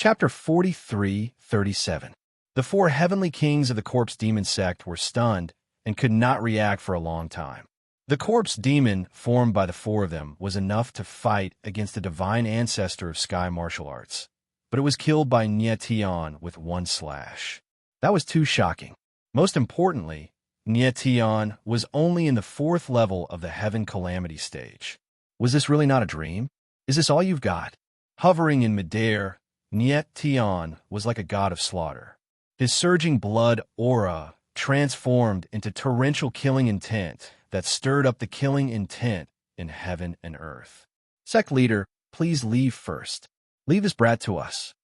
Chapter 43:37. The four heavenly kings of the corpse demon sect were stunned and could not react for a long time. The corpse demon, formed by the four of them, was enough to fight against the divine ancestor of sky martial arts, but it was killed by Nietion with one slash. That was too shocking. Most importantly, Nietion was only in the fourth level of the Heaven Calamity stage. Was this really not a dream? Is this all you've got? Hovering in midair, Nietion was like a god of slaughter. His surging blood aura transformed into torrential killing intent that stirred up the killing intent in heaven and earth. Sect leader, please leave first. Leave this brat to us.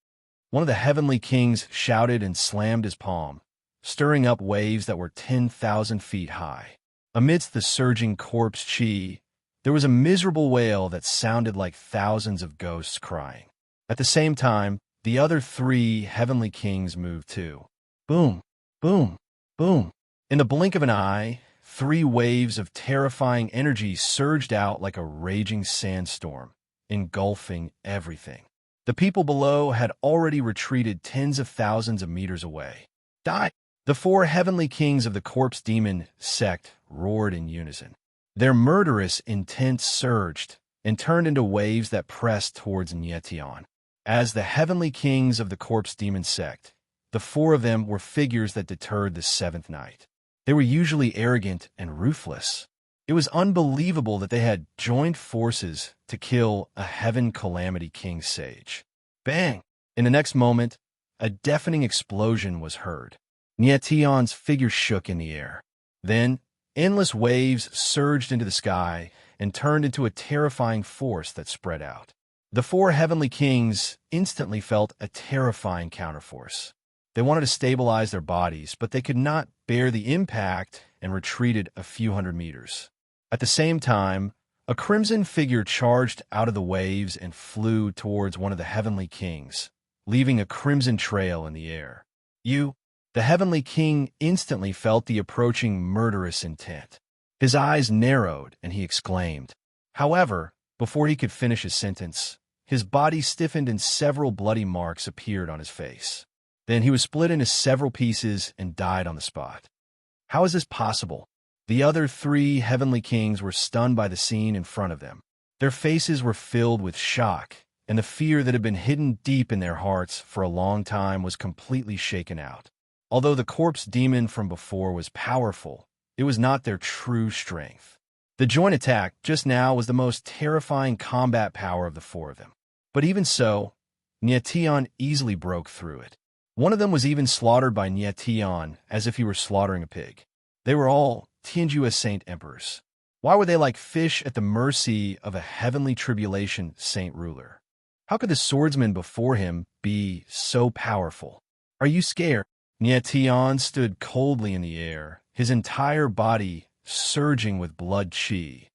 One of the heavenly kings shouted and slammed his palm, stirring up waves that were 10,000 feet high. Amidst the surging corpse chi, there was a miserable wail that sounded like thousands of ghosts crying. At the same time, the other three heavenly kings moved too. Boom, boom, boom. In the blink of an eye, three waves of terrifying energy surged out like a raging sandstorm, engulfing everything. The people below had already retreated tens of thousands of meters away. Die! The four heavenly kings of the corpse demon sect roared in unison. Their murderous intent surged and turned into waves that pressed towards Nietion. As the heavenly kings of the corpse demon sect, the four of them were figures that deterred the seventh night. They were usually arrogant and ruthless. It was unbelievable that they had joined forces to kill a Heaven Calamity King Sage. Bang! In the next moment, a deafening explosion was heard. Nietion's figure shook in the air. Then, endless waves surged into the sky and turned into a terrifying force that spread out. The four heavenly kings instantly felt a terrifying counterforce. They wanted to stabilize their bodies, but they could not bear the impact and retreated a few hundred meters. At the same time, a crimson figure charged out of the waves and flew towards one of the heavenly kings, leaving a crimson trail in the air. The heavenly king instantly felt the approaching murderous intent. His eyes narrowed and he exclaimed. However, before he could finish his sentence, his body stiffened and several bloody marks appeared on his face. Then he was split into several pieces and died on the spot. How is this possible? The other three heavenly kings were stunned by the scene in front of them. Their faces were filled with shock, and the fear that had been hidden deep in their hearts for a long time was completely shaken out. Although the corpse demon from before was powerful, it was not their true strength. The joint attack just now was the most terrifying combat power of the four of them. But even so, Nietion easily broke through it. One of them was even slaughtered by Nietion as if he were slaughtering a pig. They were all Tianjua saint emperors. Why were they like fish at the mercy of a heavenly tribulation saint ruler? How could the swordsman before him be so powerful? Are you scared? Nietion stood coldly in the air, his entire body surging with blood chi,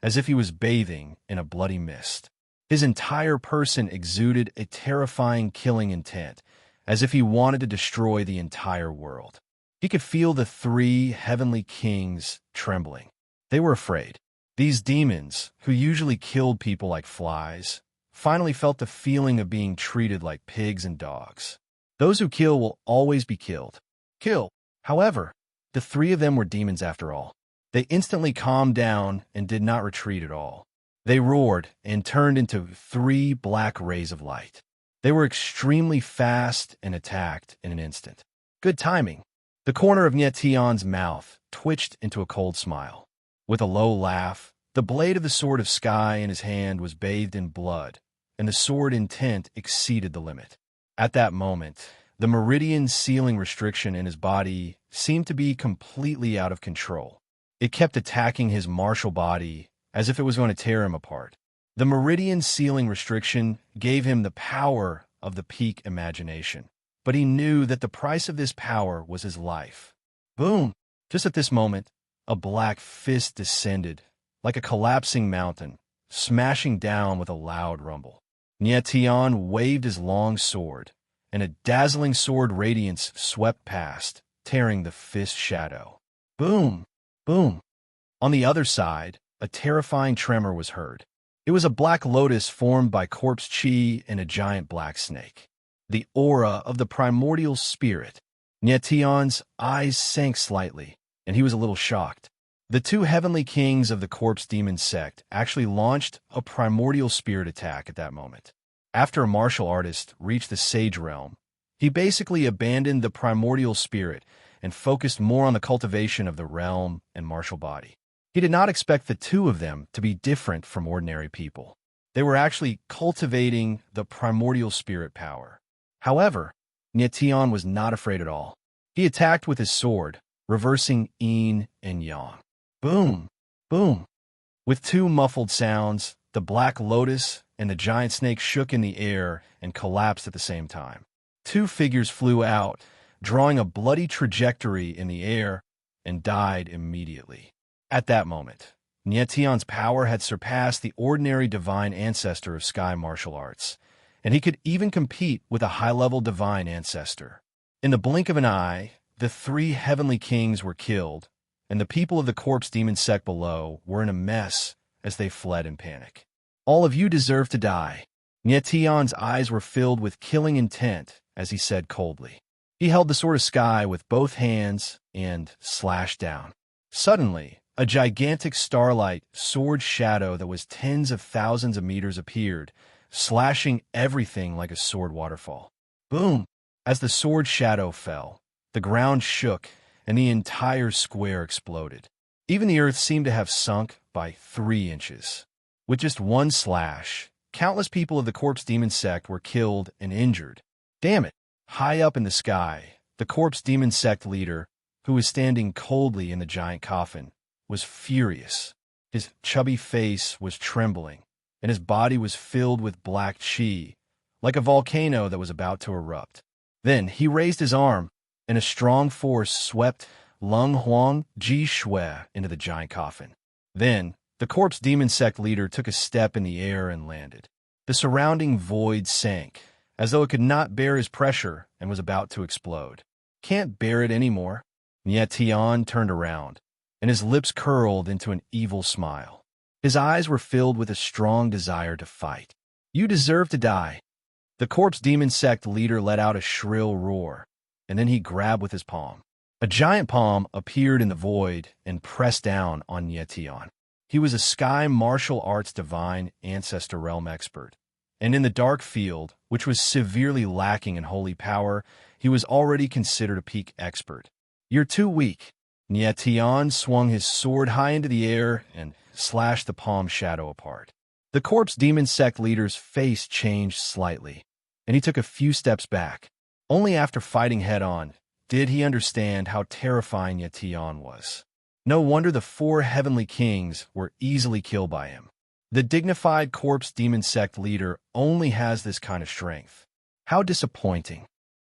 as if he was bathing in a bloody mist. His entire person exuded a terrifying killing intent, as if he wanted to destroy the entire world. He could feel the three heavenly kings trembling. They were afraid. These demons, who usually killed people like flies, finally felt the feeling of being treated like pigs and dogs. Those who kill will always be killed. However, the three of them were demons after all. They instantly calmed down and did not retreat at all. They roared and turned into three black rays of light. They were extremely fast and attacked in an instant. Good timing. The corner of Nietion's mouth twitched into a cold smile. With a low laugh, the blade of the sword of sky in his hand was bathed in blood, and the sword intent exceeded the limit. At that moment, the meridian sealing restriction in his body seemed to be completely out of control. It kept attacking his martial body as if it was going to tear him apart. The meridian sealing restriction gave him the power of the peak imagination, but he knew that the price of this power was his life. Boom! Just at this moment, a black fist descended, like a collapsing mountain, smashing down with a loud rumble. Nietion waved his long sword, and a dazzling sword radiance swept past, tearing the fist's shadow. Boom! Boom! On the other side, a terrifying tremor was heard. It was a black lotus formed by corpse chi and a giant black snake. the aura of the primordial spirit. Nyetion's eyes sank slightly, and he was a little shocked. The two heavenly kings of the corpse demon sect actually launched a primordial spirit attack at that moment. After a martial artist reached the sage realm, he basically abandoned the primordial spirit and focused more on the cultivation of the realm and martial body. He did not expect the two of them to be different from ordinary people. They were actually cultivating the primordial spirit power. However, Nyetion was not afraid at all. He attacked with his sword, reversing yin and yang. Boom! Boom! With two muffled sounds, the black lotus and the giant snake shook in the air and collapsed at the same time. Two figures flew out, drawing a bloody trajectory in the air, and died immediately. At that moment, Nyetion's power had surpassed the ordinary divine ancestor of sky martial arts, and he could even compete with a high-level divine ancestor. In the blink of an eye, the three heavenly kings were killed, and the people of the corpse demon sect below were in a mess as they fled in panic. All of you deserve to die. Nyetion's eyes were filled with killing intent as he said coldly. He held the sword of sky with both hands and slashed down. Suddenly, a gigantic starlight sword shadow that was tens of thousands of meters appeared, slashing everything like a sword waterfall. Boom! As the sword shadow fell, the ground shook and the entire square exploded. Even the earth seemed to have sunk by 3 inches. With just one slash, countless people of the corpse demon sect were killed and injured. Damn it! High up in the sky, the corpse demon sect leader, who was standing coldly in the giant coffin, was furious. His chubby face was trembling, and his body was filled with black chi, like a volcano that was about to erupt. Then he raised his arm, and a strong force swept Lung Huang Ji Shui into the giant coffin. Then, the corpse demon sect leader took a step in the air and landed. The surrounding void sank, as though it could not bear his pressure and was about to explode. Can't bear it anymore. Nyetion turned around, and his lips curled into an evil smile. His eyes were filled with a strong desire to fight. You deserve to die. The corpse demon sect leader let out a shrill roar, and then he grabbed with his palm. A giant palm appeared in the void and pressed down on Nyetion. He was a sky martial arts divine ancestor realm expert, and in the dark field, which was severely lacking in holy power, he was already considered a peak expert. You're too weak. Nyetion swung his sword high into the air and slashed the palm shadow apart. The corpse demon sect leader's face changed slightly, and he took a few steps back. Only after fighting head-on did he understand how terrifying Nyetion was. No wonder the 4 heavenly kings were easily killed by him. The dignified corpse demon sect leader only has this kind of strength. How disappointing.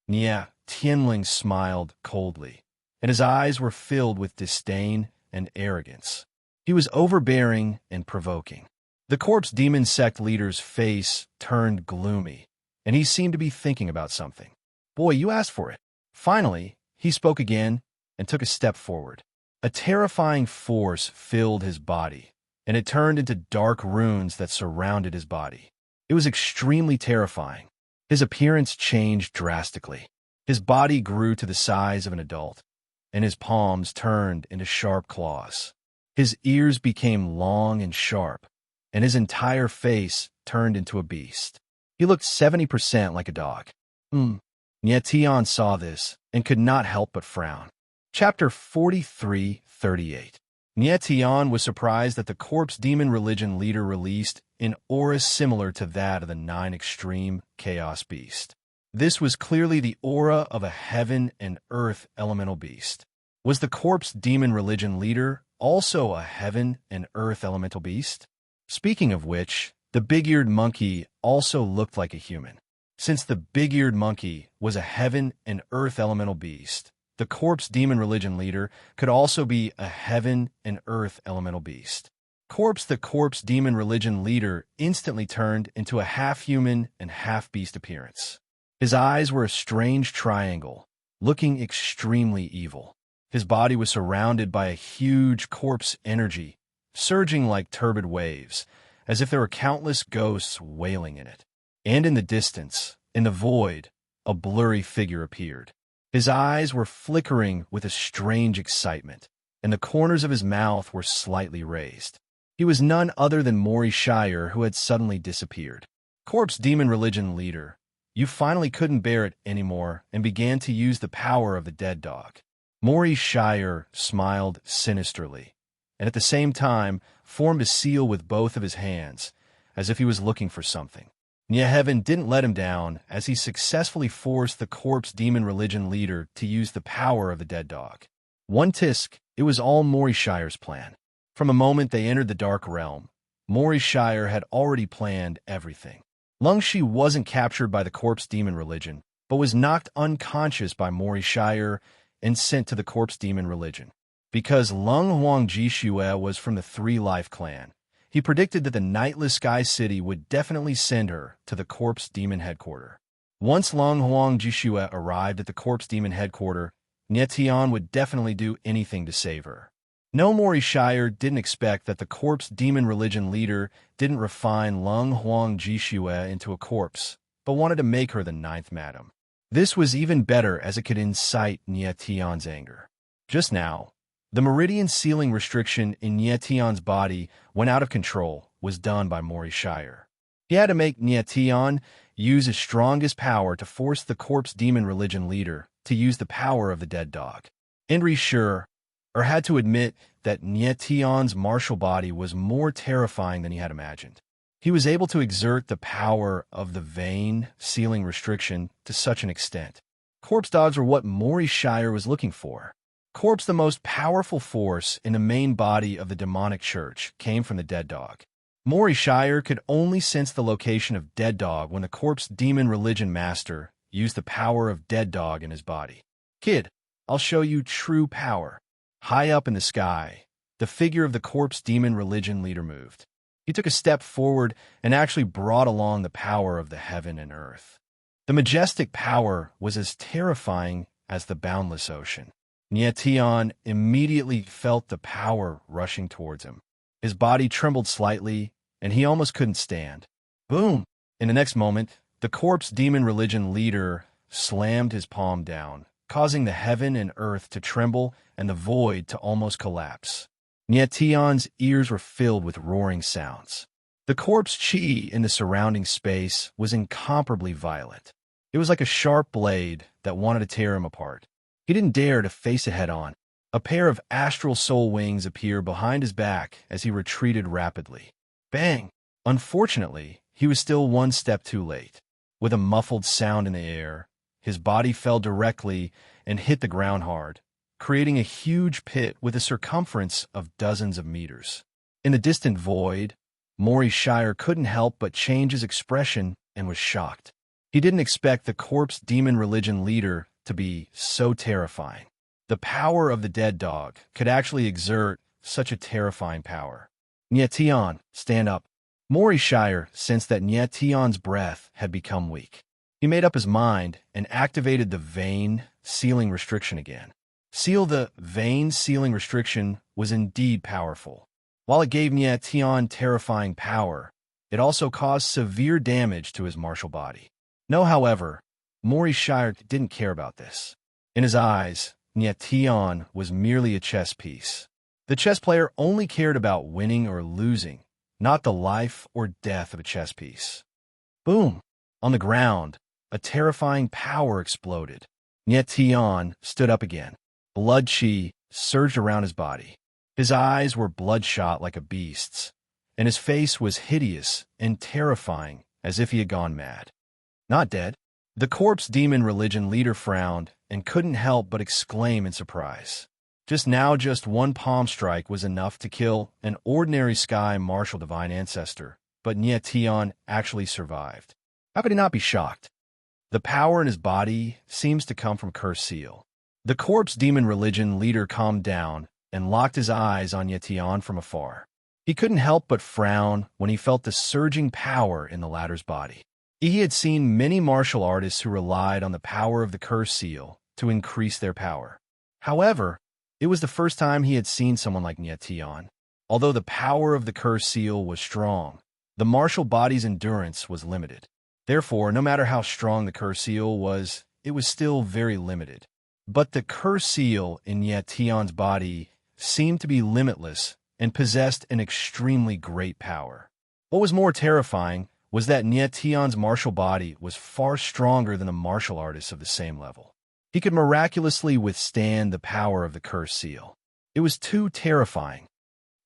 Tianling smiled coldly, and his eyes were filled with disdain and arrogance. He was overbearing and provoking. The corpse demon sect leader's face turned gloomy, and he seemed to be thinking about something. Boy, you asked for it. Finally, he spoke again and took a step forward. A terrifying force filled his body, and it turned into dark runes that surrounded his body. It was extremely terrifying. His appearance changed drastically. His body grew to the size of an adult, and his palms turned into sharp claws. His ears became long and sharp, and his entire face turned into a beast. He looked 70% like a dog. Nyetion saw this and could not help but frown. Chapter 43:38. Nyetion was surprised that the corpse demon religion leader released an aura similar to that of the 9 extreme chaos beast. This was clearly the aura of a heaven and earth elemental beast. Was the corpse demon religion leader also a heaven and earth elemental beast? Speaking of which, the big-eared monkey also looked like a human. Since the big-eared monkey was a heaven and earth elemental beast, the corpse demon religion leader could also be a heaven and earth elemental beast. The corpse demon religion leader instantly turned into a half-human and half-beast appearance. His eyes were a strange triangle, looking extremely evil. His body was surrounded by a huge corpse energy, surging like turbid waves, as if there were countless ghosts wailing in it. And in the distance, in the void, a blurry figure appeared. His eyes were flickering with a strange excitement, and the corners of his mouth were slightly raised. He was none other than Maury Shire, who had suddenly disappeared. Corpse Demon Religion Leader, you finally couldn't bear it anymore and began to use the power of the dead dog. Maury Shire smiled sinisterly, and at the same time formed a seal with both of his hands, as if he was looking for something. Yet heaven didn't let him down, as he successfully forced the Corpse Demon Religion Leader to use the power of the dead dog. One tisk, it was all Maury Shire's plan. From the moment they entered the Dark Realm, Maury Shire had already planned everything. Lung Shi wasn't captured by the Corpse Demon Religion, but was knocked unconscious by Maury Shire and sent to the Corpse Demon Religion. Because Lung Huang Jishue was from the Three Life clan, he predicted that the Nightless Sky City would definitely send her to the Corpse Demon headquarters. Once Lung Huang Jishue arrived at the Corpse Demon headquarters, Nietian would definitely do anything to save her. No, Maury Shire didn't expect that the Corpse Demon Religion Leader didn't refine Lung Huang Jishue into a corpse, but wanted to make her the ninth madam. This was even better as it could incite Nietian's anger. Just now, the meridian sealing restriction in Nietian's body, when out of control, was done by Maury Shire. He had to make Nietian use his strongest power to force the Corpse Demon Religion Leader to use the power of the dead dog. Henry had to admit that Nietian's martial body was more terrifying than he had imagined. He was able to exert the power of the vein sealing restriction to such an extent. Corpse dogs were what Maury Shire was looking for. Corpse, the most powerful force in the main body of the demonic church, came from the dead dog. Maury Shire could only sense the location of dead dog when the Corpse Demon Religion Master used the power of dead dog in his body. Kid, I'll show you true power. High up in the sky, the figure of the Corpse Demon Religion Leader moved. He took a step forward and actually brought along the power of the heaven and earth. The majestic power was as terrifying as the boundless ocean. Nietian immediately felt the power rushing towards him. His body trembled slightly, and he almost couldn't stand. Boom! In the next moment, the Corpse Demon Religion Leader slammed his palm down, causing the heaven and earth to tremble and the void to almost collapse. Nietian's ears were filled with roaring sounds. The corpse chi in the surrounding space was incomparably violent. It was like a sharp blade that wanted to tear him apart. He didn't dare to face it head-on. A pair of astral soul wings appeared behind his back as he retreated rapidly. Bang! Unfortunately, he was still one step too late. With a muffled sound in the air, his body fell directly and hit the ground hard, creating a huge pit with a circumference of dozens of meters. In the distant void, Maury Shire couldn't help but change his expression and was shocked. He didn't expect the Corpse Demon Religion Leader to be so terrifying. The power of the dead dog could actually exert such a terrifying power. Nietian, stand up. Maury Shire sensed that Nietian's breath had become weak. He made up his mind and activated the vein sealing restriction again. The vein sealing restriction was indeed powerful. While it gave Nietian terrifying power, it also caused severe damage to his martial body. No, however, Maury Shire didn't care about this. In his eyes, Nietian was merely a chess piece. The chess player only cared about winning or losing, not the life or death of a chess piece. Boom! On the ground, a terrifying power exploded. Nietian stood up again. Blood chi surged around his body. His eyes were bloodshot like a beast's, and his face was hideous and terrifying as if he had gone mad. Not dead. The Corpse Demon Religion Leader frowned and couldn't help but exclaim in surprise. Just one palm strike was enough to kill an ordinary sky martial divine ancestor, but Nietian actually survived. How could he not be shocked? The power in his body seems to come from Curse Seal. The Corpse Demon Religion Leader calmed down and locked his eyes on Nietian from afar. He couldn't help but frown when he felt the surging power in the latter's body. He had seen many martial artists who relied on the power of the Curse Seal to increase their power. However, it was the first time he had seen someone like Nietian. Although the power of the Curse Seal was strong, the martial body's endurance was limited. Therefore, no matter how strong the curse seal was, it was still very limited. But the curse seal in Nietion's body seemed to be limitless and possessed an extremely great power. What was more terrifying was that Nietion's martial body was far stronger than the martial artists of the same level. He could miraculously withstand the power of the curse seal. It was too terrifying.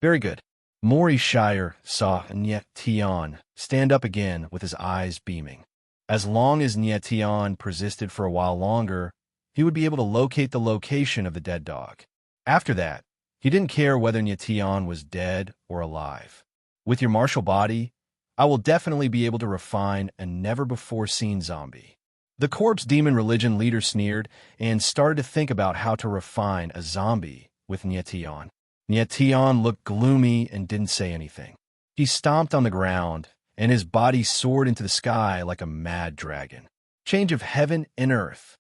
Very good. Maurice Shire saw Nietion stand up again with his eyes beaming. As long as Nietion persisted for a while longer, he would be able to locate the location of the dead dog. After that, he didn't care whether Nietion was dead or alive. With your martial body, I will definitely be able to refine a never-before-seen zombie. The corpse demon religion leader sneered and started to think about how to refine a zombie with Nietion. Nietion looked gloomy and didn't say anything. He stomped on the ground, and his body soared into the sky like a mad dragon. Change of heaven and earth.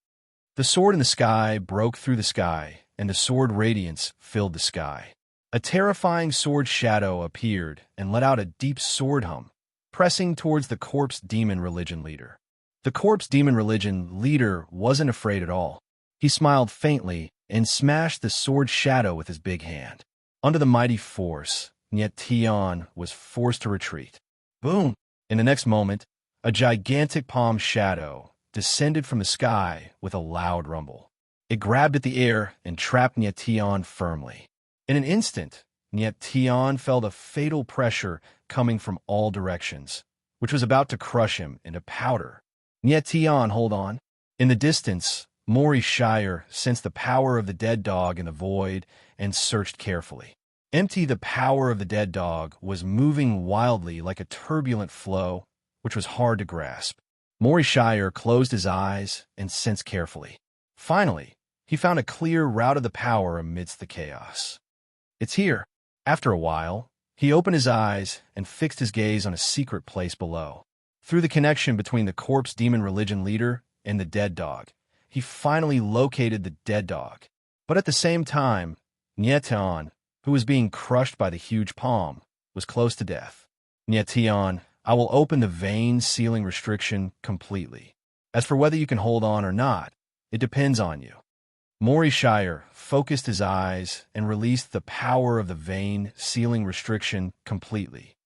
The sword in the sky broke through the sky, and the sword radiance filled the sky. A terrifying sword shadow appeared and let out a deep sword hum, pressing towards the corpse demon religion leader. The corpse demon religion leader wasn't afraid at all. He smiled faintly and smashed the sword shadow with his big hand. Under the mighty force, Nietion was forced to retreat. Boom! In the next moment, a gigantic palm shadow descended from the sky with a loud rumble. It grabbed at the air and trapped Nietion firmly. In an instant, Nietion felt a fatal pressure coming from all directions, which was about to crush him into powder. Nietion, hold on. In the distance, Maurice Shire sensed the power of the dead dog in the void and searched carefully. The power of the dead dog was moving wildly like a turbulent flow, which was hard to grasp. Maurice Shire closed his eyes and sensed carefully. Finally, he found a clear route of the power amidst the chaos. It's here. After a while, he opened his eyes and fixed his gaze on a secret place below. Through the connection between the corpse demon religion leader and the dead dog, he finally located the dead dog. But at the same time, Nietion, who was being crushed by the huge palm, was close to death. Nietion, I will open the vein sealing restriction completely. As for whether you can hold on or not, it depends on you. Maurice Shire focused his eyes and released the power of the vein sealing restriction completely.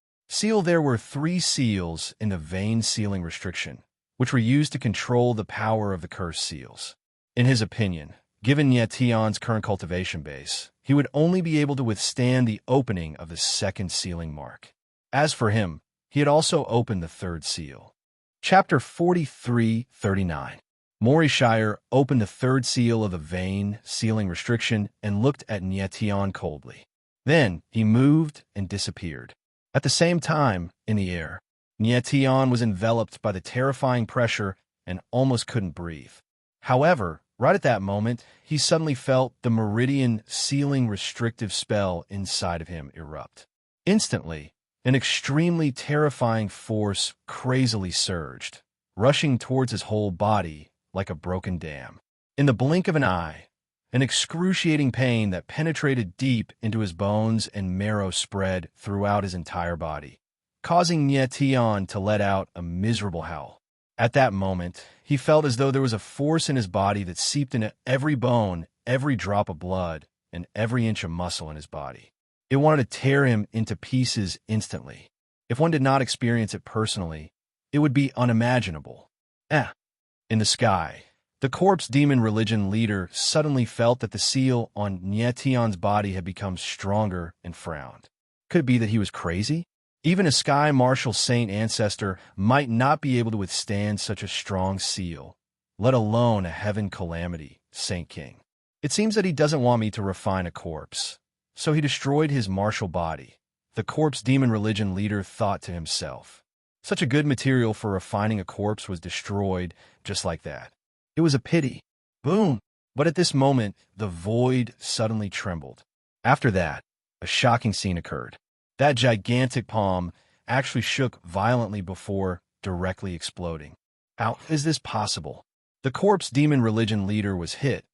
There were 3 seals in the vein sealing restriction, which were used to control the power of the curse seals. In his opinion, given Nietion's current cultivation base, he would only be able to withstand the opening of the 2nd sealing mark. As for him, he had also opened the 3rd seal. Chapter 43:39. Maurice Shire opened the 3rd seal of the vein sealing restriction and looked at Nietion coldly. Then he moved and disappeared. At the same time, in the air, Nietion was enveloped by the terrifying pressure and almost couldn't breathe. However, right at that moment, he suddenly felt the meridian sealing restrictive spell inside of him erupt. Instantly, an extremely terrifying force crazily surged, rushing towards his whole body like a broken dam. In the blink of an eye, an excruciating pain that penetrated deep into his bones and marrow spread throughout his entire body, causing Nietion to let out a miserable howl. At that moment, he felt as though there was a force in his body that seeped into every bone, every drop of blood, and every inch of muscle in his body. It wanted to tear him into pieces instantly. If one did not experience it personally, it would be unimaginable. In the sky, the corpse demon religion leader suddenly felt that the seal on Nietion's body had become stronger and frowned. Could it be that he was crazy? Even a sky martial saint ancestor might not be able to withstand such a strong seal, let alone a heaven calamity, Saint King. It seems that he doesn't want me to refine a corpse, so he destroyed his martial body. The corpse demon religion leader thought to himself. Such a good material for refining a corpse was destroyed just like that. It was a pity. Boom! But at this moment, the void suddenly trembled. After that, a shocking scene occurred. That gigantic palm actually shook violently before directly exploding. How is this possible? The corpse demon religion leader was hit,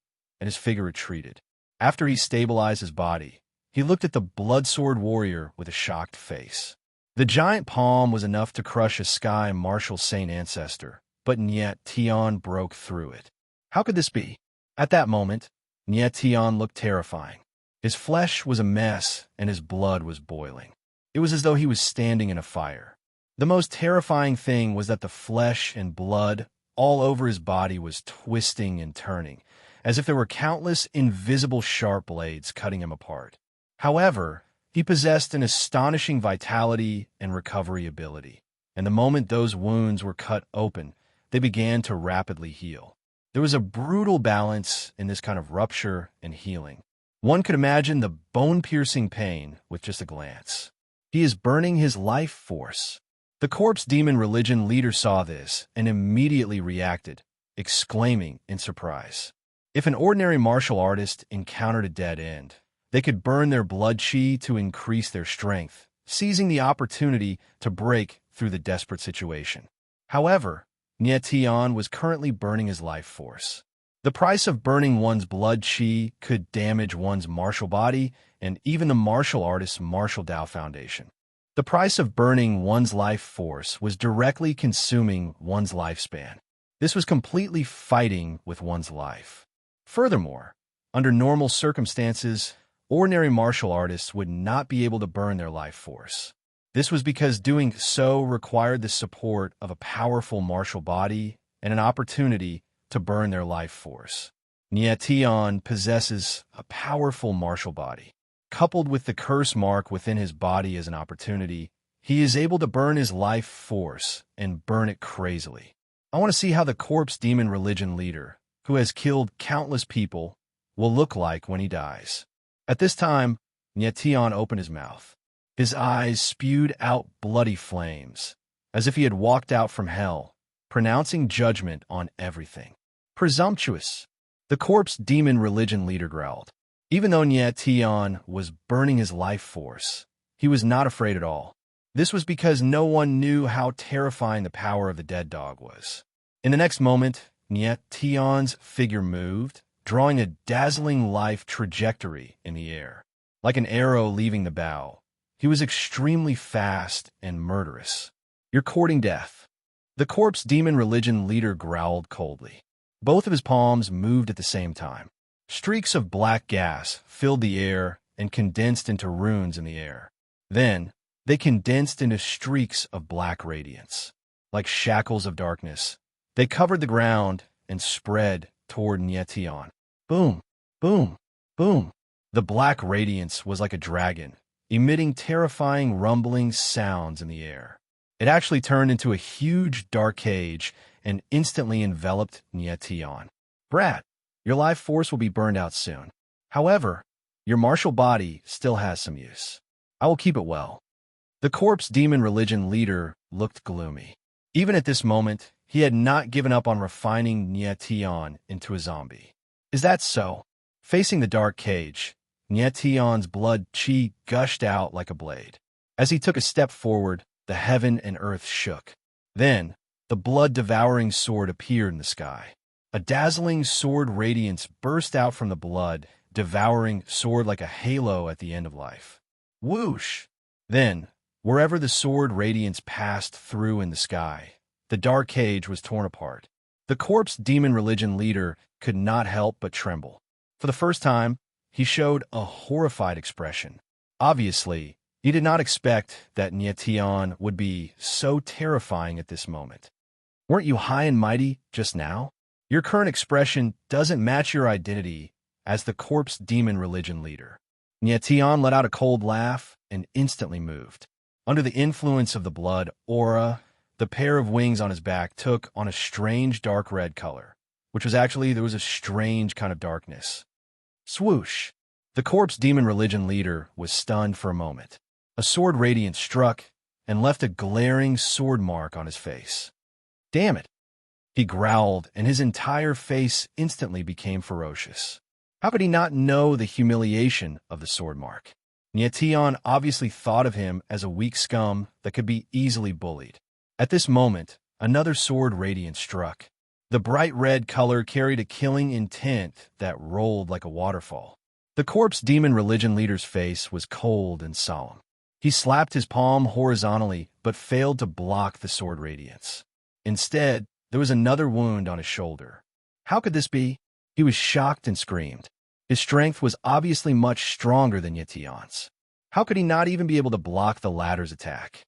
and his figure retreated. After he stabilized his body, he looked at the blood-sword warrior with a shocked face. The giant palm was enough to crush a sky martial saint ancestor, but Nyet Tion broke through it. How could this be? At that moment, Nyet Tion looked terrifying. His flesh was a mess, and his blood was boiling. It was as though he was standing in a fire. The most terrifying thing was that the flesh and blood all over his body was twisting and turning, as if there were countless invisible sharp blades cutting him apart. However, he possessed an astonishing vitality and recovery ability, and the moment those wounds were cut open, they began to rapidly heal. There was a brutal balance in this kind of rupture and healing. One could imagine the bone-piercing pain with just a glance. He is burning his life force. The corpse demon religion leader saw this and immediately reacted, exclaiming in surprise. If an ordinary martial artist encountered a dead end, they could burn their blood chi to increase their strength, seizing the opportunity to break through the desperate situation. However, Nyet Tion was currently burning his life force. The price of burning one's blood chi could damage one's martial body and even the martial artist's martial Dao foundation. The price of burning one's life force was directly consuming one's lifespan. This was completely fighting with one's life. Furthermore, under normal circumstances, ordinary martial artists would not be able to burn their life force. This was because doing so required the support of a powerful martial body and an opportunity to burn their life force. Nyet Tion possesses a powerful martial body. Coupled with the curse mark within his body as an opportunity, he is able to burn his life force and burn it crazily. I want to see how the corpse demon religion leader, who has killed countless people, will look like when he dies. At this time, Nyet Tion opened his mouth. His eyes spewed out bloody flames, as if he had walked out from hell, pronouncing judgment on everything. Presumptuous, the corpse demon religion leader growled. Even though Nyet Tion was burning his life force, he was not afraid at all. This was because no one knew how terrifying the power of the dead dog was. In the next moment, Nyet Tion's figure moved, drawing a dazzling life trajectory in the air. Like an arrow leaving the bow, he was extremely fast and murderous. You're courting death. The corpse demon religion leader growled coldly. Both of his palms moved at the same time. Streaks of black gas filled the air and condensed into runes in the air. Then, they condensed into streaks of black radiance. Like shackles of darkness, they covered the ground and spread toward Nyet Tion. Boom, boom, boom. The black radiance was like a dragon, emitting terrifying rumbling sounds in the air. It actually turned into a huge dark cage and instantly enveloped Nyet Tion. Brat, your life force will be burned out soon. However, your martial body still has some use. I will keep it well. The corpse demon religion leader looked gloomy. Even at this moment, he had not given up on refining Nyet Tion into a zombie. Is that so? Facing the dark cage, Nyet Tion's blood chi gushed out like a blade. As he took a step forward, the heaven and earth shook. Then, the blood-devouring sword appeared in the sky. A dazzling sword radiance burst out from the blood-devouring sword like a halo at the end of life. Whoosh! Then, wherever the sword radiance passed through in the sky, the dark cage was torn apart. The corpse demon religion leader could not help but tremble. For the first time, he showed a horrified expression. Obviously, he did not expect that Nyet Tion would be so terrifying at this moment. Weren't you high and mighty just now? Your current expression doesn't match your identity as the corpse demon religion leader. Nyet Tion let out a cold laugh and instantly moved. Under the influence of the blood aura, the pair of wings on his back took on a strange dark red color, which was actually, there was a strange kind of darkness. Swoosh! The corpse demon religion leader was stunned for a moment. A sword radiance struck and left a glaring sword mark on his face. Damn it! He growled, and his entire face instantly became ferocious. How could he not know the humiliation of the sword mark? Nyet Tion obviously thought of him as a weak scum that could be easily bullied. At this moment, another sword radiance struck. The bright red color carried a killing intent that rolled like a waterfall. The corpse demon religion leader's face was cold and solemn. He slapped his palm horizontally but failed to block the sword radiance. Instead, there was another wound on his shoulder. How could this be? He was shocked and screamed. His strength was obviously much stronger than Yetion's. How could he not even be able to block the latter's attack?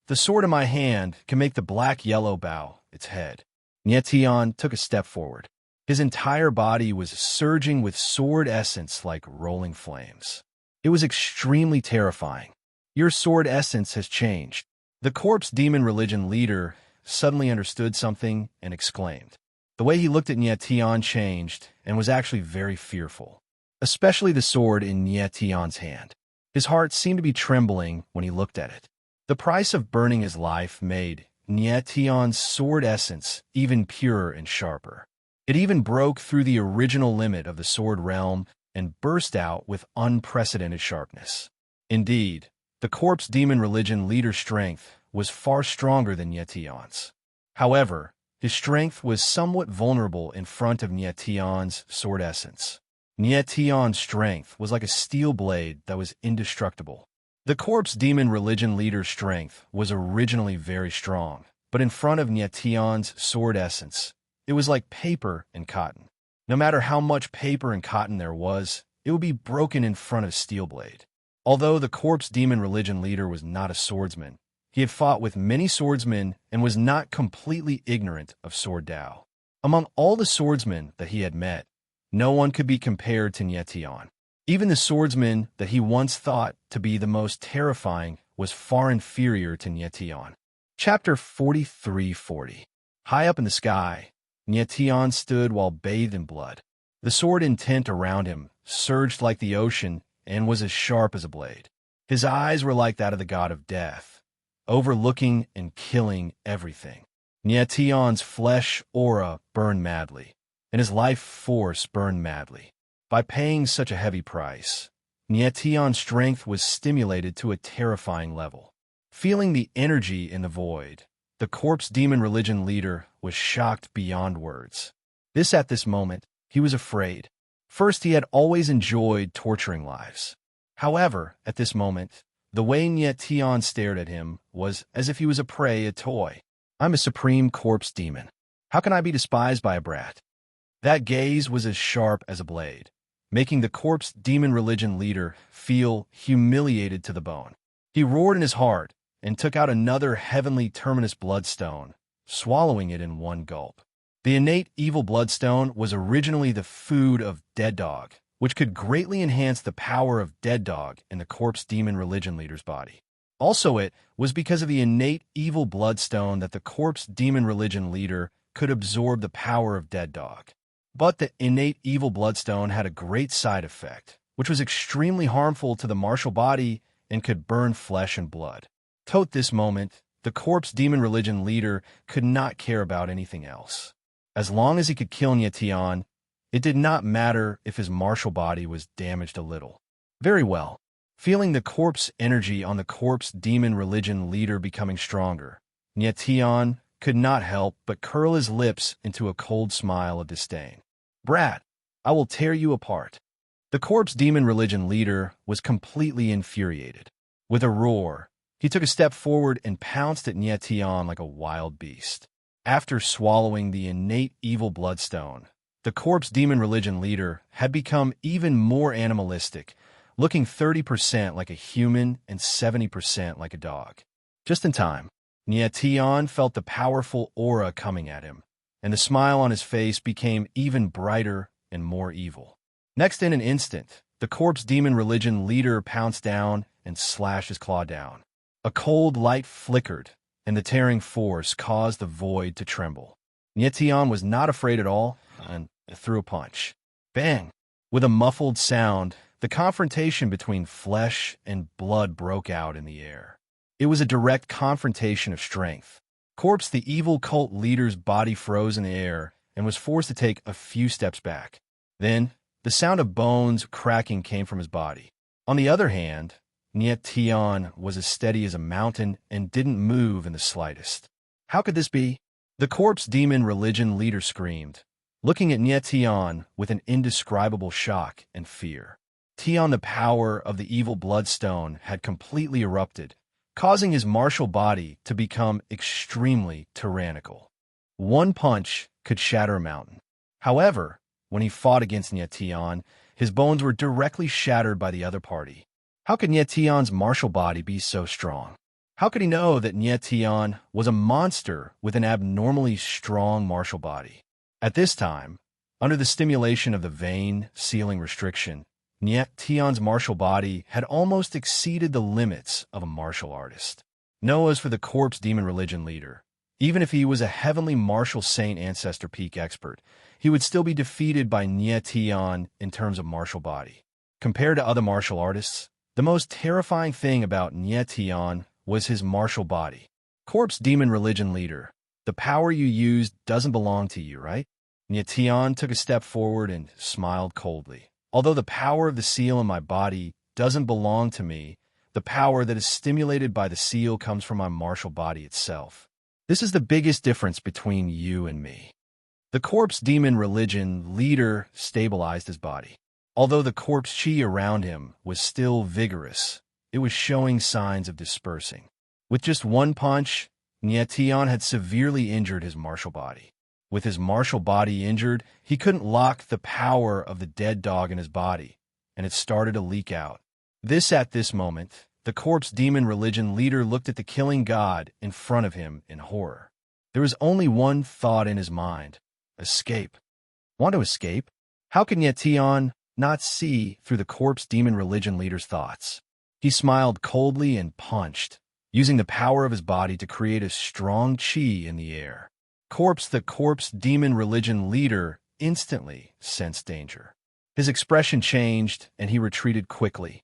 The sword in my hand can make the black-yellow bow its head. Yetion took a step forward. His entire body was surging with sword essence like rolling flames. It was extremely terrifying. Your sword essence has changed. The corpse demon religion leader suddenly understood something and exclaimed. The way he looked at Yetion changed and was actually very fearful, especially the sword in Yetion's hand. His heart seemed to be trembling when he looked at it. The price of burning his life made Yetion's sword essence even purer and sharper. It even broke through the original limit of the sword realm and burst out with unprecedented sharpness. Indeed, the corpse demon religion leader's strength was far stronger than Yetion's. However, his strength was somewhat vulnerable in front of Yetion's sword essence. Yetion's strength was like a steel blade that was indestructible. The corpse demon religion leader's strength was originally very strong, but in front of Yetion's sword essence, it was like paper and cotton. No matter how much paper and cotton there was, it would be broken in front of steel blade. Although the corpse demon religion leader was not a swordsman, he had fought with many swordsmen and was not completely ignorant of sword Dao. Among all the swordsmen that he had met, no one could be compared to Yetion. Even the swordsman that he once thought to be the most terrifying was far inferior to Yetion. Chapter 4340. High up in the sky, Yetion stood while bathed in blood. The sword intent around him surged like the ocean and was as sharp as a blade. His eyes were like that of the god of death, overlooking and killing everything. Yetion's flesh aura burned madly, and his life force burned madly. By paying such a heavy price, Yetion's strength was stimulated to a terrifying level. Feeling the energy in the void, the corpse demon religion leader was shocked beyond words. At this moment, he was afraid. First, he had always enjoyed torturing lives. However, at this moment, the way Yetion stared at him was as if he was a prey, a toy. I'm a supreme corpse demon. How can I be despised by a brat? That gaze was as sharp as a blade, making the corpse demon religion leader feel humiliated to the bone. He roared in his heart and took out another heavenly terminus bloodstone, swallowing it in one gulp. The innate evil bloodstone was originally the food of Dead Dog, which could greatly enhance the power of Dead Dog in the corpse demon religion leader's body. Also, it was because of the innate evil bloodstone that the corpse demon religion leader could absorb the power of Dead Dog. But the innate evil bloodstone had a great side effect, which was extremely harmful to the martial body and could burn flesh and blood. At this moment, the corpse demon religion leader could not care about anything else. As long as he could kill Yetion, it did not matter if his martial body was damaged a little. Very well. Feeling the corpse energy on the corpse demon religion leader becoming stronger, Yetion could not help but curl his lips into a cold smile of disdain. Brat, I will tear you apart. The corpse demon religion leader was completely infuriated. With a roar, he took a step forward and pounced at Yetion like a wild beast. After swallowing the innate evil bloodstone, the corpse demon religion leader had become even more animalistic, looking 30% like a human and 70% like a dog. Just in time, Yetion felt the powerful aura coming at him, and the smile on his face became even brighter and more evil. Next, in an instant, the corpse demon religion leader pounced down and slashed his claw down. A cold light flickered, and the tearing force caused the void to tremble. Yetion was not afraid at all and threw a punch. Bang! With a muffled sound, the confrontation between flesh and blood broke out in the air. It was a direct confrontation of strength. Corpse, the evil cult leader's body froze in the air and was forced to take a few steps back. Then, the sound of bones cracking came from his body. On the other hand, Yetion was as steady as a mountain and didn't move in the slightest. How could this be? The corpse demon religion leader screamed, looking at Yetion with an indescribable shock and fear. Tian, the power of the evil bloodstone, had completely erupted, causing his martial body to become extremely tyrannical. One punch could shatter a mountain. However, when he fought against Nie Tian, his bones were directly shattered by the other party. How could Nie Tian's martial body be so strong? How could he know that Nie Tian was a monster with an abnormally strong martial body? At this time, under the stimulation of the vein sealing restriction, Nie Tian's martial body had almost exceeded the limits of a martial artist. Noah's for the corpse demon religion leader. Even if he was a heavenly martial saint ancestor peak expert, he would still be defeated by Nie Tian in terms of martial body. Compared to other martial artists, the most terrifying thing about Nie Tian was his martial body. Corpse demon religion leader. The power you used doesn't belong to you, right? Nie Tian took a step forward and smiled coldly. Although the power of the seal in my body doesn't belong to me, the power that is stimulated by the seal comes from my martial body itself. This is the biggest difference between you and me. The corpse demon religion leader stabilized his body. Although the corpse chi around him was still vigorous, it was showing signs of dispersing. With just one punch, Nie Tian had severely injured his martial body. With his martial body injured, he couldn't lock the power of the dead dog in his body, and it started to leak out. At this moment, the corpse demon religion leader looked at the killing god in front of him in horror. There was only one thought in his mind: escape. Want to escape? How can Nie Tian not see through the corpse demon religion leader's thoughts? He smiled coldly and punched, using the power of his body to create a strong chi in the air. The corpse demon religion leader instantly sensed danger. His expression changed, and he retreated quickly.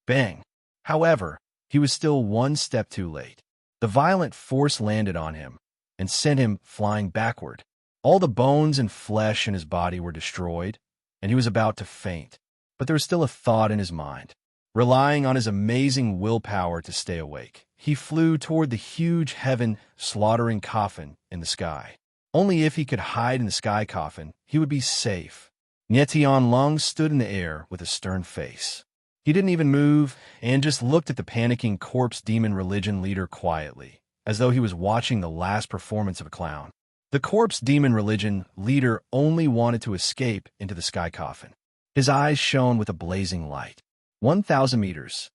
Bang! However, he was still one step too late. The violent force landed on him and sent him flying backward. All the bones and flesh in his body were destroyed, and he was about to faint. But there was still a thought in his mind. Relying on his amazing willpower to stay awake, he flew toward the huge heaven-slaughtering coffin in the sky. Only if he could hide in the sky coffin, he would be safe. Nie Tian Lung stood in the air with a stern face. He didn't even move and just looked at the panicking corpse demon religion leader quietly, as though he was watching the last performance of a clown. The corpse demon religion leader only wanted to escape into the sky coffin. His eyes shone with a blazing light. 1,000 meters.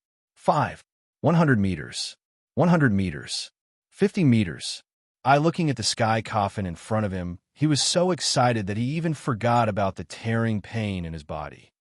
100 meters. 100 meters. 50 meters. Looking at the sky coffin in front of him, he was so excited that he even forgot about the tearing pain in his body.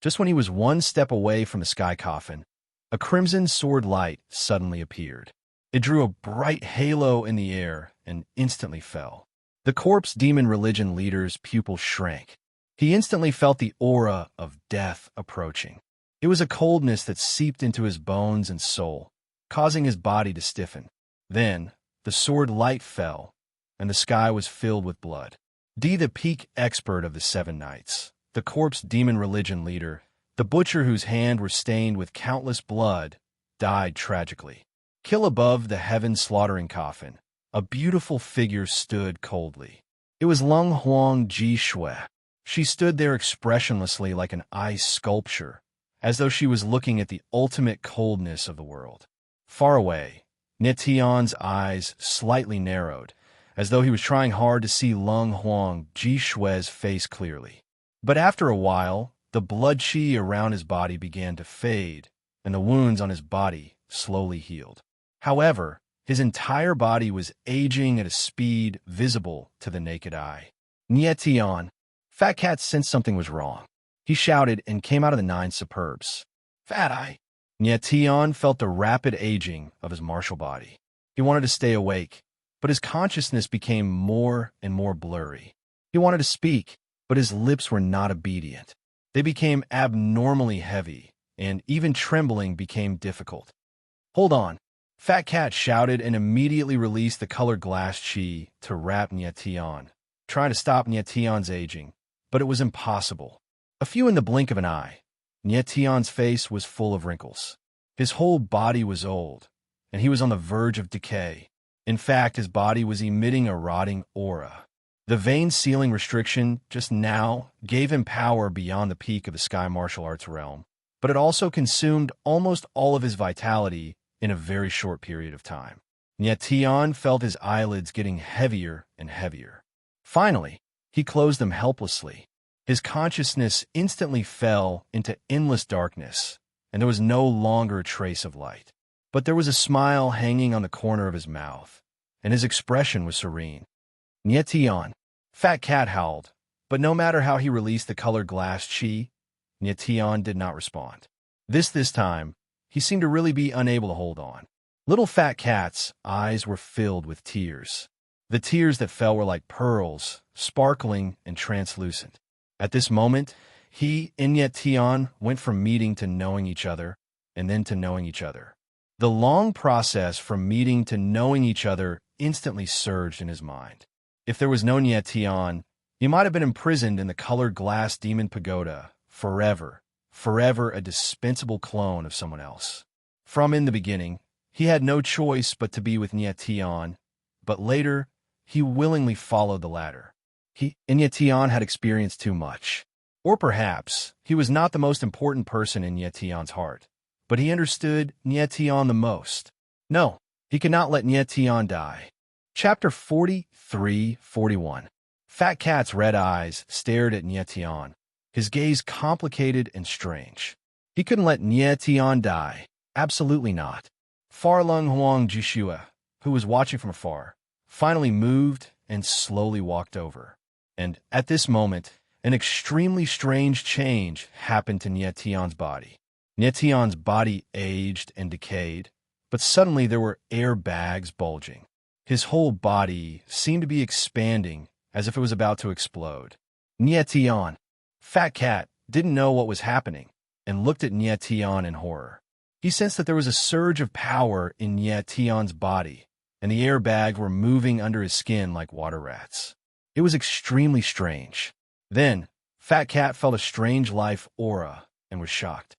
Just when he was one step away from the sky coffin, a crimson sword light suddenly appeared. It drew a bright halo in the air and instantly fell. The corpse demon religion leader's pupils shrank. He instantly felt the aura of death approaching. It was a coldness that seeped into his bones and soul, causing his body to stiffen. Then, the sword light fell, and the sky was filled with blood. The peak expert of the 7 Knights, the corpse demon religion leader, the butcher whose hand were stained with countless blood, died tragically. Above the heaven-slaughtering coffin, a beautiful figure stood coldly. It was Lung Huang Ji Shui. She stood there expressionlessly like an ice sculpture, as though she was looking at the ultimate coldness of the world. Far away, Nie Tian's eyes slightly narrowed, as though he was trying hard to see Lung Huang Ji Shui's face clearly. But after a while, the blood chi around his body began to fade, and the wounds on his body slowly healed. However, his entire body was aging at a speed visible to the naked eye. Nie Tian. Fat Cat sensed something was wrong. He shouted and came out of the 9 superbs. Fat Eye. Nie Tian felt the rapid aging of his martial body. He wanted to stay awake, but his consciousness became more and more blurry. He wanted to speak, but his lips were not obedient. They became abnormally heavy, and even trembling became difficult. Hold on. Fat Cat shouted and immediately released the colored glass chi to wrap Nie Tian, trying to stop Nie Tian's aging, but it was impossible. A few in the blink of an eye, Nie Tian's face was full of wrinkles. His whole body was old, and he was on the verge of decay. In fact, his body was emitting a rotting aura. The vein sealing restriction just now gave him power beyond the peak of the sky martial arts realm, but it also consumed almost all of his vitality in a very short period of time. Nyetian felt his eyelids getting heavier and heavier. Finally, he closed them helplessly. His consciousness instantly fell into endless darkness, and there was no longer a trace of light. But there was a smile hanging on the corner of his mouth, and his expression was serene. Nyetian. Fat Cat howled, but no matter how he released the colored glass chi, Nyetian did not respond. This time, he seemed to really be unable to hold on. Little Fat Cat's eyes were filled with tears. The tears that fell were like pearls, sparkling and translucent. At this moment, he and Nyetian went from meeting to knowing each other, and then to knowing each other. The long process from meeting to knowing each other instantly surged in his mind. If there was no Nyetian, he might have been imprisoned in the colored glass demon pagoda, forever a dispensable clone of someone else. From in the beginning, he had no choice but to be with Nyetian, but later, he willingly followed the latter. He and Nyetian had experienced too much. Or perhaps, he was not the most important person in Nyetian's heart, but he understood Nyetian the most. No, he could not let Nyetian die. Chapter 43-41. Fat Cat's red eyes stared at Nyetian, his gaze complicated and strange. He couldn't let Nyetian die. Absolutely not. Farlung Huang Jishua, who was watching from afar, finally moved and slowly walked over. And at this moment, an extremely strange change happened to Nyetian's body. Nyetian's body aged and decayed, but suddenly there were air bags bulging. His whole body seemed to be expanding as if it was about to explode. Nyetian. Fat Cat didn't know what was happening and looked at Nyetian in horror. He sensed that there was a surge of power in Nyetian's body, and the airbags were moving under his skin like water rats. It was extremely strange. Then, Fat Cat felt a strange life aura and was shocked.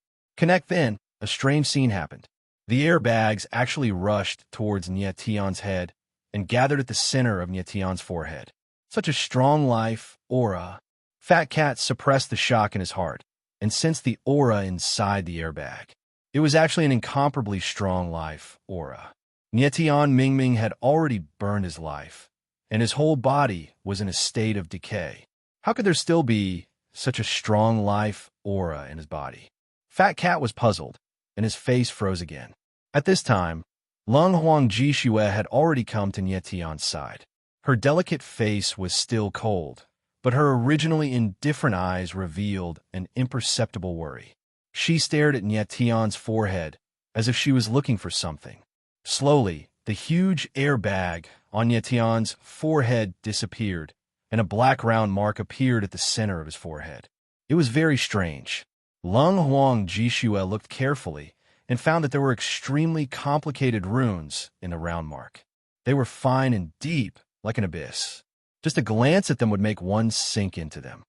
Then, a strange scene happened. The airbags actually rushed towards Nyetian's head and gathered at the center of Nyetian's forehead. Such a strong life aura. Fat Cat suppressed the shock in his heart and sensed the aura inside the airbag. It was actually an incomparably strong life aura. Nyetian Mingming had already burned his life, and his whole body was in a state of decay. How could there still be such a strong life aura in his body? Fat Cat was puzzled, and his face froze again. At this time, Lung Huang Jishue had already come to Nyetian's side. Her delicate face was still cold, but her originally indifferent eyes revealed an imperceptible worry. She stared at Nyetian's forehead as if she was looking for something. Slowly, the huge airbag on Nyetian's forehead disappeared, and a black round mark appeared at the center of his forehead. It was very strange. Lung Huang Jishue looked carefully and found that there were extremely complicated runes in the round mark. They were fine and deep, like an abyss. Just a glance at them would make one sink into them.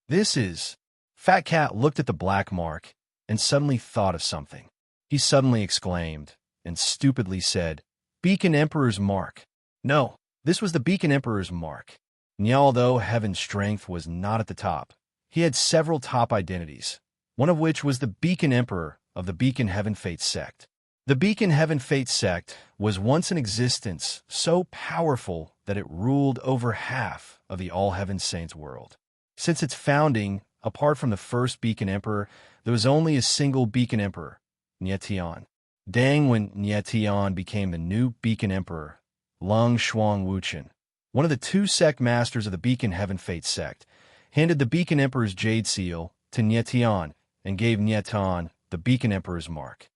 This is... Fat Cat looked at the black mark and suddenly thought of something. He suddenly exclaimed and stupidly said, "Beacon Emperor's mark." No, this was the Beacon Emperor's mark. Although Heaven's strength was not at the top, he had several top identities, one of which was the Beacon Emperor of the Beacon Heaven Fate sect. The Beacon Heaven Fate sect was once in existence so powerful that it ruled over half of the All Heaven Saints world. Since its founding, apart from the first Beacon Emperor, there was only a single Beacon Emperor, Nyetian. When Nyetian became the new Beacon Emperor, Lung Shuang Wuchen, one of the two sect masters of the Beacon Heaven Fate sect, handed the Beacon Emperor's Jade Seal to Nyetian and gave Nyetian the Beacon Emperor's mark.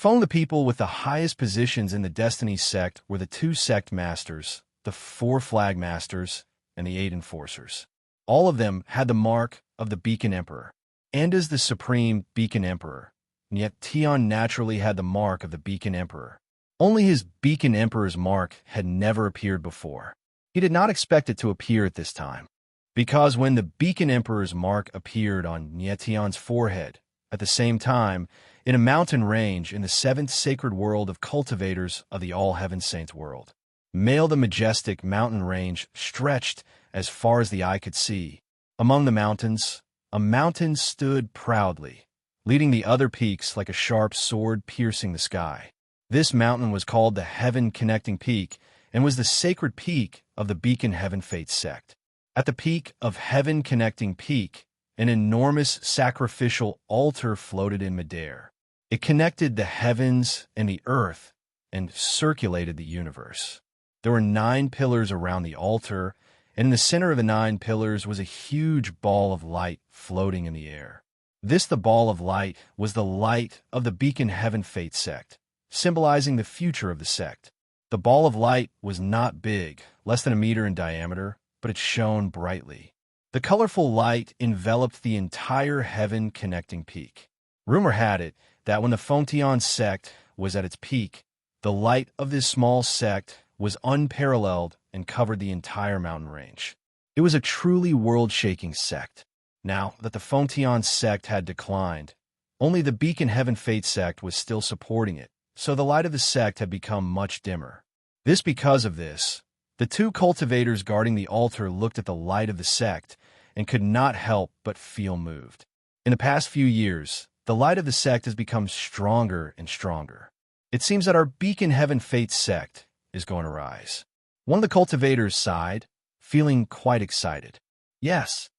Among the people with the highest positions in the Destiny sect were the two sect masters, the 4 flag masters, and the 8 enforcers. All of them had the mark of the Beacon Emperor. And as the supreme Beacon Emperor, Nyetian naturally had the mark of the Beacon Emperor. Only his Beacon Emperor's mark had never appeared before. He did not expect it to appear at this time, because when the Beacon Emperor's mark appeared on Nyetian's forehead, at the same time, in a mountain range in the 7th sacred world of cultivators of the All Heaven Saints world, The majestic mountain range stretched as far as the eye could see. Among the mountains, a mountain stood proudly, leading the other peaks like a sharp sword piercing the sky. This mountain was called the Heaven-Connecting Peak and was the sacred peak of the Beacon Heaven Faith sect. At the peak of Heaven-Connecting Peak, an enormous sacrificial altar floated in midair. It connected the heavens and the earth and circulated the universe. There were 9 pillars around the altar, and in the center of the 9 pillars was a huge ball of light floating in the air. The ball of light was the light of the Beacon Heaven Faith sect, symbolizing the future of the sect. The ball of light was not big, less than a meter in diameter, but it shone brightly. The colorful light enveloped the entire Heaven-Connecting Peak. Rumor had it that when the Fontion sect was at its peak, the light of this small sect was unparalleled and covered the entire mountain range. It was a truly world-shaking sect. Now that the Fontion sect had declined, only the Beacon Heaven Faith sect was still supporting it, so the light of the sect had become much dimmer. Because of this, the 2 cultivators guarding the altar looked at the light of the sect and could not help but feel moved. In the past few years, the light of the sect has become stronger and stronger. It seems that our Beacon Heaven Faith sect is going to rise. One of the cultivators sighed, feeling quite excited. Yes.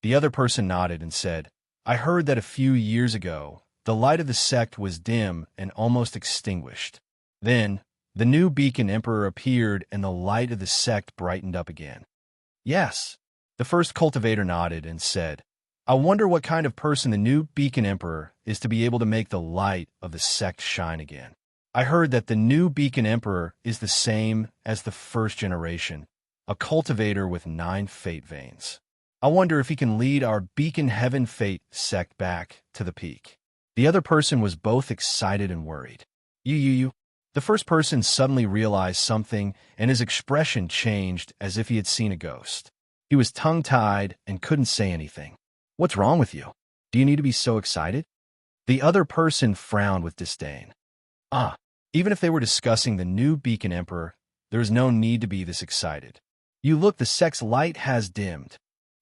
The other person nodded and said, I heard that a few years ago, the light of the sect was dim and almost extinguished. Then, the new Beacon Emperor appeared and the light of the sect brightened up again. Yes. The first cultivator nodded and said, I wonder what kind of person the new Beacon Emperor is to be able to make the light of the sect shine again. I heard that the new Beacon Emperor is the same as the first generation, a cultivator with 9 fate veins. I wonder if he can lead our Beacon Heaven Fate sect back to the peak. The other person was both excited and worried. You. The first person suddenly realized something, and his expression changed as if he had seen a ghost. He was tongue-tied and couldn't say anything. What's wrong with you? Do you need to be so excited? The other person frowned with disdain. Even if they were discussing the new Beacon Emperor, there is no need to be this excited. You look, the sect's light has dimmed.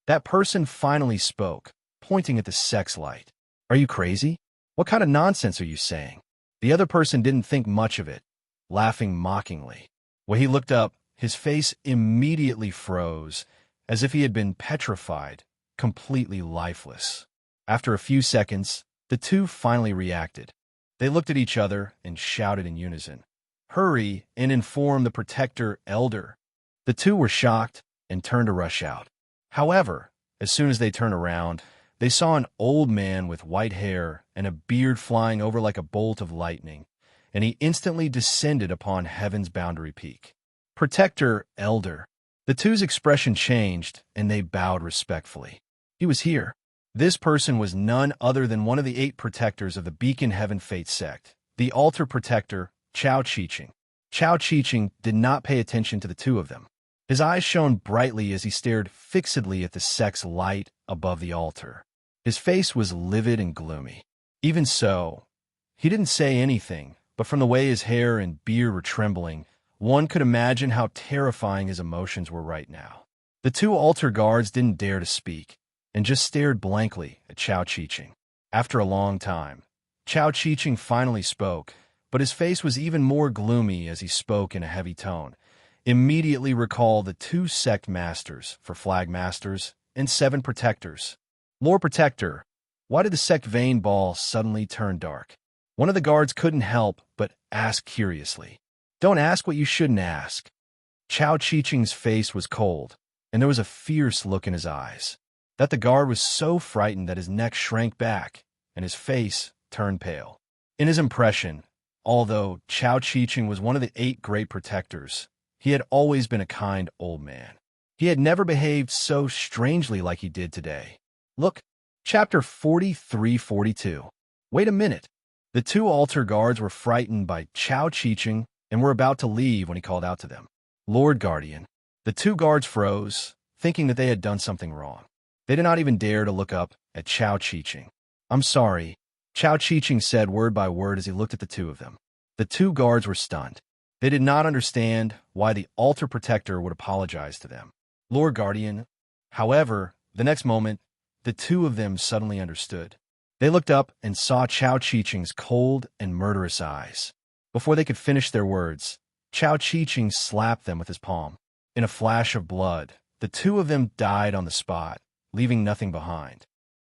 That person finally spoke, pointing at the sect's light. Are you crazy? What kind of nonsense are you saying? The other person didn't think much of it, laughing mockingly. When he looked up, his face immediately froze, as if he had been petrified, completely lifeless. After a few seconds, the 2 finally reacted. They looked at each other and shouted in unison, Hurry and inform the Protector Elder. The 2 were shocked and turned to rush out. However, as soon as they turned around, they saw an old man with white hair and a beard flying over like a bolt of lightning, and he instantly descended upon Heaven's boundary peak. Protector Elder. The 2's expression changed, and they bowed respectfully. He was here. This person was none other than one of the 8 protectors of the Beacon Heaven Fate sect, the altar protector, Chao Chiching. Chao Chiching did not pay attention to the 2 of them. His eyes shone brightly as he stared fixedly at the sect's light above the altar. His face was livid and gloomy. Even so, he didn't say anything, but from the way his hair and beard were trembling, one could imagine how terrifying his emotions were right now. The 2 altar guards didn't dare to speak, and just stared blankly at Chao Chiching. After a long time, Chao Chiching finally spoke, but his face was even more gloomy as he spoke in a heavy tone. Immediately recall the 2 sect masters for flag masters and 7 protectors. Lord Protector, why did the sect vein ball suddenly turn dark? One of the guards couldn't help but ask curiously. Don't ask what you shouldn't ask. Chao Chiching's face was cold, and there was a fierce look in his eyes. The guard was so frightened that his neck shrank back, and his face turned pale. In his impression, although Chao Chiching was one of the 8 great protectors, he had always been a kind old man. He had never behaved so strangely like he did today. Look, chapter 43-42. Wait a minute. The 2 altar guards were frightened by Chao Chiching and were about to leave when he called out to them. Lord Guardian. The 2 guards froze, thinking that they had done something wrong. They did not even dare to look up at Chao Chiching. I'm sorry, Chao Chiching said word by word as he looked at the 2 of them. The 2 guards were stunned. They did not understand why the altar protector would apologize to them. Lord Guardian. However, the next moment, the two of them suddenly understood. They looked up and saw Chao Chi-Ching's cold and murderous eyes. Before they could finish their words, Chao Chi-Ching slapped them with his palm. In a flash of blood, the two of them died on the spot, leaving nothing behind.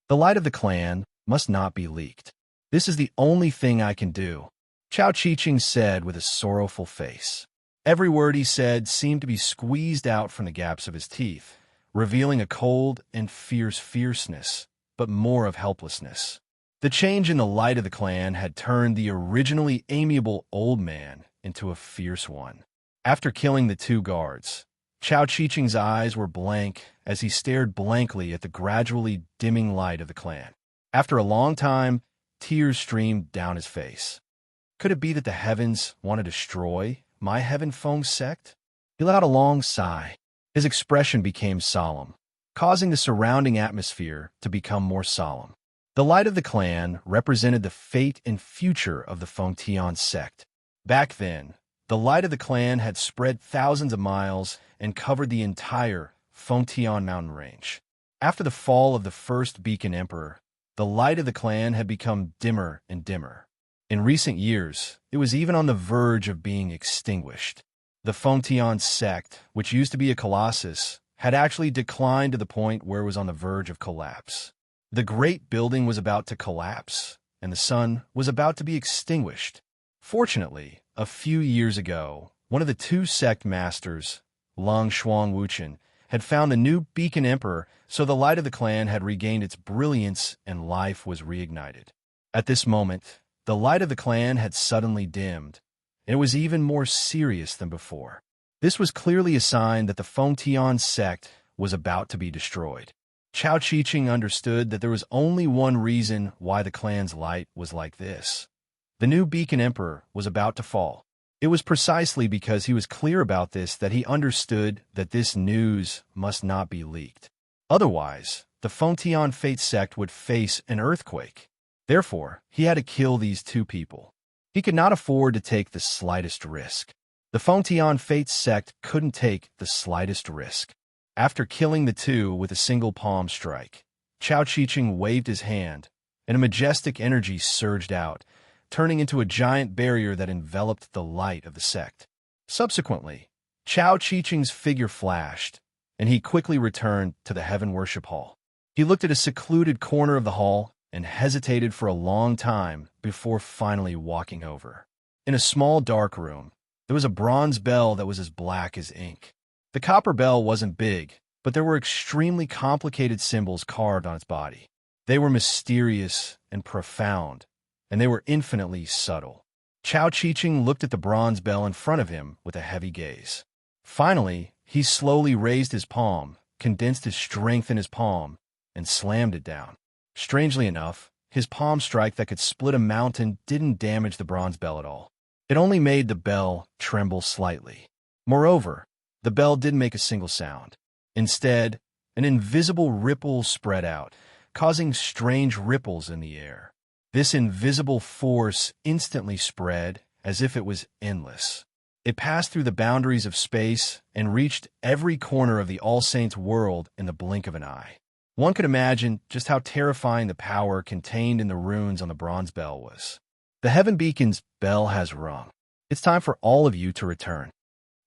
The light of the clan must not be leaked. This is the only thing I can do, Chao Chi-Ching said with a sorrowful face. Every word he said seemed to be squeezed out from the gaps of his teeth, revealing a cold and fierce fierceness, but more of helplessness. The change in the light of the clan had turned the originally amiable old man into a fierce one. After killing the two guards, Chao Chi-Ching's eyes were blank as he stared blankly at the gradually dimming light of the clan. After a long time, tears streamed down his face. Could it be that the heavens want to destroy my Heaven Feng sect? He let out a long sigh. His expression became solemn, causing the surrounding atmosphere to become more solemn. The light of the clan represented the fate and future of the Feng Tian sect. Back then, the light of the clan had spread thousands of miles and covered the entire Feng Tian mountain range. After the fall of the first Beacon Emperor, the light of the clan had become dimmer and dimmer. In recent years, it was even on the verge of being extinguished. The Feng Tian sect, which used to be a colossus, had actually declined to the point where it was on the verge of collapse. The great building was about to collapse, and the sun was about to be extinguished. Fortunately, a few years ago, one of the two sect masters, Long Shuang Wuchen, had found the new Beacon Emperor, so the light of the clan had regained its brilliance and life was reignited. At this moment, the light of the clan had suddenly dimmed, and it was even more serious than before. This was clearly a sign that the Feng Tian sect was about to be destroyed. Chao Chi-Ching understood that there was only one reason why the clan's light was like this. The new Beacon Emperor was about to fall. It was precisely because he was clear about this that he understood that this news must not be leaked. Otherwise, the Feng Tian Fate sect would face an earthquake. Therefore, he had to kill these two people. He could not afford to take the slightest risk. The Feng Tian Fate sect couldn't take the slightest risk. After killing the two with a single palm strike, Chao Chi-Ching waved his hand, and a majestic energy surged out, turning into a giant barrier that enveloped the light of the sect. Subsequently, Chao Chi-Ching's figure flashed, and he quickly returned to the Heaven Worship Hall. He looked at a secluded corner of the hall and hesitated for a long time before finally walking over. In a small dark room, there was a bronze bell that was as black as ink. The copper bell wasn't big, but there were extremely complicated symbols carved on its body. They were mysterious and profound, and they were infinitely subtle. Chao Chi-Ching looked at the bronze bell in front of him with a heavy gaze. Finally, he slowly raised his palm, condensed his strength in his palm, and slammed it down. Strangely enough, his palm strike that could split a mountain didn't damage the bronze bell at all. It only made the bell tremble slightly. Moreover, the bell didn't make a single sound. Instead, an invisible ripple spread out, causing strange ripples in the air. This invisible force instantly spread as if it was endless. It passed through the boundaries of space and reached every corner of the All Saints world in the blink of an eye. One could imagine just how terrifying the power contained in the runes on the bronze bell was. The Heaven Beacon's bell has rung. It's time for all of you to return.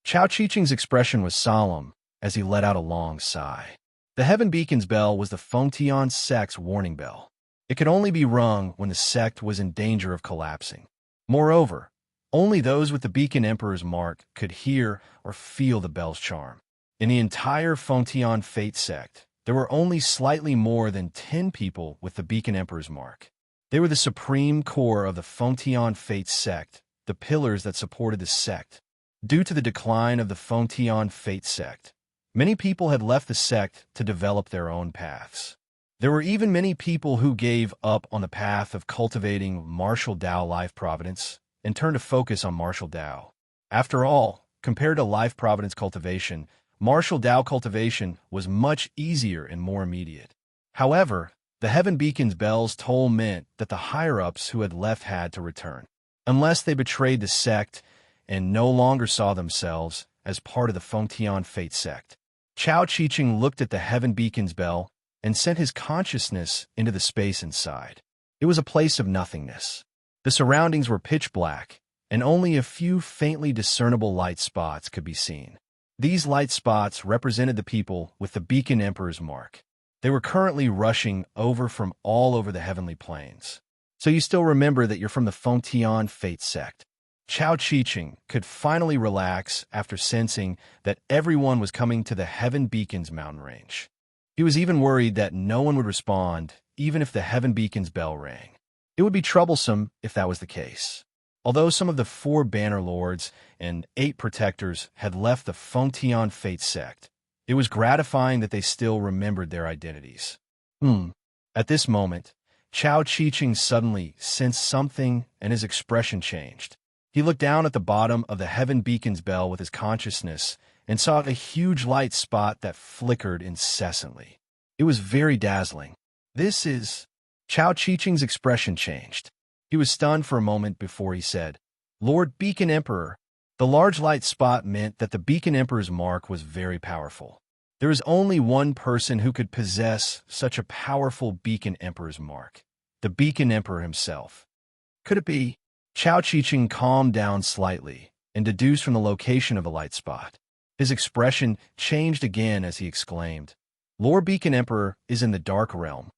Chao Chi-Ching's expression was solemn as he let out a long sigh. The Heaven Beacon's bell was the Feng Tian sect's warning bell. It could only be rung when the sect was in danger of collapsing. Moreover, only those with the Beacon Emperor's mark could hear or feel the bell's charm. In the entire Feng Tian Fate sect, there were only slightly more than 10 people with the Beacon Emperor's mark. They were the supreme core of the Feng Tian Fate sect, the pillars that supported the sect. Due to the decline of the Feng Tian Fate sect, many people had left the sect to develop their own paths. There were even many people who gave up on the path of cultivating martial Tao life providence and turned to focus on martial Tao. After all, compared to life providence cultivation, martial Tao cultivation was much easier and more immediate. However, the Heaven Beacon's bell's toll meant that the higher-ups who had left had to return. Unless they betrayed the sect and no longer saw themselves as part of the Fengtian Fate sect. Chao Qiqing looked at the Heaven Beacon's bell and sent his consciousness into the space inside. It was a place of nothingness. The surroundings were pitch black, and only a few faintly discernible light spots could be seen. These light spots represented the people with the Beacon Emperor's mark. They were currently rushing over from all over the heavenly planes. So you still remember that you're from the Fengtian Fate sect. Chao Qiqing could finally relax after sensing that everyone was coming to the Heaven Beacon's mountain range. He was even worried that no one would respond, even if the Heaven Beacon's bell rang. It would be troublesome if that was the case. Although some of the 4 Banner Lords and 8 Protectors had left the Fengtian Fate sect, it was gratifying that they still remembered their identities. At this moment, Chao Qiqing suddenly sensed something and his expression changed. He looked down at the bottom of the Heaven Beacon's bell with his consciousness and saw a huge light spot that flickered incessantly. It was very dazzling. This is... Chao Qiqing's expression changed. He was stunned for a moment before he said, "Lord Beacon Emperor." The large light spot meant that the Beacon Emperor's mark was very powerful. There is only one person who could possess such a powerful Beacon Emperor's mark: the Beacon Emperor himself. Could it be? Chao Qiqing calmed down slightly and deduced from the location of the light spot. His expression changed again as he exclaimed, "Lord Beacon Emperor is in the Dark Realm."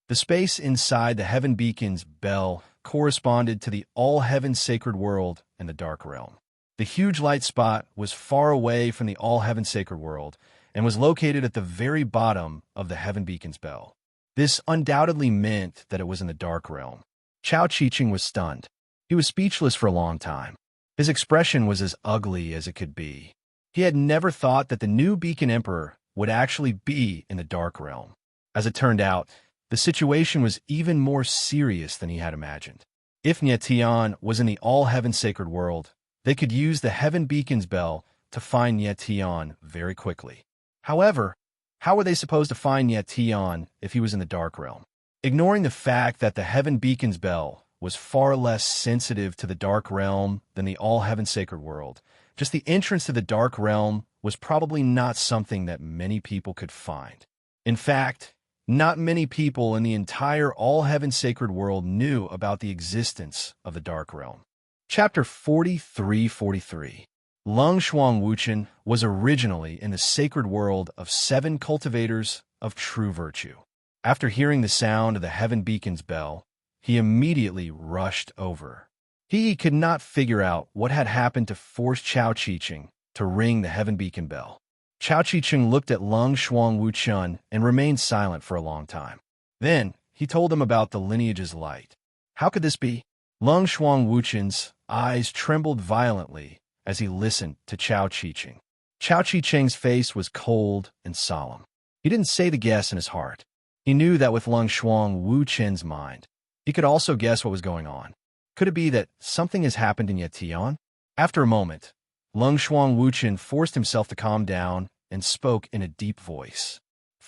The space inside the Heaven Beacon's bell corresponded to the all-heaven sacred world and the Dark Realm. The huge light spot was far away from the all-heaven sacred world and was located at the very bottom of the Heaven Beacon's bell. This undoubtedly meant that it was in the Dark Realm. Chao Qiqing was stunned. He was speechless for a long time. His expression was as ugly as it could be. He had never thought that the new Beacon Emperor would actually be in the Dark Realm. As it turned out, the situation was even more serious than he had imagined. If Nie Tian was in the all-heaven sacred world, they could use the Heaven Beacon's bell to find Nie Tian very quickly. However, how were they supposed to find Nie Tian if he was in the Dark Realm? Ignoring the fact that the Heaven Beacon's bell was far less sensitive to the Dark Realm than the all-heaven sacred world, just the entrance to the Dark Realm was probably not something that many people could find. In fact, not many people in the entire all-heaven sacred world knew about the existence of the Dark Realm. Chapter 43:43. Lung Shuang Wuchen was originally in the sacred world of 7 cultivators of true virtue. After hearing the sound of the Heaven Beacon's bell, he immediately rushed over. He could not figure out what had happened to force Chao Qiqing to ring the Heaven Beacon bell. Chao Qiqing looked at Lung Shuang Wuchen and remained silent for a long time. Then, he told him about the lineage's light. How could this be? Lung Shuang Wuchen's eyes trembled violently as he listened to Chao Qiqing. Chao Qiqing's face was cold and solemn. He didn't say the guess in his heart. He knew that with Lung Shuang Wuchen's mind, he could also guess what was going on. Could it be that something has happened in Yetian? After a moment, Lung Shuang Wuchen forced himself to calm down and spoke in a deep voice.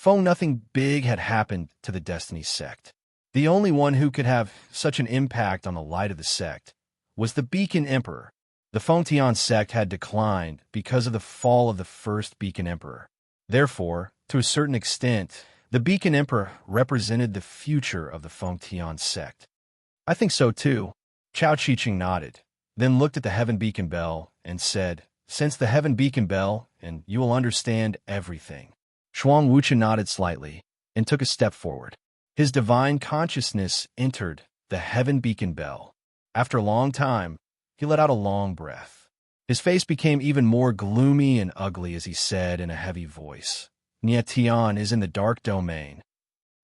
Nothing big had happened to the Destiny sect. The only one who could have such an impact on the light of the sect was the Beacon Emperor. The Fengtian sect had declined because of the fall of the first Beacon Emperor. Therefore, to a certain extent, the Beacon Emperor represented the future of the Fengtian sect. I think so too. Chao Qiqing nodded, then looked at the Heaven Beacon bell and said, "Sense the Heaven Beacon bell, and you will understand everything." Shuang Wuchen nodded slightly and took a step forward. His divine consciousness entered the Heaven Beacon bell. After a long time, he let out a long breath. His face became even more gloomy and ugly as he said in a heavy voice, "Nie Tian is in the dark domain."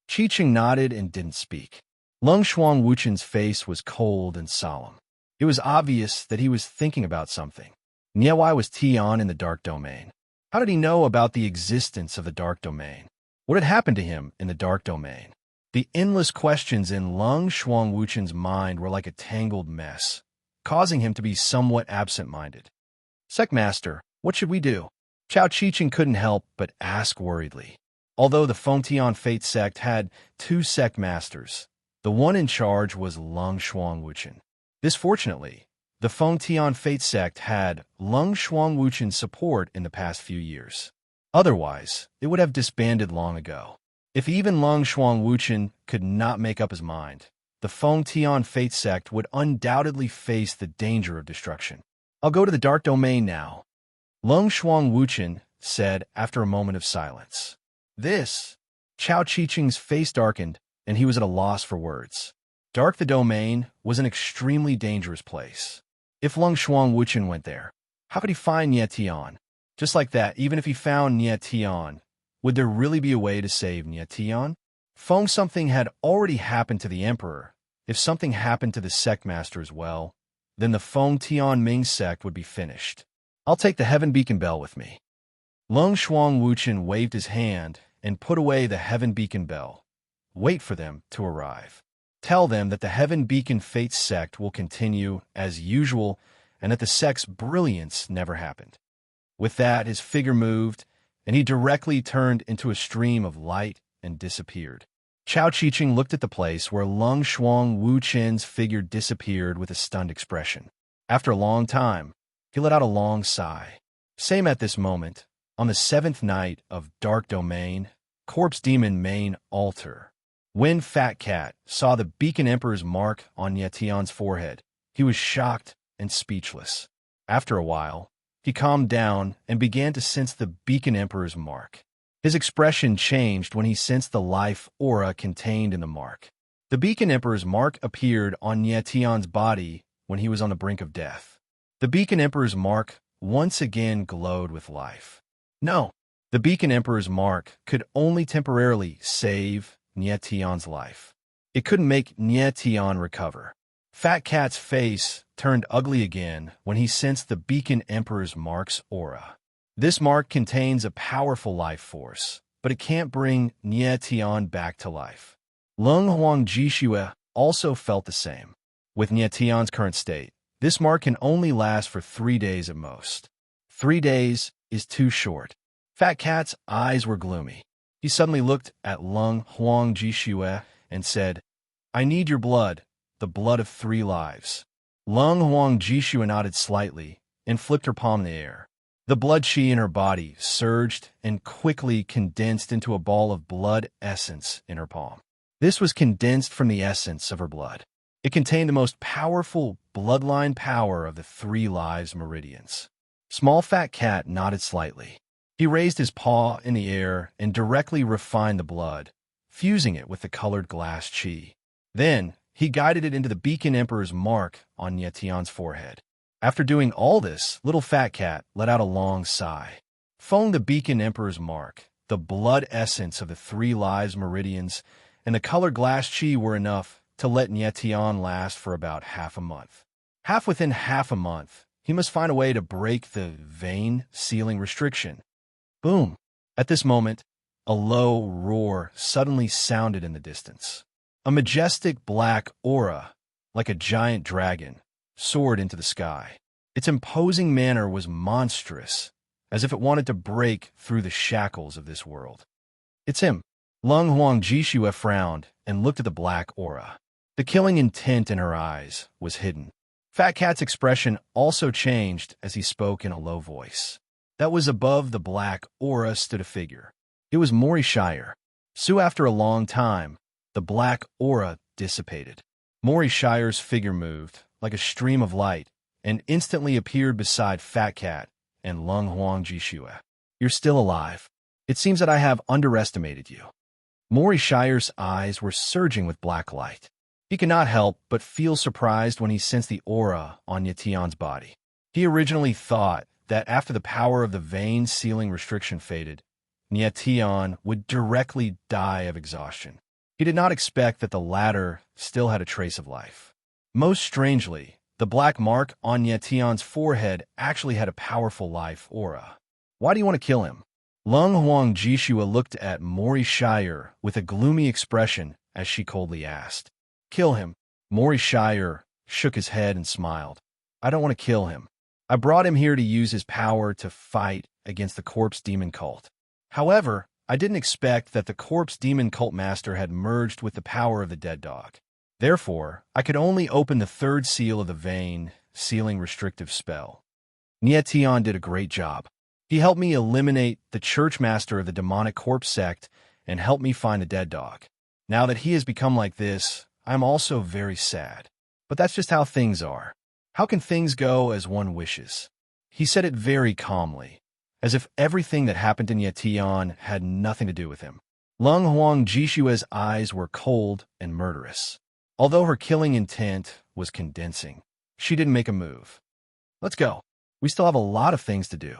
Qiqing nodded and didn't speak. Lung Shuang Wuchen's face was cold and solemn. It was obvious that he was thinking about something. Why was Tian in the dark domain? How did he know about the existence of the dark domain? What had happened to him in the dark domain? The endless questions in Lung Shuang Wuchen's mind were like a tangled mess, causing him to be somewhat absent-minded. "Sectmaster, what should we do?" Chao Qiqing couldn't help but ask worriedly. Although the Fengtian Fate sect had 2 sectmasters, the one in charge was Lung Shuang Wuchen. This, fortunately, The Feng Tian Fate sect had Lung Shuang Wuchen's support in the past few years. Otherwise, it would have disbanded long ago. If even Lung Shuang Wuchen could not make up his mind, the Feng Tian Fate sect would undoubtedly face the danger of destruction. I'll go to the Dark Domain now, Lung Shuang Wuchen said after a moment of silence. This? Chao Qiqing's face darkened, and he was at a loss for words. Dark the Domain was an extremely dangerous place. If Lung Shuang Wuchen went there, how could he find Nie Tian? Just like that, even if he found Nie Tian, would there really be a way to save Nie Tian? Feng something had already happened to the Emperor. If something happened to the sect master as well, then the Feng Tian Ming sect would be finished. I'll take the Heaven Beacon Bell with me. Lung Shuang Wuchen waved his hand and put away the Heaven Beacon Bell. Wait for them to arrive. Tell them that the Heaven Beacon Fate sect will continue as usual and that the sect's brilliance never happened. With that, his figure moved, and he directly turned into a stream of light and disappeared. Chao Qiqing looked at the place where Lung Shuang Wuchen's figure disappeared with a stunned expression. After a long time, he let out a long sigh. Same at this moment, on the 7th night of Dark Domain, Corpse Demon Main Altar. When Fat Cat saw the Beacon Emperor's mark on Nie Tian's forehead, he was shocked and speechless. After a while, he calmed down and began to sense the Beacon Emperor's mark. His expression changed when he sensed the life aura contained in the mark. The Beacon Emperor's mark appeared on Nie Tian's body when he was on the brink of death. The Beacon Emperor's mark once again glowed with life. No, the Beacon Emperor's mark could only temporarily save Nie Tian's life. It couldn't make Nie Tian recover. Fat Cat's face turned ugly again when he sensed the Beacon Emperor's mark's aura. This mark contains a powerful life force, but it can't bring Nie Tian back to life. Lung Huang Jishue also felt the same. With Nie Tian's current state, this mark can only last for 3 days at most. 3 days is too short. Fat Cat's eyes were gloomy. He suddenly looked at Lung Huang Jishue and said, "I need your blood, the blood of 3 lives." Lung Huang Jishue nodded slightly and flipped her palm in the air. The blood chi in her body surged and quickly condensed into a ball of blood essence in her palm. This was condensed from the essence of her blood. It contained the most powerful bloodline power of the 3 lives meridians. Small Fat Cat nodded slightly. He raised his paw in the air and directly refined the blood, fusing it with the colored glass chi. Then, he guided it into the Beacon Emperor's mark on Nie Tian's forehead. After doing all this, little Fat Cat let out a long sigh. Feng the Beacon Emperor's mark, the blood essence of the 3 lives meridians, and the colored glass chi were enough to let Nie Tian last for about half a month. Within half a month, he must find a way to break the vein sealing restriction. Boom! At this moment, a low roar suddenly sounded in the distance. A majestic black aura, like a giant dragon, soared into the sky. Its imposing manner was monstrous, as if it wanted to break through the shackles of this world. "It's him." Lung Huang Jishue frowned and looked at the black aura. The killing intent in her eyes was hidden. Fat Cat's expression also changed as he spoke in a low voice. That was above the black aura stood a figure. It was Mori Shire. So after a long time, the black aura dissipated. Mori Shire's figure moved, like a stream of light, and instantly appeared beside Fat Cat and Lung Huang Jishue. "You're still alive. It seems that I have underestimated you." Mori Shire's eyes were surging with black light. He could not help but feel surprised when he sensed the aura on Nie Tian's body. He originally thought that after the power of the vein sealing restriction faded, Nie Tian would directly die of exhaustion. He did not expect that the latter still had a trace of life. Most strangely, the black mark on Nie Tian's forehead actually had a powerful life aura. "Why do you want to kill him?" Lung Huang Jishue looked at Mori Shire with a gloomy expression as she coldly asked. "Kill him." Mori Shire shook his head and smiled. "I don't want to kill him. I brought him here to use his power to fight against the Corpse Demon Cult. However, I didn't expect that the Corpse Demon Cult Master had merged with the power of the Dead Dog. Therefore, I could only open the 3rd seal of the vein sealing restrictive spell. Nietion did a great job. He helped me eliminate the church master of the demonic corpse sect and helped me find the dead dog. Now that he has become like this, I'm also very sad. But that's just how things are. How can things go as one wishes? He said it very calmly, as if everything that happened to Nietion had nothing to do with him. Lung Huang Jishua's eyes were cold and murderous. Although her killing intent was convincing, she didn't make a move. Let's go. We still have a lot of things to do.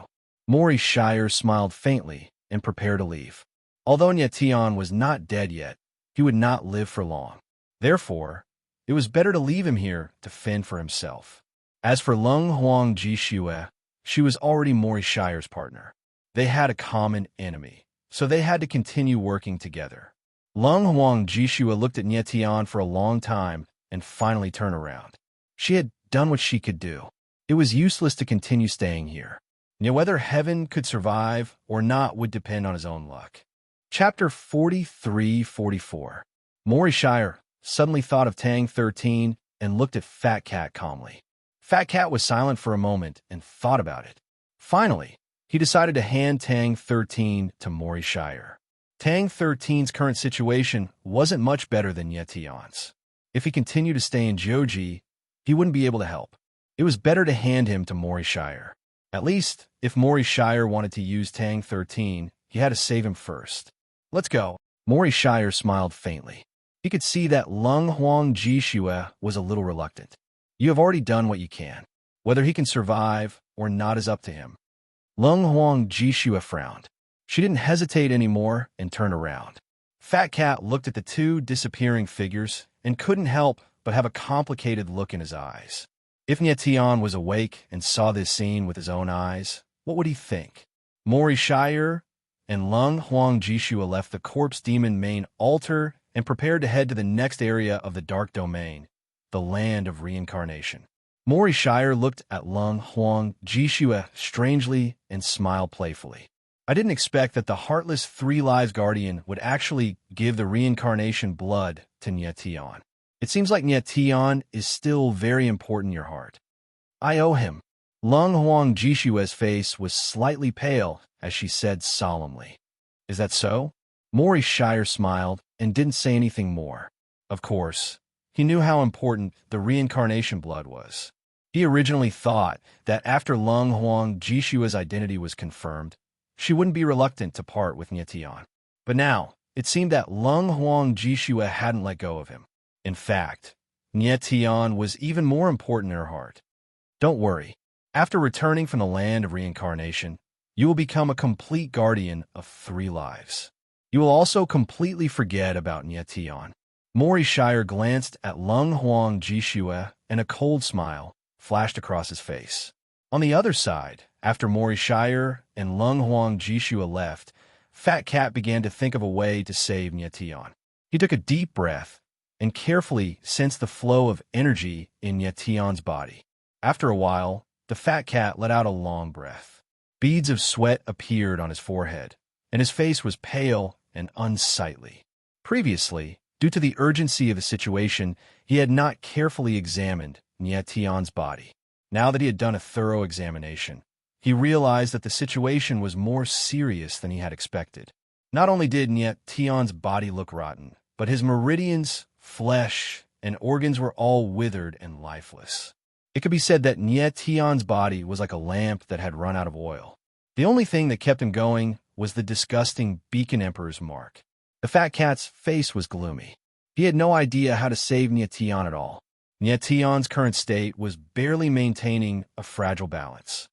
Maury Shire smiled faintly and prepared to leave. Although Nietion was not dead yet, he would not live for long. Therefore, it was better to leave him here to fend for himself. As for Lung Huang Jishua, she was already Maury Shire's partner. They had a common enemy, so they had to continue working together. Lung Huang Jishua looked at Nietion for a long time and finally turned around. She had done what she could do. It was useless to continue staying here. Now, whether heaven could survive or not would depend on his own luck. Chapter 43-44. Maury Shire suddenly thought of Tang 13 and looked at Fat Cat calmly. Fat Cat was silent for a moment and thought about it. Finally, he decided to hand Tang 13 to Maury Shire. Tang 13's current situation wasn't much better than Nietion's. If he continued to stay in Joji, he wouldn't be able to help. It was better to hand him to Maury Shire. At least, if Maury Shire wanted to use Tang 13, he had to save him first. Let's go. Maury Shire smiled faintly. He could see that Lung Huang Jishua was a little reluctant. You have already done what you can. Whether he can survive or not is up to him. Lung Huang Jishua frowned. She didn't hesitate anymore and turned around. Fat Cat looked at the two disappearing figures and couldn't help but have a complicated look in his eyes. If Nietion was awake and saw this scene with his own eyes, what would he think? Maury Shire and Lung Huang Jishua left the corpse demon main altar and prepared to head to the next area of the dark domain, the land of reincarnation. Maury Shire looked at Lung Huang Jishua strangely and smiled playfully. I didn't expect that the heartless Three Lives Guardian would actually give the reincarnation blood to Nietion. It seems like Nietion is still very important in your heart. I owe him. Lung Huang Jishua's face was slightly pale as she said solemnly. Is that so? Maury Shire smiled and didn't say anything more. Of course, he knew how important the reincarnation blood was. He originally thought that after Lung Huang Jishua's identity was confirmed, she wouldn't be reluctant to part with Nietion. But now, it seemed that Lung Huang Jishua hadn't let go of him. In fact, Nietion was even more important in her heart. Don't worry. After returning from the land of reincarnation, you will become a complete guardian of 3 lives. You will also completely forget about Nietion. Maury Shire glanced at Lung Huang Jishua and a cold smile flashed across his face. On the other side, after Maury Shire and Lung Huang Jishua left, Fat Cat began to think of a way to save Nietion. He took a deep breath and carefully sensed the flow of energy in Nietion's body. After a while, the Fat Cat let out a long breath. Beads of sweat appeared on his forehead, and his face was pale and unsightly. Previously, due to the urgency of the situation, he had not carefully examined Nietion's body. Now that he had done a thorough examination, he realized that the situation was more serious than he had expected. Not only did Nietion's body look rotten, but his meridians, flesh, and organs were all withered and lifeless. It could be said that Nietion's body was like a lamp that had run out of oil. The only thing that kept him going was the disgusting Beacon Emperor's mark. The Fat Cat's face was gloomy. He had no idea how to save Nietion at all. Nietion's current state was barely maintaining a fragile balance.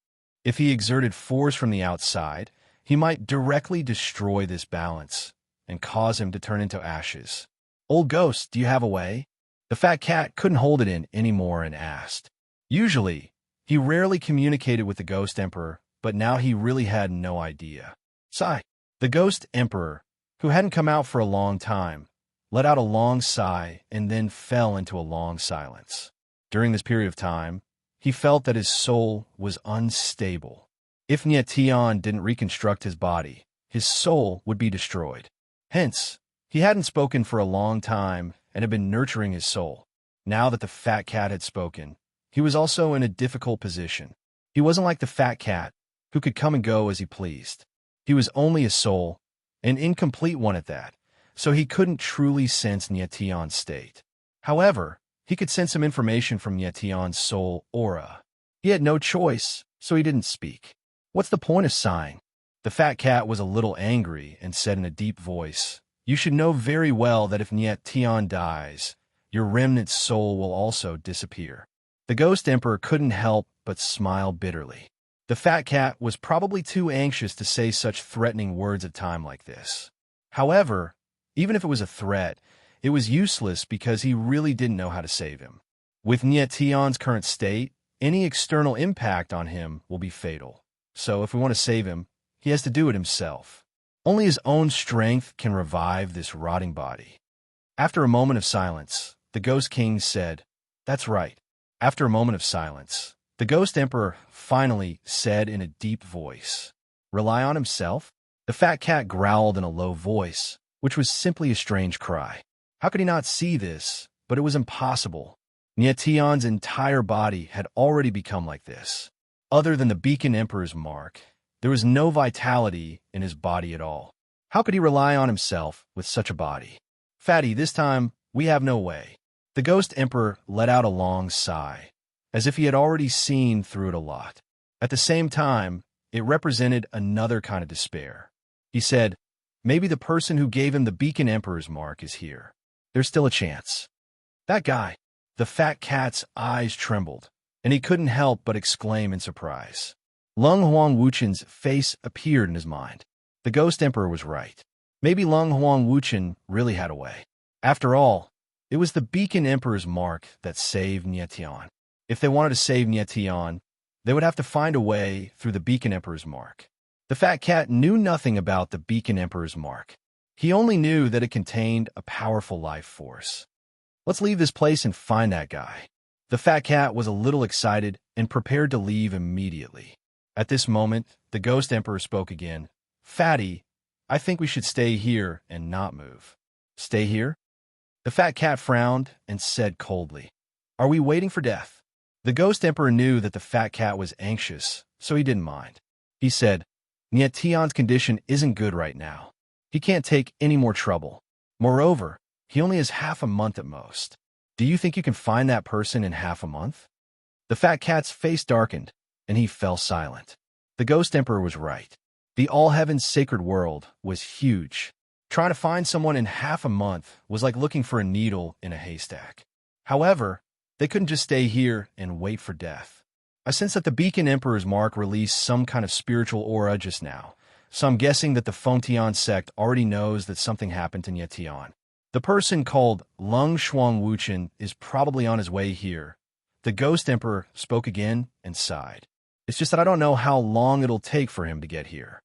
If he exerted force from the outside, he might directly destroy this balance and cause him to turn into ashes. Old ghost, do you have a way? The Fat Cat couldn't hold it in anymore and asked. Usually, he rarely communicated with the Ghost Emperor, but now he really had no idea. Sigh. The Ghost Emperor, who hadn't come out for a long time, let out a long sigh and then fell into a long silence. During this period of time, he felt that his soul was unstable. If Nietion didn't reconstruct his body, his soul would be destroyed. Hence, he hadn't spoken for a long time and had been nurturing his soul. Now that the Fat Cat had spoken, he was also in a difficult position. He wasn't like the fat cat, who could come and go as he pleased. He was only a soul, an incomplete one at that, so he couldn't truly sense Nyetion's state. However, he could sense some information from Nyetion's soul aura. He had no choice, so he didn't speak. What's the point of sighing? The fat cat was a little angry and said in a deep voice, "You should know very well that if Nyetion dies, your remnant soul will also disappear." The Ghost Emperor couldn't help but smile bitterly. The fat cat was probably too anxious to say such threatening words at a time like this. However, even if it was a threat, it was useless because he really didn't know how to save him. With Nyetion's current state, any external impact on him will be fatal. So if we want to save him, he has to do it himself. Only his own strength can revive this rotting body. After a moment of silence, the Ghost King said, "That's right." After a moment of silence, the Ghost Emperor finally said in a deep voice, "Rely on himself?" The fat cat growled in a low voice, which was simply a strange cry. How could he not see this? But it was impossible. Nyetion's entire body had already become like this. Other than the Beacon Emperor's mark, there was no vitality in his body at all. How could he rely on himself with such a body? "Fatty, this time, we have no way." The Ghost Emperor let out a long sigh, as if he had already seen through it a lot. At the same time, it represented another kind of despair. He said, "Maybe the person who gave him the Beacon Emperor's mark is here. There's still a chance." "That guy." The fat cat's eyes trembled, and he couldn't help but exclaim in surprise. Lung Huang Wuchen's face appeared in his mind. The Ghost Emperor was right. Maybe Lung Huang Wuchen really had a way. After all, it was the Beacon Emperor's mark that saved Nyetion. If they wanted to save Nyetion, they would have to find a way through the Beacon Emperor's mark. The fat cat knew nothing about the Beacon Emperor's mark. He only knew that it contained a powerful life force. "Let's leave this place and find that guy." The fat cat was a little excited and prepared to leave immediately. At this moment, the Ghost Emperor spoke again. "Fatty, I think we should stay here and not move." "Stay here?" The fat cat frowned and said coldly, "Are we waiting for death?" The Ghost Emperor knew that the fat cat was anxious, so he didn't mind. He said, "Nyetion's condition isn't good right now. He can't take any more trouble. Moreover, he only has half a month at most. Do you think you can find that person in half a month?" The fat cat's face darkened, and he fell silent. The Ghost Emperor was right. The All-Heaven's sacred world was huge. Trying to find someone in half a month was like looking for a needle in a haystack. However, they couldn't just stay here and wait for death. I sense that the Beacon Emperor's mark released some kind of spiritual aura just now, so I'm guessing that the Fengtian sect already knows that something happened to Nyetion. The person called Lung Shuang Wuchen is probably on his way here. The Ghost Emperor spoke again and sighed. "It's just that I don't know how long it'll take for him to get here."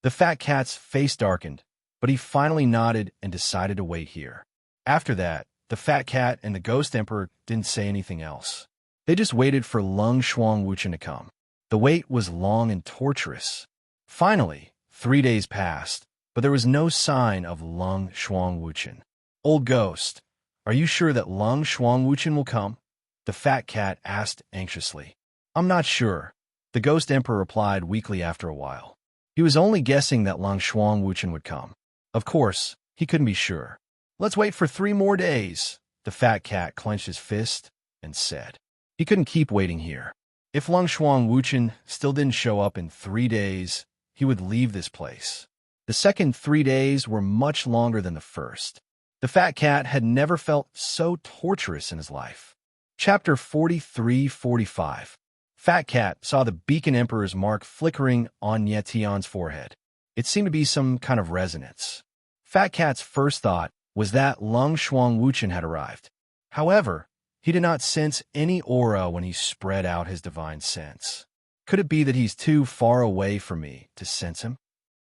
The fat cat's face darkened, but he finally nodded and decided to wait here. After that, the fat cat and the Ghost Emperor didn't say anything else. They just waited for Lung Shuang Wuchen to come. The wait was long and torturous. Finally, 3 days passed, but there was no sign of Lung Shuang Wuchen. "Old Ghost, are you sure that Lung Shuang Wuchen will come?" The fat cat asked anxiously. "I'm not sure," the Ghost Emperor replied weakly after a while. He was only guessing that Lung Shuang Wuchen would come. Of course, he couldn't be sure. "Let's wait for 3 more days," the fat cat clenched his fist and said. He couldn't keep waiting here. If Lung Shuang Wuchen still didn't show up in 3 days, he would leave this place. The second 3 days were much longer than the first. The fat cat had never felt so torturous in his life. Chapter 43-45. Fat Cat saw the Beacon Emperor's mark flickering on Nyetion's forehead. It seemed to be some kind of resonance. Fat Cat's first thought was that Lung Shuang Wuchen had arrived. However, he did not sense any aura when he spread out his divine sense. Could it be that he's too far away from me to sense him?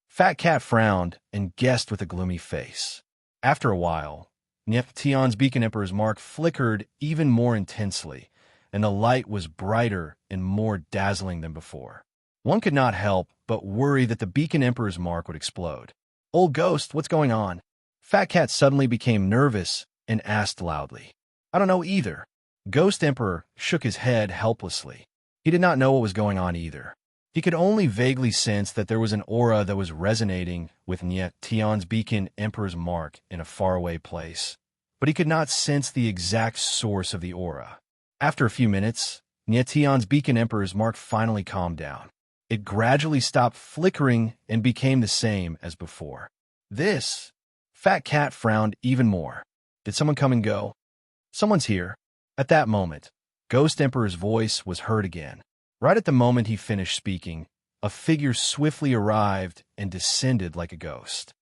Fat Cat frowned and guessed with a gloomy face. After a while, Nyetion's Beacon Emperor's mark flickered even more intensely, and the light was brighter and more dazzling than before. One could not help but worry that the Beacon Emperor's mark would explode. "Old Ghost, what's going on?" Fat Cat suddenly became nervous and asked loudly. "I don't know either." Ghost Emperor shook his head helplessly. He did not know what was going on either. He could only vaguely sense that there was an aura that was resonating with Nye Tian's beacon Emperor's mark in a faraway place, but he could not sense the exact source of the aura. After a few minutes, Nye Tian's beacon Emperor's mark finally calmed down. It gradually stopped flickering and became the same as before. This Fat Cat frowned even more. Did someone come and go? Someone's here. At that moment, Ghost Emperor's voice was heard again. Right at the moment he finished speaking, a figure swiftly arrived and descended like a ghost.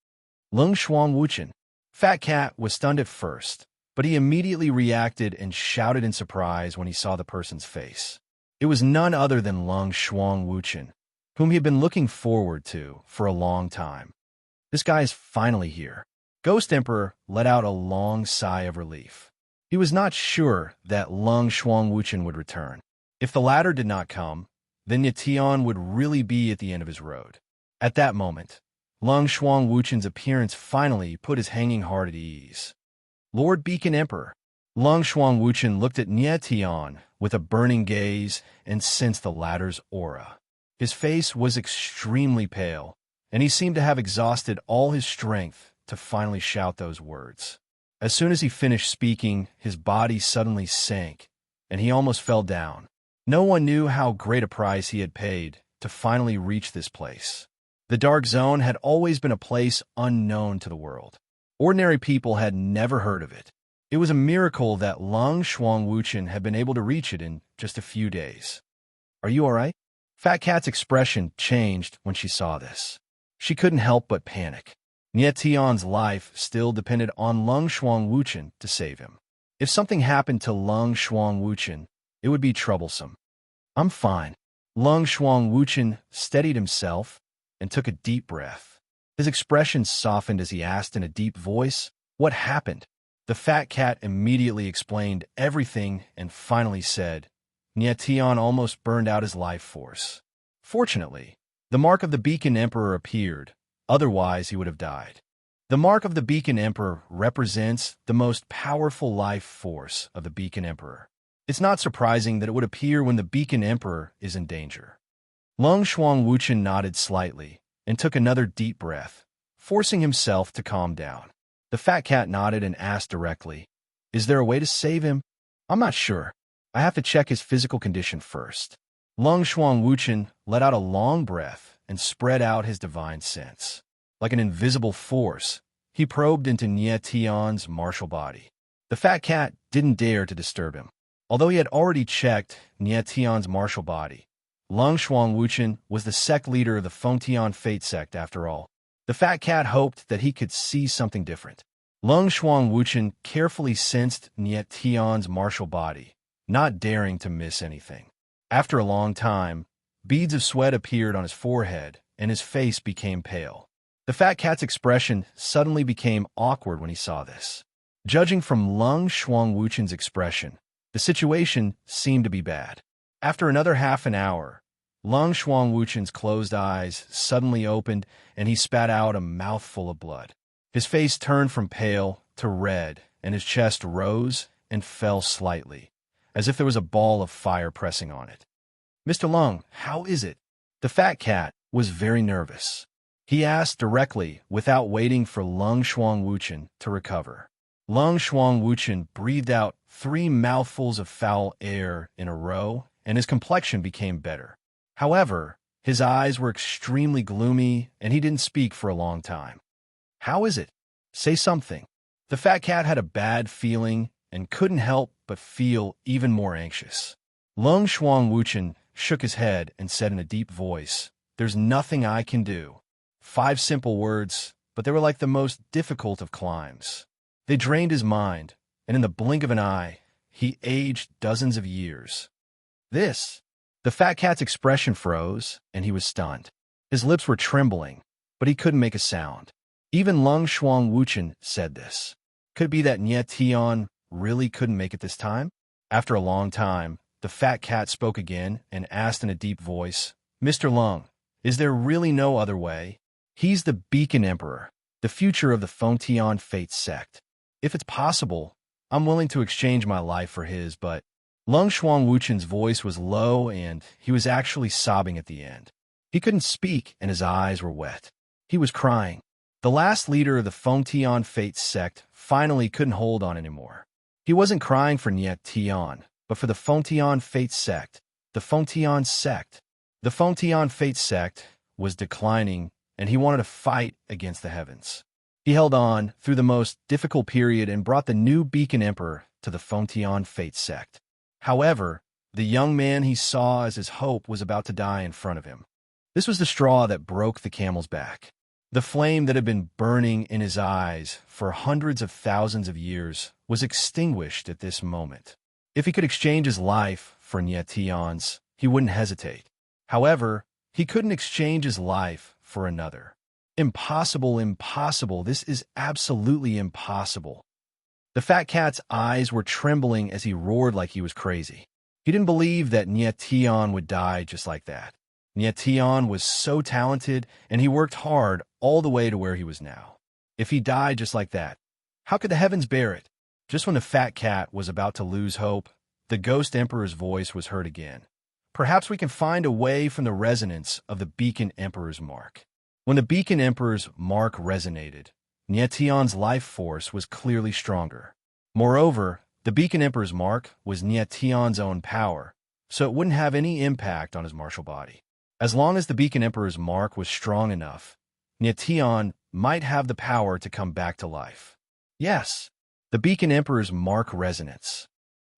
Lung Shuang Wuchen. Fat Cat was stunned at first, but he immediately reacted and shouted in surprise when he saw the person's face. It was none other than Lung Shuang Wuchen, whom he had been looking forward to for a long time. This guy is finally here. Ghost Emperor let out a long sigh of relief. He was not sure that Lung Shuang Wuchen would return. If the latter did not come, then Nye Tian would really be at the end of his road. At that moment, Lung Shuang Wuchen's appearance finally put his hanging heart at ease. Lord Beacon Emperor. Lung Shuang Wuchen looked at Nye Tian with a burning gaze and sensed the latter's aura. His face was extremely pale, and he seemed to have exhausted all his strength to finally shout those words. As soon as he finished speaking, his body suddenly sank, and he almost fell down. No one knew how great a price he had paid to finally reach this place. The Dark Zone had always been a place unknown to the world. Ordinary people had never heard of it. It was a miracle that Lung Shuang Wuchen had been able to reach it in just a few days. Are you all right? Fat Cat's expression changed when she saw this. She couldn't help but panic. Nye Tian's life still depended on Lung Shuang Wuchen to save him. If something happened to Lung Shuang Wuchen, it would be troublesome. I'm fine. Lung Shuang Wuchen steadied himself and took a deep breath. His expression softened as he asked in a deep voice, "What happened?" The Fat Cat immediately explained everything and finally said, Nye Tian almost burned out his life force. Fortunately, the mark of the Beacon Emperor appeared. Otherwise, he would have died. The mark of the Beacon Emperor represents the most powerful life force of the Beacon Emperor. It's not surprising that it would appear when the Beacon Emperor is in danger. Lung Shuang Wuchen nodded slightly and took another deep breath, forcing himself to calm down. The Fat Cat nodded and asked directly, "Is there a way to save him?" "I'm not sure. I have to check his physical condition first." Lung Shuang Wuchen let out a long breath and spread out his divine sense. Like an invisible force, he probed into Nye Tian's martial body. The Fat Cat didn't dare to disturb him. Although he had already checked Nye Tian's martial body, Lung Shuang Wuchen was the sect leader of the Fengtian Fate sect after all. The Fat Cat hoped that he could see something different. Lung Shuang Wuchen carefully sensed Nye Tian's martial body, not daring to miss anything. After a long time, beads of sweat appeared on his forehead, and his face became pale. The Fat Cat's expression suddenly became awkward when he saw this. Judging from Lung Shuang Wuchen's expression, the situation seemed to be bad. After another half an hour, Lung Shuang Wuchen's closed eyes suddenly opened, and he spat out a mouthful of blood. His face turned from pale to red, and his chest rose and fell slightly, as if there was a ball of fire pressing on it. "Mr. Lung, how is it?" The Fat Cat was very nervous. He asked directly without waiting for Lung Shuang Wuchen to recover. Lung Shuang Wuchen breathed out 3 mouthfuls of foul air in a row, and his complexion became better. However, his eyes were extremely gloomy, and he didn't speak for a long time. "How is it? Say something." The Fat Cat had a bad feeling and couldn't help but feel even more anxious. Lung Shuang Wuchen shook his head and said in a deep voice, "There's nothing I can do." 5 simple words, but they were like the most difficult of climbs. They drained his mind, and in the blink of an eye, he aged dozens of years. The Fat Cat's expression froze, and he was stunned. His lips were trembling, but he couldn't make a sound. Even Lung Shuang Wuchen said this. Could it be that Nye Tian really couldn't make it this time? After a long time, the Fat Cat spoke again and asked in a deep voice, "Mr. Lung, is there really no other way? He's the Beacon Emperor, the future of the Fengtian Fate sect. If it's possible, I'm willing to exchange my life for his, but Lung Xuanwuchen's voice was low, and he was actually sobbing at the end. He couldn't speak, and his eyes were wet. He was crying. The last leader of the Fengtian Fate sect finally couldn't hold on anymore. He wasn't crying for Niet Tian, but for the Fengtian Fate sect. The Fengtian sect. The Fengtian Fate sect was declining, and he wanted to fight against the heavens. He held on through the most difficult period and brought the new Beacon Emperor to the Fengtian Fate sect. However, the young man he saw as his hope was about to die in front of him. This was the straw that broke the camel's back. The flame that had been burning in his eyes for hundreds of thousands of years was extinguished at this moment. If he could exchange his life for Niet Tian's, he wouldn't hesitate. However, he couldn't exchange his life for another. Impossible, impossible. This is absolutely impossible. The fat cat's eyes were trembling as he roared like he was crazy. He didn't believe that Niet Tian would die just like that. Niet Tian was so talented, and he worked hard all the way to where he was now. If he died just like that, how could the heavens bear it? Just when the fat cat was about to lose hope, the Ghost Emperor's voice was heard again. Perhaps we can find a way from the resonance of the Beacon Emperor's mark. When the Beacon Emperor's mark resonated, Niet Tian's life force was clearly stronger. Moreover, the Beacon Emperor's mark was Niet Tian's own power, so it wouldn't have any impact on his martial body. As long as the Beacon Emperor's mark was strong enough, Niet Tian might have the power to come back to life. Yes, the Beacon Emperor's mark resonance.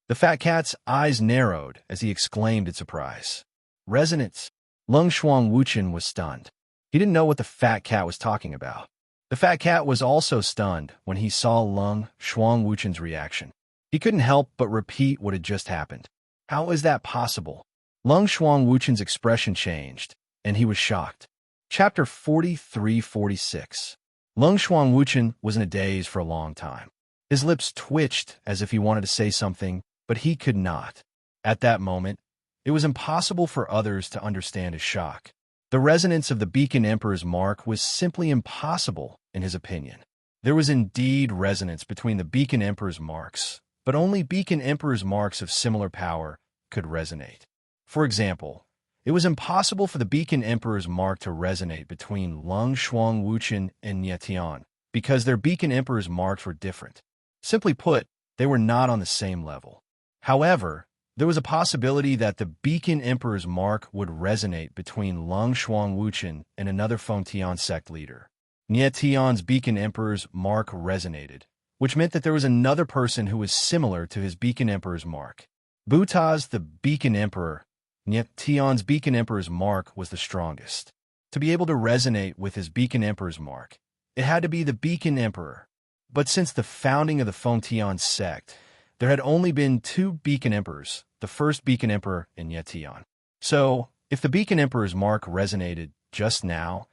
The fat cat's eyes narrowed as he exclaimed in surprise. Resonance. Lung Xuanwuchen was stunned. He didn't know what the fat cat was talking about. The fat cat was also stunned when he saw Lung Xuanwuchen's reaction. He couldn't help but repeat what had just happened. How is that possible? Lung Xuanwuchen's expression changed, and he was shocked. Chapter 43-46. Lung Xuanwuchen was in a daze for a long time. His lips twitched as if he wanted to say something, but he could not. At that moment, it was impossible for others to understand his shock. The resonance of the Beacon Emperor's mark was simply impossible, in his opinion. There was indeed resonance between the Beacon Emperor's marks, but only Beacon Emperor's marks of similar power could resonate. For example, it was impossible for the Beacon Emperor's mark to resonate between Lung Xuanwuchen and Niet Tian, because their Beacon Emperor's marks were different. Simply put, they were not on the same level. However, there was a possibility that the Beacon Emperor's mark would resonate between Lung Xuanwuchen and another Fengtian sect leader. Niet Tian's Beacon Emperor's mark resonated, which meant that there was another person who was similar to his Beacon Emperor's mark. Buta's the Beacon Emperor. Niet Tian's Beacon Emperor's mark was the strongest. To be able to resonate with his Beacon Emperor's mark, it had to be the Beacon Emperor. But since the founding of the Fengtian sect, there had only been two Beacon Emperors, the first Beacon Emperor and Niet Tian. So, if the Beacon Emperor's mark resonated just now,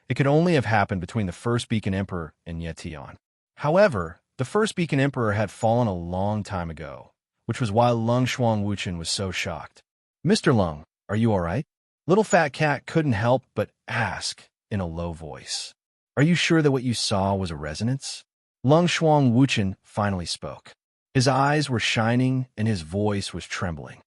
it could only have happened between the first Beacon Emperor and Niet Tian. However, the first Beacon Emperor had fallen a long time ago, which was why Lung Xuanwuchen was so shocked. Mr. Lung, are you all right? Little Fat Cat couldn't help but ask in a low voice. Are you sure that what you saw was a resonance? Lung Xuanwuchen finally spoke. His eyes were shining and his voice was trembling.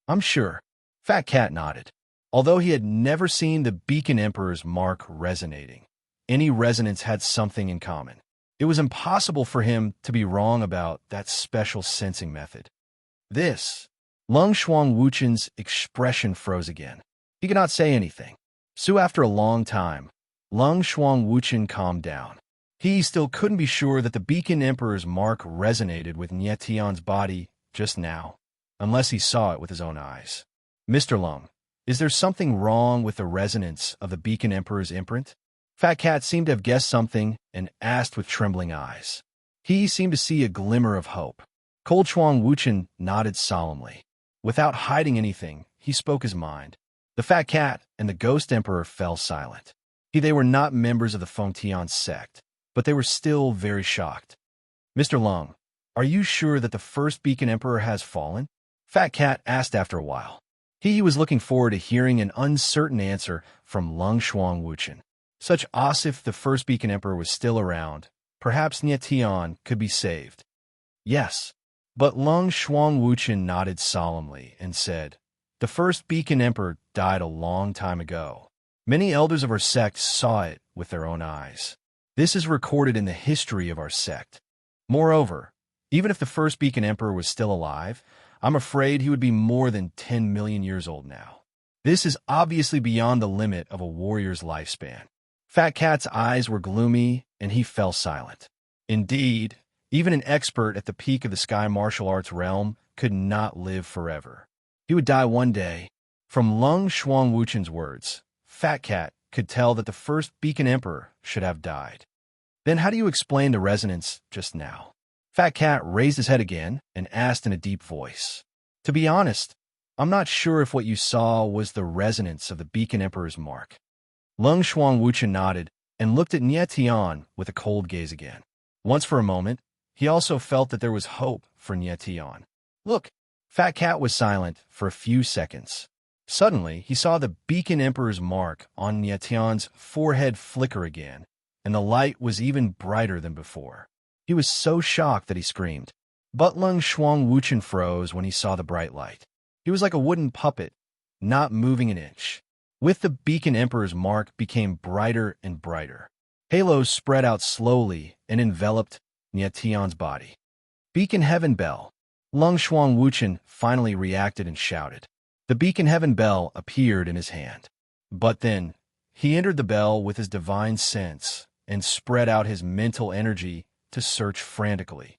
I'm sure. Fat Cat nodded. Although he had never seen the Beacon Emperor's mark resonating, any resonance had something in common. It was impossible for him to be wrong about that special sensing method. Lung Xuanwuchen's expression froze again. He could not say anything. So after a long time, Lung Xuanwuchen calmed down. He still couldn't be sure that the Beacon Emperor's mark resonated with Niet Tian's body just now, unless he saw it with his own eyes. Mr. Lung, is there something wrong with the resonance of the Beacon Emperor's imprint? Fat Cat seemed to have guessed something and asked with trembling eyes. He seemed to see a glimmer of hope. Cold Xuanwuchen nodded solemnly. Without hiding anything, he spoke his mind. The Fat Cat and the Ghost Emperor fell silent. They were not members of the Fengtian sect, but they were still very shocked. Mr. Lung, are you sure that the first Beacon Emperor has fallen? Fat Cat asked after a while. He was looking forward to hearing an uncertain answer from Lung Xuanwuchen. Such as if the first Beacon Emperor was still around, perhaps Niet Tian could be saved. Yes. But Lung Xuanwuchen nodded solemnly and said, "The first Beacon Emperor died a long time ago. Many elders of our sect saw it with their own eyes. This is recorded in the history of our sect. Moreover, even if the first Beacon Emperor was still alive, I'm afraid he would be more than 10 million years old now. This is obviously beyond the limit of a warrior's lifespan." Fat Cat's eyes were gloomy, and he fell silent. Indeed, even an expert at the peak of the sky martial arts realm could not live forever. He would die one day. From Lung Xuanwuchen's words, Fat Cat could tell that the first Beacon Emperor should have died. "Then how do you explain the resonance just now?" Fat Cat raised his head again and asked in a deep voice. "To be honest, I'm not sure if what you saw was the resonance of the Beacon Emperor's mark." Lung Xuanwuchen nodded and looked at Nie Tian with a cold gaze again. Once for a moment, he also felt that there was hope for Nie Tian. "Look." Fat Cat was silent for a few seconds. Suddenly, he saw the Beacon Emperor's mark on Nie Tian's forehead flicker again, and the light was even brighter than before. He was so shocked that he screamed. But Lung Xuanwuchen froze when he saw the bright light. He was like a wooden puppet, not moving an inch. With the Beacon Emperor's mark became brighter and brighter. Halos spread out slowly and enveloped Nie Tian's body. "Beacon Heaven Bell." Lung Xuanwuchen finally reacted and shouted. The Beacon Heaven Bell appeared in his hand. But then, he entered the bell with his divine sense and spread out his mental energy to search frantically.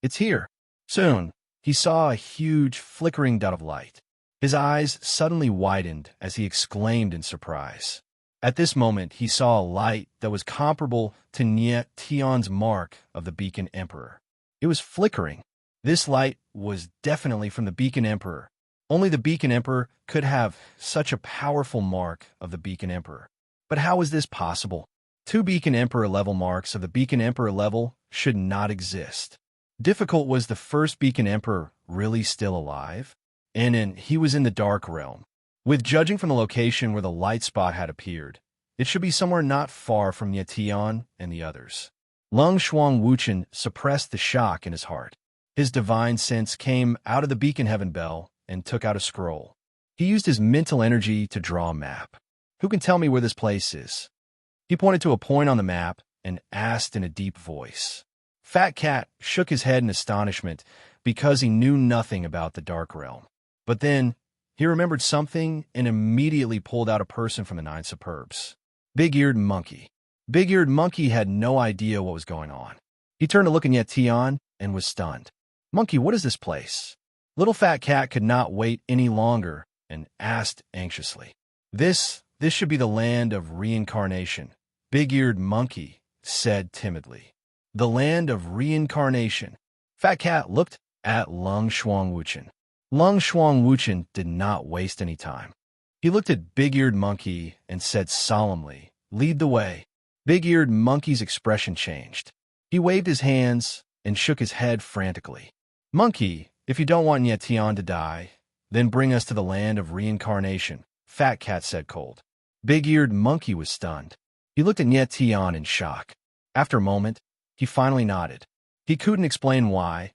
"It's here." Soon, he saw a huge flickering dot of light. His eyes suddenly widened as he exclaimed in surprise. At this moment, he saw a light that was comparable to Nie Tian's mark of the Beacon Emperor. It was flickering. This light was definitely from the Beacon Emperor. Only the Beacon Emperor could have such a powerful mark of the Beacon Emperor. But how is this possible? Two Beacon Emperor level marks of the Beacon Emperor level should not exist. Difficult. Was the first Beacon Emperor really still alive? And he was in the Dark Realm. With judging from the location where the light spot had appeared, it should be somewhere not far from Nie Tian and the others. Lung Xuanwuchen suppressed the shock in his heart. His divine sense came out of the Beacon Heaven Bell and took out a scroll. He used his mental energy to draw a map. "Who can tell me where this place is?" He pointed to a point on the map and asked in a deep voice. Fat Cat shook his head in astonishment because he knew nothing about the Dark Realm. But then, he remembered something and immediately pulled out a person from the 9 Superbs. Big-Eared Monkey. Big-Eared Monkey had no idea what was going on. He turned to look at Nie Tian and was stunned. "Monkey, what is this place?" Little Fat Cat could not wait any longer and asked anxiously. This should be the land of reincarnation," Big-Eared Monkey said timidly. "The land of reincarnation." Fat Cat looked at Lung Xuanwuchen. Lung Xuanwuchen did not waste any time. He looked at Big-Eared Monkey and said solemnly, "Lead the way." Big-Eared Monkey's expression changed. He waved his hands and shook his head frantically. "Monkey, if you don't want Nie Tian to die, then bring us to the land of reincarnation," Fat Cat said cold. Big-Eared Monkey was stunned. He looked at Nie Tian in shock. After a moment, he finally nodded. He couldn't explain why,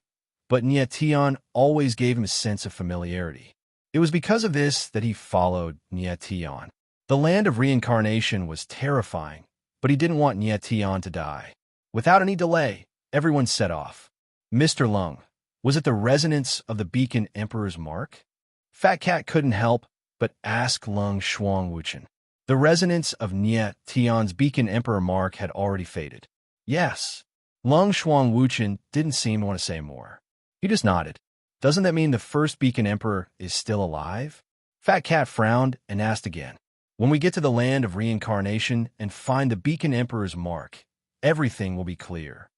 but Nie Tian always gave him a sense of familiarity. It was because of this that he followed Nie Tian. The land of reincarnation was terrifying, but he didn't want Nie Tian to die. Without any delay, everyone set off. "Mr. Lung, was it the resonance of the Beacon Emperor's mark?" Fat Cat couldn't help but ask Lung Xuanwuchen. The resonance of Nie Tian's Beacon Emperor mark had already faded. "Yes." Lung Xuanwuchen didn't seem to want to say more. He just nodded. "Doesn't that mean the first Beacon Emperor is still alive?" Fat Cat frowned and asked again. "When we get to the land of reincarnation and find the Beacon Emperor's mark, everything will be clear."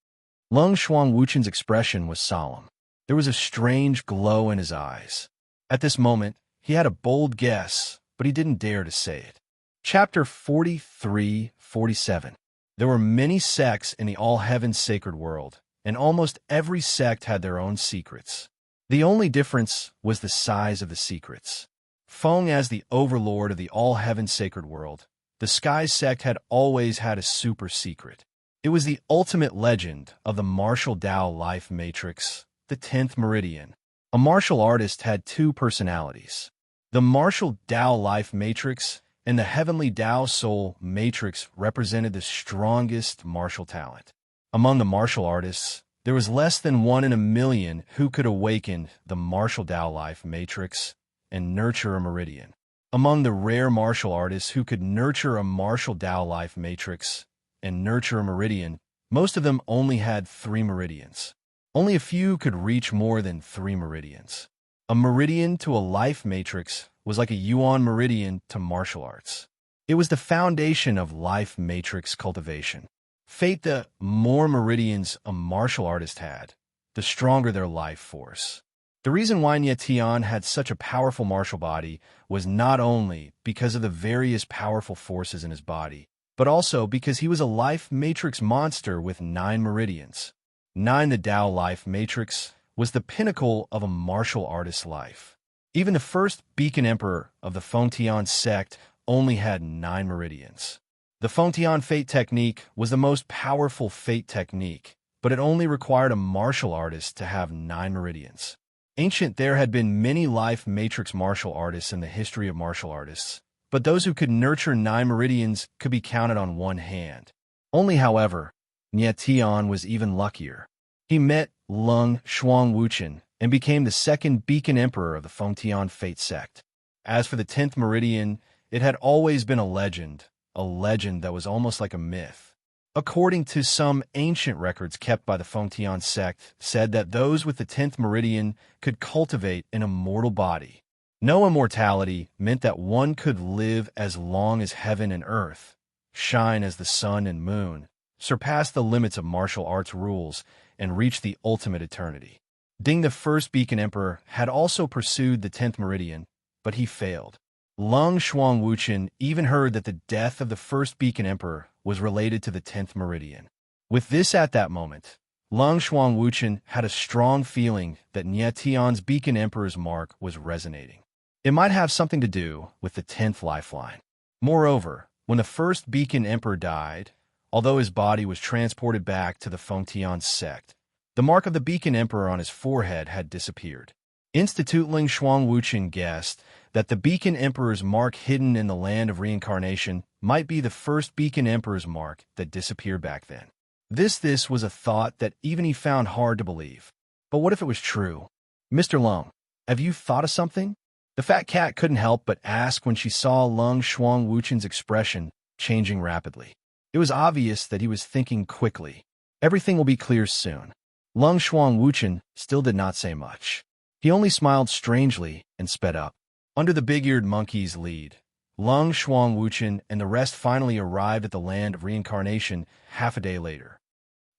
Lung Xuanwuchen's expression was solemn. There was a strange glow in his eyes. At this moment, he had a bold guess, but he didn't dare to say it. Chapter 43-47. There were many sects in the All-Heaven sacred world, and almost every sect had their own secrets. The only difference was the size of the secrets. Feng, as the overlord of the All-Heaven sacred world, the Sky sect had always had a super secret. It was the ultimate legend of the martial Tao life matrix, the 10th meridian. A martial artist had two personalities. The martial Tao life matrix and the heavenly Tao soul matrix represented the strongest martial talent. Among the martial artists, there was less than 1 in a million who could awaken the martial Tao life matrix and nurture a meridian. Among the rare martial artists who could nurture a martial Tao life matrix and nurture a meridian, most of them only had 3 meridians. Only a few could reach more than 3 meridians. A meridian to a life matrix was like a yuan meridian to martial arts. It was the foundation of life matrix cultivation. Fate, the more meridians a martial artist had, the stronger their life force. The reason why Nye Tian had such a powerful martial body was not only because of the various powerful forces in his body, but also because he was a life matrix monster with 9 meridians. 9, the Tao life matrix, was the pinnacle of a martial artist's life. Even the first Beacon Emperor of the Fengtian sect only had 9 meridians. The Fengtian Fate technique was the most powerful fate technique, but it only required a martial artist to have 9 meridians. There had been many life matrix martial artists in the history of martial artists, but those who could nurture 9 meridians could be counted on one hand. Only, however, Nye Tian was even luckier. He met Lung Shuang Wuchen and became the second Beacon Emperor of the Fengtian Fate sect. As for the 10th meridian, it had always been a legend that was almost like a myth. According to some ancient records kept by the Fengtian sect, said that those with the 10th meridian could cultivate an immortal body. No immortality meant that one could live as long as heaven and earth, shine as the sun and moon, surpass the limits of martial arts rules, and reach the ultimate eternity. Ding, the first Beacon Emperor, had also pursued the 10th meridian, but he failed. Lung Shuang Wuchen even heard that the death of the first Beacon Emperor was related to the 10th meridian. With this at that moment, Lung Shuang Wuchen had a strong feeling that Nye Tian's Beacon Emperor's mark was resonating. It might have something to do with the 10th lifeline. Moreover, when the first Beacon Emperor died, although his body was transported back to the Fengtian sect, the mark of the Beacon Emperor on his forehead had disappeared. Ling Shuang Wuchen guessed that the Beacon Emperor's mark hidden in the land of reincarnation might be the first Beacon Emperor's mark that disappeared back then. This was a thought that even he found hard to believe. But what if it was true? Mr. Lung, have you thought of something? The fat cat couldn't help but ask when she saw Lung Shuang Wuchen's expression changing rapidly. It was obvious that he was thinking quickly. Everything will be clear soon. Lung Shuang Wuchen still did not say much. He only smiled strangely and sped up. Under the big-eared monkey's lead, Lung Shuang Wuchen and the rest finally arrived at the land of reincarnation half a day later.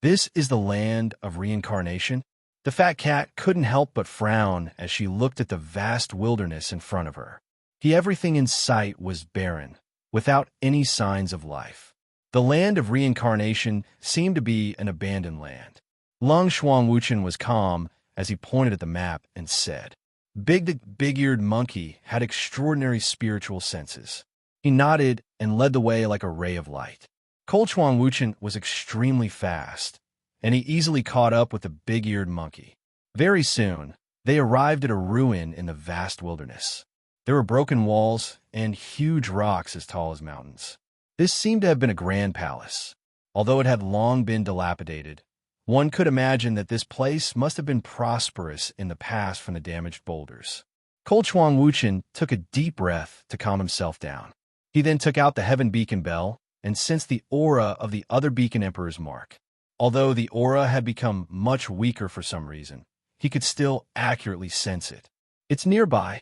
This is the land of reincarnation? The fat cat couldn't help but frown as she looked at the vast wilderness in front of her. Everything in sight was barren, without any signs of life. The land of reincarnation seemed to be an abandoned land. Lung Shuang Wuchen was calm as he pointed at the map and said, the big-eared monkey had extraordinary spiritual senses. He nodded and led the way like a ray of light. Shuang Wuchen was extremely fast, and he easily caught up with the big-eared monkey. Very soon, they arrived at a ruin in the vast wilderness. There were broken walls and huge rocks as tall as mountains. This seemed to have been a grand palace. Although it had long been dilapidated, one could imagine that this place must have been prosperous in the past from the damaged boulders. Shuang Wuchen took a deep breath to calm himself down. He then took out the heaven beacon bell and sensed the aura of the other Beacon Emperor's mark. Although the aura had become much weaker for some reason, he could still accurately sense it. It's nearby.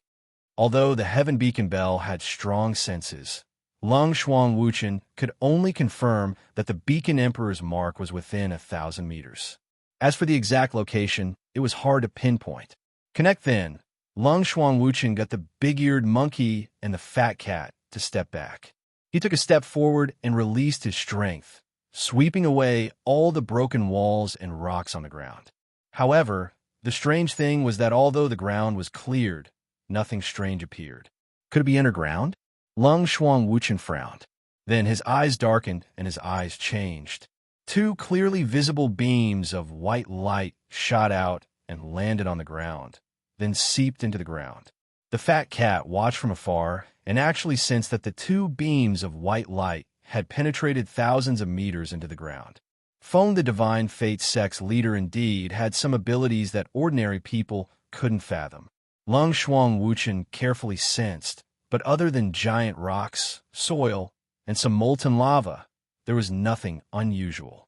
Although the heaven beacon bell had strong senses, Lung Shuang Wuchen could only confirm that the Beacon Emperor's mark was within 1,000 meters. As for the exact location, it was hard to pinpoint. Connect then, Lung Shuang Wuchen got the big-eared monkey and the fat cat to step back. He took a step forward and released his strength, sweeping away all the broken walls and rocks on the ground. However, the strange thing was that although the ground was cleared, nothing strange appeared. Could it be underground? Lung Shuang Wuchen frowned. Then his eyes darkened and his eyes changed. 2 clearly visible beams of white light shot out and landed on the ground, then seeped into the ground. The fat cat watched from afar and actually sensed that the two beams of white light had penetrated thousands of meters into the ground. Feng, the divine fate sect's leader, indeed had some abilities that ordinary people couldn't fathom. Lung Shuang Wuchen carefully sensed, but other than giant rocks, soil, and some molten lava, there was nothing unusual.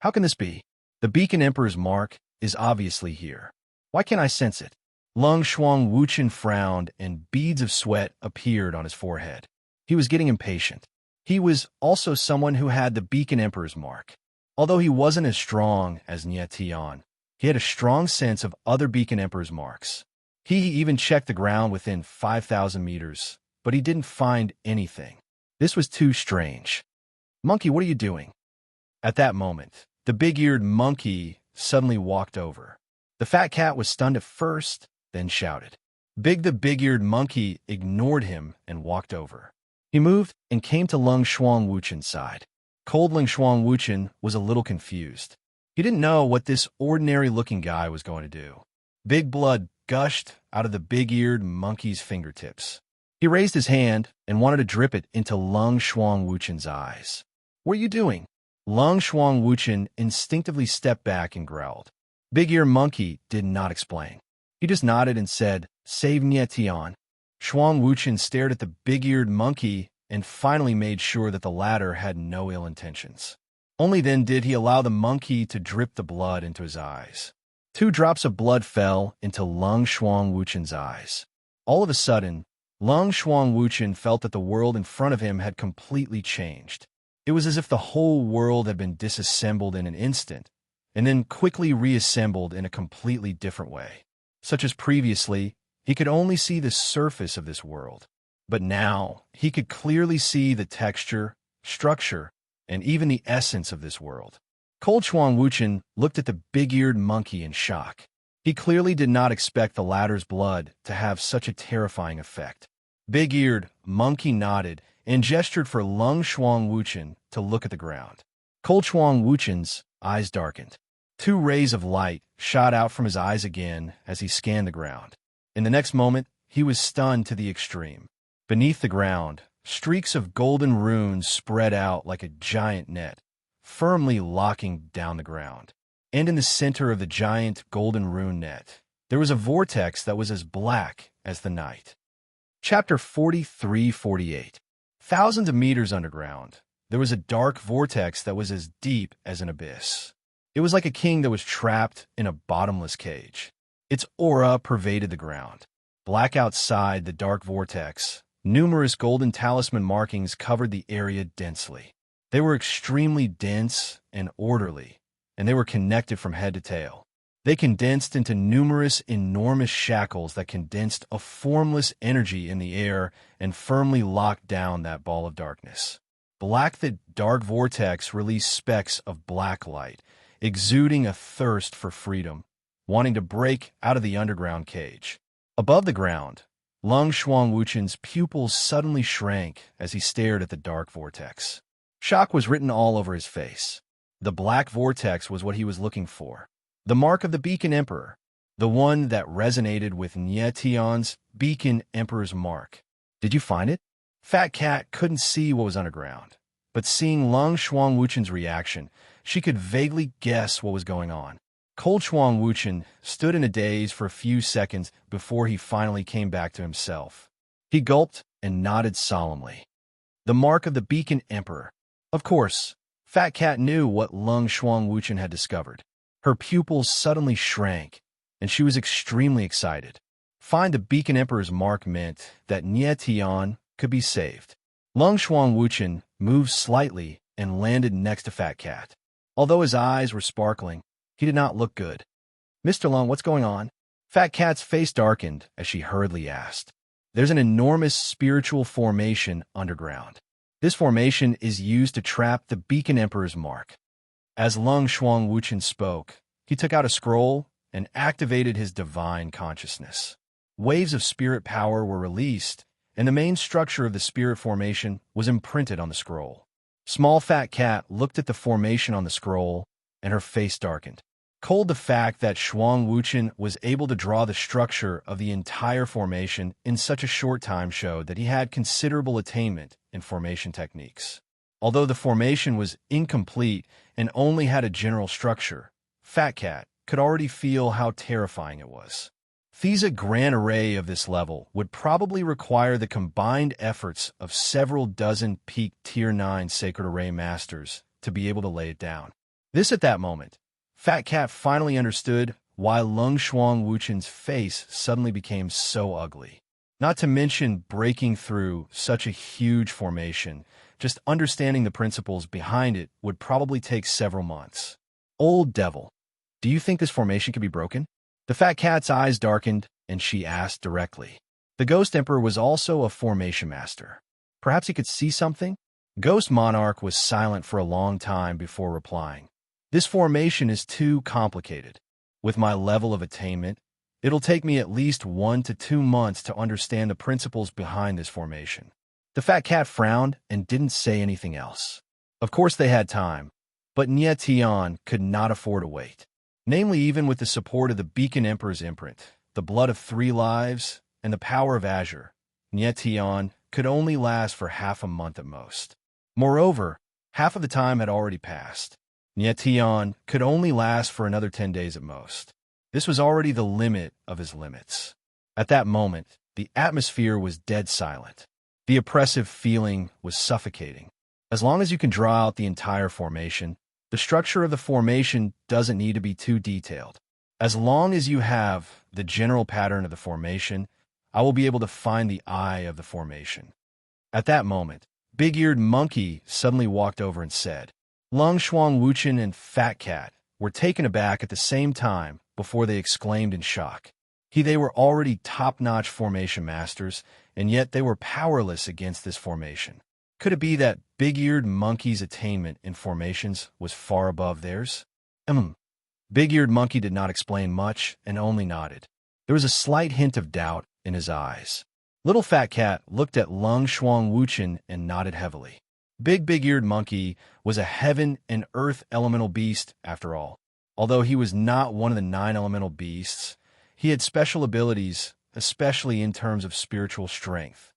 How can this be? The Beacon Emperor's mark is obviously here. Why can't I sense it? Lung Shuang Wuchen frowned, and beads of sweat appeared on his forehead. He was getting impatient. He was also someone who had the Beacon Emperor's mark. Although he wasn't as strong as Nie Tian, he had a strong sense of other Beacon Emperor's marks. He even checked the ground within 5,000 meters, but he didn't find anything. This was too strange. Monkey, what are you doing? At that moment, the big-eared monkey suddenly walked over. The fat cat was stunned at first, then shouted. The big-eared monkey ignored him and walked over. He moved and came to Lung Shuang Wuchen's side. Cold Lung Shuang Wuchen was a little confused. He didn't know what this ordinary-looking guy was going to do. Big blood gushed out of the big-eared monkey's fingertips. He raised his hand and wanted to drip it into Lung Shuang Wuchen's eyes. What are you doing? Lung Shuang Wuchen instinctively stepped back and growled. Big-eared monkey did not explain. He just nodded and said, "Save Nie Tian." Shuang Wuchen stared at the big-eared monkey and finally made sure that the latter had no ill intentions. Only then did he allow the monkey to drip the blood into his eyes. 2 drops of blood fell into Lung Shuang Wuchen's eyes. All of a sudden, Lung Shuang Wuchen felt that the world in front of him had completely changed. It was as if the whole world had been disassembled in an instant, and then quickly reassembled in a completely different way. Such as previously, he could only see the surface of this world. But now, he could clearly see the texture, structure, and even the essence of this world. Cold Shuang Wuchen looked at the big-eared monkey in shock. He clearly did not expect the latter's blood to have such a terrifying effect. Big-eared monkey nodded and gestured for Lung Shuang Wuchen to look at the ground. Cold Shuang Wuchen's eyes darkened. 2 rays of light shot out from his eyes again as he scanned the ground. In the next moment, he was stunned to the extreme. Beneath the ground, streaks of golden runes spread out like a giant net, firmly locking down the ground. And in the center of the giant golden rune net, there was a vortex that was as black as the night. Chapter 43-48. Thousands of meters underground, there was a dark vortex that was as deep as an abyss. It was like a king that was trapped in a bottomless cage. Its aura pervaded the ground. Black outside the dark vortex, numerous golden talisman markings covered the area densely. They were extremely dense and orderly, and they were connected from head to tail. They condensed into numerous enormous shackles that condensed a formless energy in the air and firmly locked down that ball of darkness. Black, the dark vortex released specks of black light, exuding a thirst for freedom, wanting to break out of the underground cage. Above the ground, Lung Shuang Wuchen's pupils suddenly shrank as he stared at the dark vortex. Shock was written all over his face. The black vortex was what he was looking for. The mark of the Beacon Emperor, the one that resonated with Nie Tian's Beacon Emperor's mark. Did you find it? Fat Cat couldn't see what was underground, but seeing Lung Shuang Wuchen's reaction, she could vaguely guess what was going on. Cold Shuang Wuchen stood in a daze for a few seconds before he finally came back to himself. He gulped and nodded solemnly. The mark of the Beacon Emperor. Of course, Fat Cat knew what Lung Shuang Wuchen had discovered. Her pupils suddenly shrank, and she was extremely excited. Find the Beacon Emperor's mark meant that Nie Tian could be saved. Lung Shuang Wuchen moved slightly and landed next to Fat Cat. Although his eyes were sparkling, he did not look good. "Mr. Lung, what's going on?" Fat Cat's face darkened as she hurriedly asked. "There's an enormous spiritual formation underground. This formation is used to trap the Beacon Emperor's mark." As Lung Shuang Wuchen spoke, he took out a scroll and activated his divine consciousness. Waves of spirit power were released, and the main structure of the spirit formation was imprinted on the scroll. Small Fat Cat looked at the formation on the scroll, and her face darkened. Cold the fact that Shuang Wuchen was able to draw the structure of the entire formation in such a short time showed that he had considerable attainment in formation techniques. Although the formation was incomplete and only had a general structure, Fat Cat could already feel how terrifying it was. A grand array of this level would probably require the combined efforts of several dozen peak Tier 9 Sacred Array Masters to be able to lay it down. At that moment, Fat Cat finally understood why Lung Shuang Wuchen's face suddenly became so ugly. Not to mention breaking through such a huge formation, just understanding the principles behind it would probably take several months. Old devil, do you think this formation can be broken? The Fat Cat's eyes darkened, and she asked directly. The Ghost Emperor was also a formation master. Perhaps he could see something? Ghost Monarch was silent for a long time before replying. This formation is too complicated. With my level of attainment, it'll take me at least 1 to 2 months to understand the principles behind this formation. The Fat Cat frowned and didn't say anything else. Of course they had time, but Nie Tian could not afford to wait. Namely, even with the support of the Beacon Emperor's imprint, the blood of 3 lives, and the power of Azure, Nie Tian could only last for half a month at most. Moreover, half of the time had already passed. Nie Tian could only last for another 10 days at most. This was already the limit of his limits. At that moment, the atmosphere was dead silent. The oppressive feeling was suffocating. As long as you can draw out the entire formation, the structure of the formation doesn't need to be too detailed. As long as you have the general pattern of the formation, I will be able to find the eye of the formation. At that moment, Big-Eared Monkey suddenly walked over and said, Lung Shuang Wuchen and Fat Cat were taken aback at the same time before they exclaimed in shock. They were already top-notch formation masters, and yet they were powerless against this formation. Could it be that Big-Eared Monkey's attainment in formations was far above theirs? Big-Eared Monkey did not explain much and only nodded. There was a slight hint of doubt in his eyes. Little Fat Cat looked at Lung Shuang Wuchen and nodded heavily. Big-Eared Monkey was a heaven and earth elemental beast, after all. Although he was not one of the 9 elemental beasts, he had special abilities, especially in terms of spiritual strength.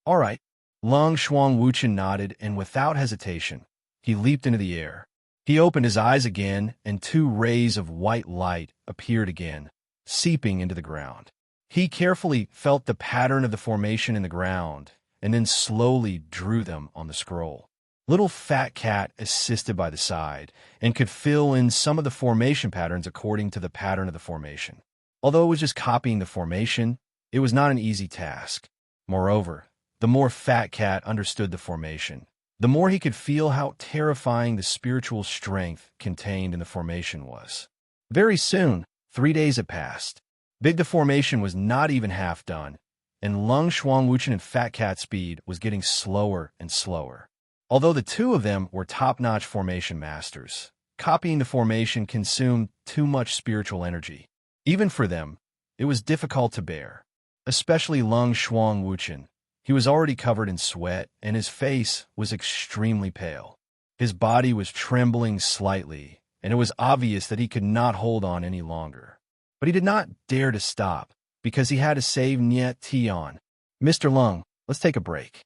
All right. Lung Shuang Wuchen nodded, and without hesitation, he leaped into the air. He opened his eyes again, and 2 rays of white light appeared again, seeping into the ground. He carefully felt the pattern of the formation in the ground, and then slowly drew them on the scroll. Little Fat Cat assisted by the side, and could fill in some of the formation patterns according to the pattern of the formation. Although it was just copying the formation, it was not an easy task. Moreover, the more Fat Cat understood the formation, the more he could feel how terrifying the spiritual strength contained in the formation was. Very soon, 3 days had passed. The formation was not even half done, and Lung Shuang Wuchen and Fat Cat's speed was getting slower and slower. Although the 2 of them were top-notch formation masters, copying the formation consumed too much spiritual energy. Even for them, it was difficult to bear, especially Lung Shuang Wuchen. He was already covered in sweat, and his face was extremely pale. His body was trembling slightly, and it was obvious that he could not hold on any longer. But he did not dare to stop, because he had to save Nie Tian. Mr. Lung, let's take a break.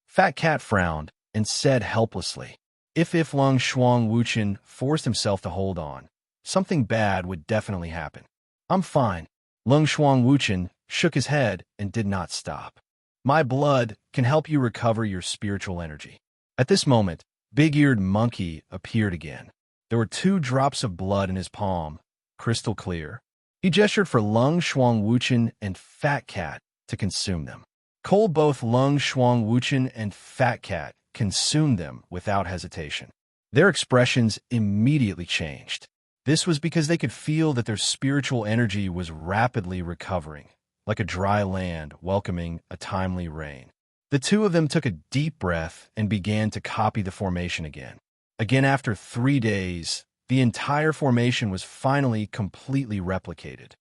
Fat Cat frowned and said helplessly. If Lung Shuang Wuchen forced himself to hold on, something bad would definitely happen. I'm fine. Lung Shuang Wuchen shook his head and did not stop. My blood can help you recover your spiritual energy. At this moment, Big-Eared Monkey appeared again. There were 2 drops of blood in his palm, crystal clear. He gestured for Lung Shuang Wuchen and Fat Cat to consume them. Both Lung Shuang Wuchen and Fat Cat consumed them without hesitation. Their expressions immediately changed. This was because they could feel that their spiritual energy was rapidly recovering, like a dry land welcoming a timely rain. The 2 of them took a deep breath and began to copy the formation again. Again, after 3 days, the entire formation was finally completely replicated.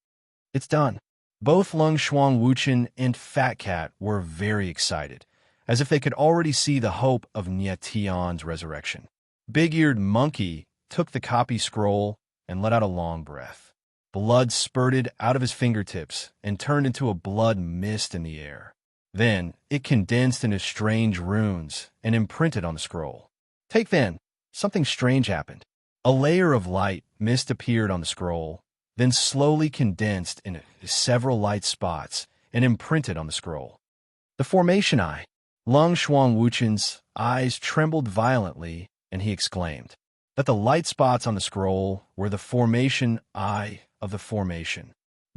It's done. Both Lung Shuang Wuchen and Fat Cat were very excited, as if they could already see the hope of Nie Tian's resurrection. Big-Eared Monkey took the copy scroll and let out a long breath. Blood spurted out of his fingertips and turned into a blood mist in the air. Then it condensed into strange runes and imprinted on the scroll. Take then, something strange happened. A layer of light mist appeared on the scroll, then slowly condensed into several light spots and imprinted on the scroll. The formation eye. Lung Shuang Wuchen's eyes trembled violently, and he exclaimed that the light spots on the scroll were the formation eye of the formation.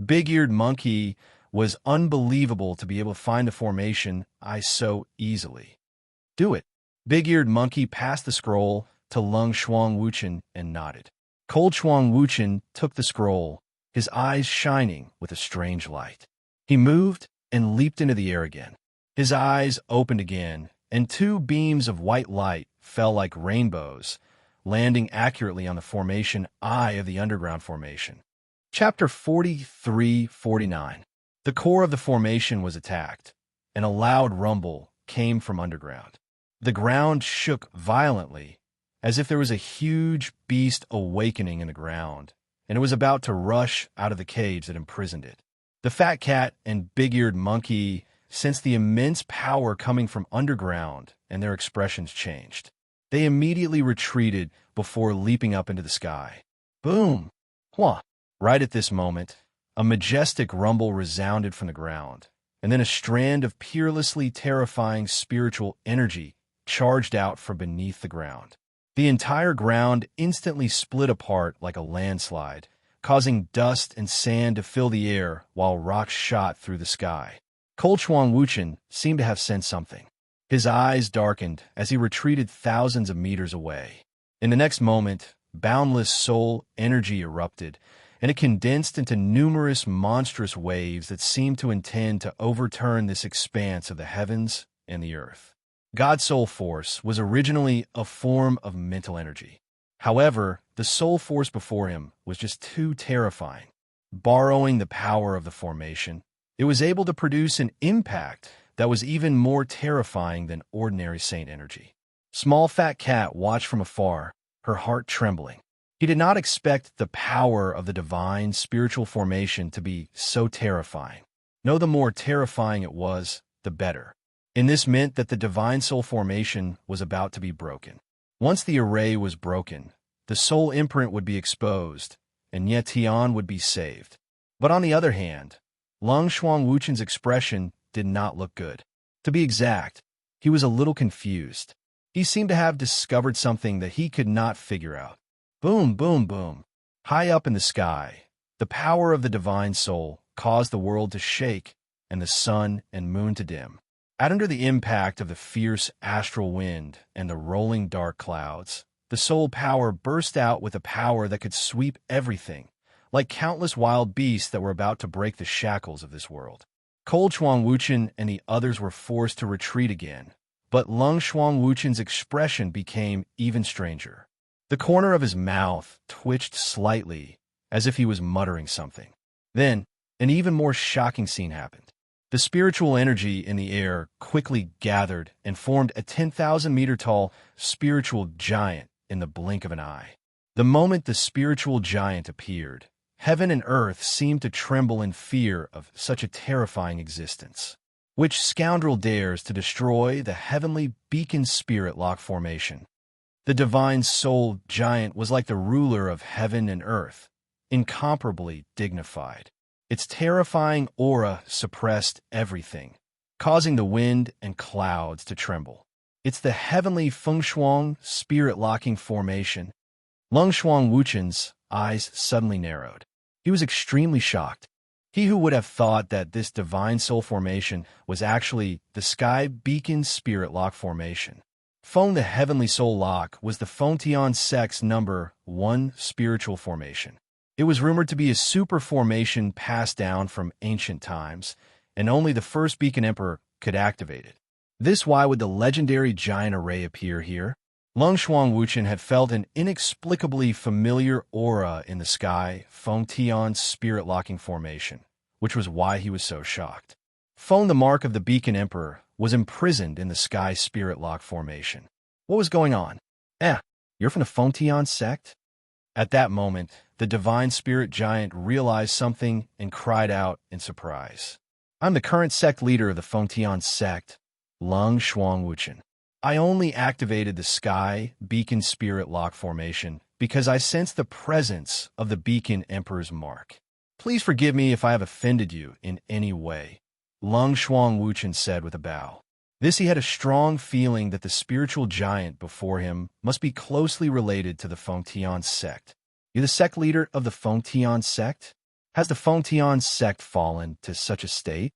Big-eared monkey was unbelievable to be able to find the formation eye so easily. Do it. Big-eared monkey passed the scroll to Lung Shuang Wuchen and nodded. Cold Shuang Wuchen took the scroll, his eyes shining with a strange light. He moved and leaped into the air again. His eyes opened again, and two beams of white light fell like rainbows, landing accurately on the formation eye of the underground formation. Chapter 43-49. The core of the formation was attacked, and a loud rumble came from underground. The ground shook violently, as if there was a huge beast awakening in the ground, and it was about to rush out of the cage that imprisoned it. The fat cat and big-eared monkey sensed the immense power coming from underground, and their expressions changed. They immediately retreated before leaping up into the sky. Boom! Hwah! Right at this moment, a majestic rumble resounded from the ground, and then a strand of peerlessly terrifying spiritual energy charged out from beneath the ground. The entire ground instantly split apart like a landslide, causing dust and sand to fill the air while rocks shot through the sky. Cold Shuang Wuchen seemed to have sensed something. His eyes darkened as he retreated thousands of meters away. In the next moment, boundless soul energy erupted, and it condensed into numerous monstrous waves that seemed to intend to overturn this expanse of the heavens and the earth. God's soul force was originally a form of mental energy. However, the soul force before him was just too terrifying. Borrowing the power of the formation, it was able to produce an impact that was even more terrifying than ordinary saint energy. Small fat cat watched from afar, her heart trembling. He did not expect the power of the divine spiritual formation to be so terrifying. No, the more terrifying it was, the better. And this meant that the divine soul formation was about to be broken. Once the array was broken, the soul imprint would be exposed, and Ye Tian would be saved. But on the other hand, Lung Shuang Wuchen's expression did not look good. To be exact, he was a little confused. He seemed to have discovered something that he could not figure out. Boom, boom, boom. High up in the sky, the power of the divine soul caused the world to shake and the sun and moon to dim. Out under the impact of the fierce astral wind and the rolling dark clouds, the soul power burst out with a power that could sweep everything, like countless wild beasts that were about to break the shackles of this world. Cold Shuang Wuchen and the others were forced to retreat again, but Lung Shuang Wuchen's expression became even stranger. The corner of his mouth twitched slightly, as if he was muttering something. Then, an even more shocking scene happened. The spiritual energy in the air quickly gathered and formed a 10,000-meter-tall spiritual giant in the blink of an eye. The moment the spiritual giant appeared, heaven and earth seemed to tremble in fear of such a terrifying existence. Which scoundrel dares to destroy the heavenly beacon spirit lock formation? The divine soul giant was like the ruler of heaven and earth, incomparably dignified. Its terrifying aura suppressed everything, causing the wind and clouds to tremble. It's the heavenly Feng Shuang spirit-locking formation. Lung Shuang Wuchen's eyes suddenly narrowed. He was extremely shocked. He who would have thought that this divine soul formation was actually the Sky Beacon Spirit Lock formation. Feng the Heavenly Soul Lock was the Feng Tian Sect's number 1 spiritual formation. It was rumored to be a super formation passed down from ancient times, and only the first Beacon Emperor could activate it. This why would the legendary giant array appear here? Lung Shuang Wuchen had felt an inexplicably familiar aura in the sky Feng Tian's spirit-locking formation, which was why he was so shocked. Feng the Mark of the Beacon Emperor was imprisoned in the sky spirit lock formation. What was going on? You're from the Feng Tian sect? At that moment, the divine spirit giant realized something and cried out in surprise. I'm the current sect leader of the Fengtian sect, Lung Shuangwuchen. I only activated the Sky Beacon Spirit Lock formation because I sensed the presence of the Beacon Emperor's mark. Please forgive me if I have offended you in any way, Lung Shuangwuchen said with a bow. He had a strong feeling that the spiritual giant before him must be closely related to the Fengtian sect. You're the sect leader of the Fengtian sect? Has the Fengtian sect fallen to such a state?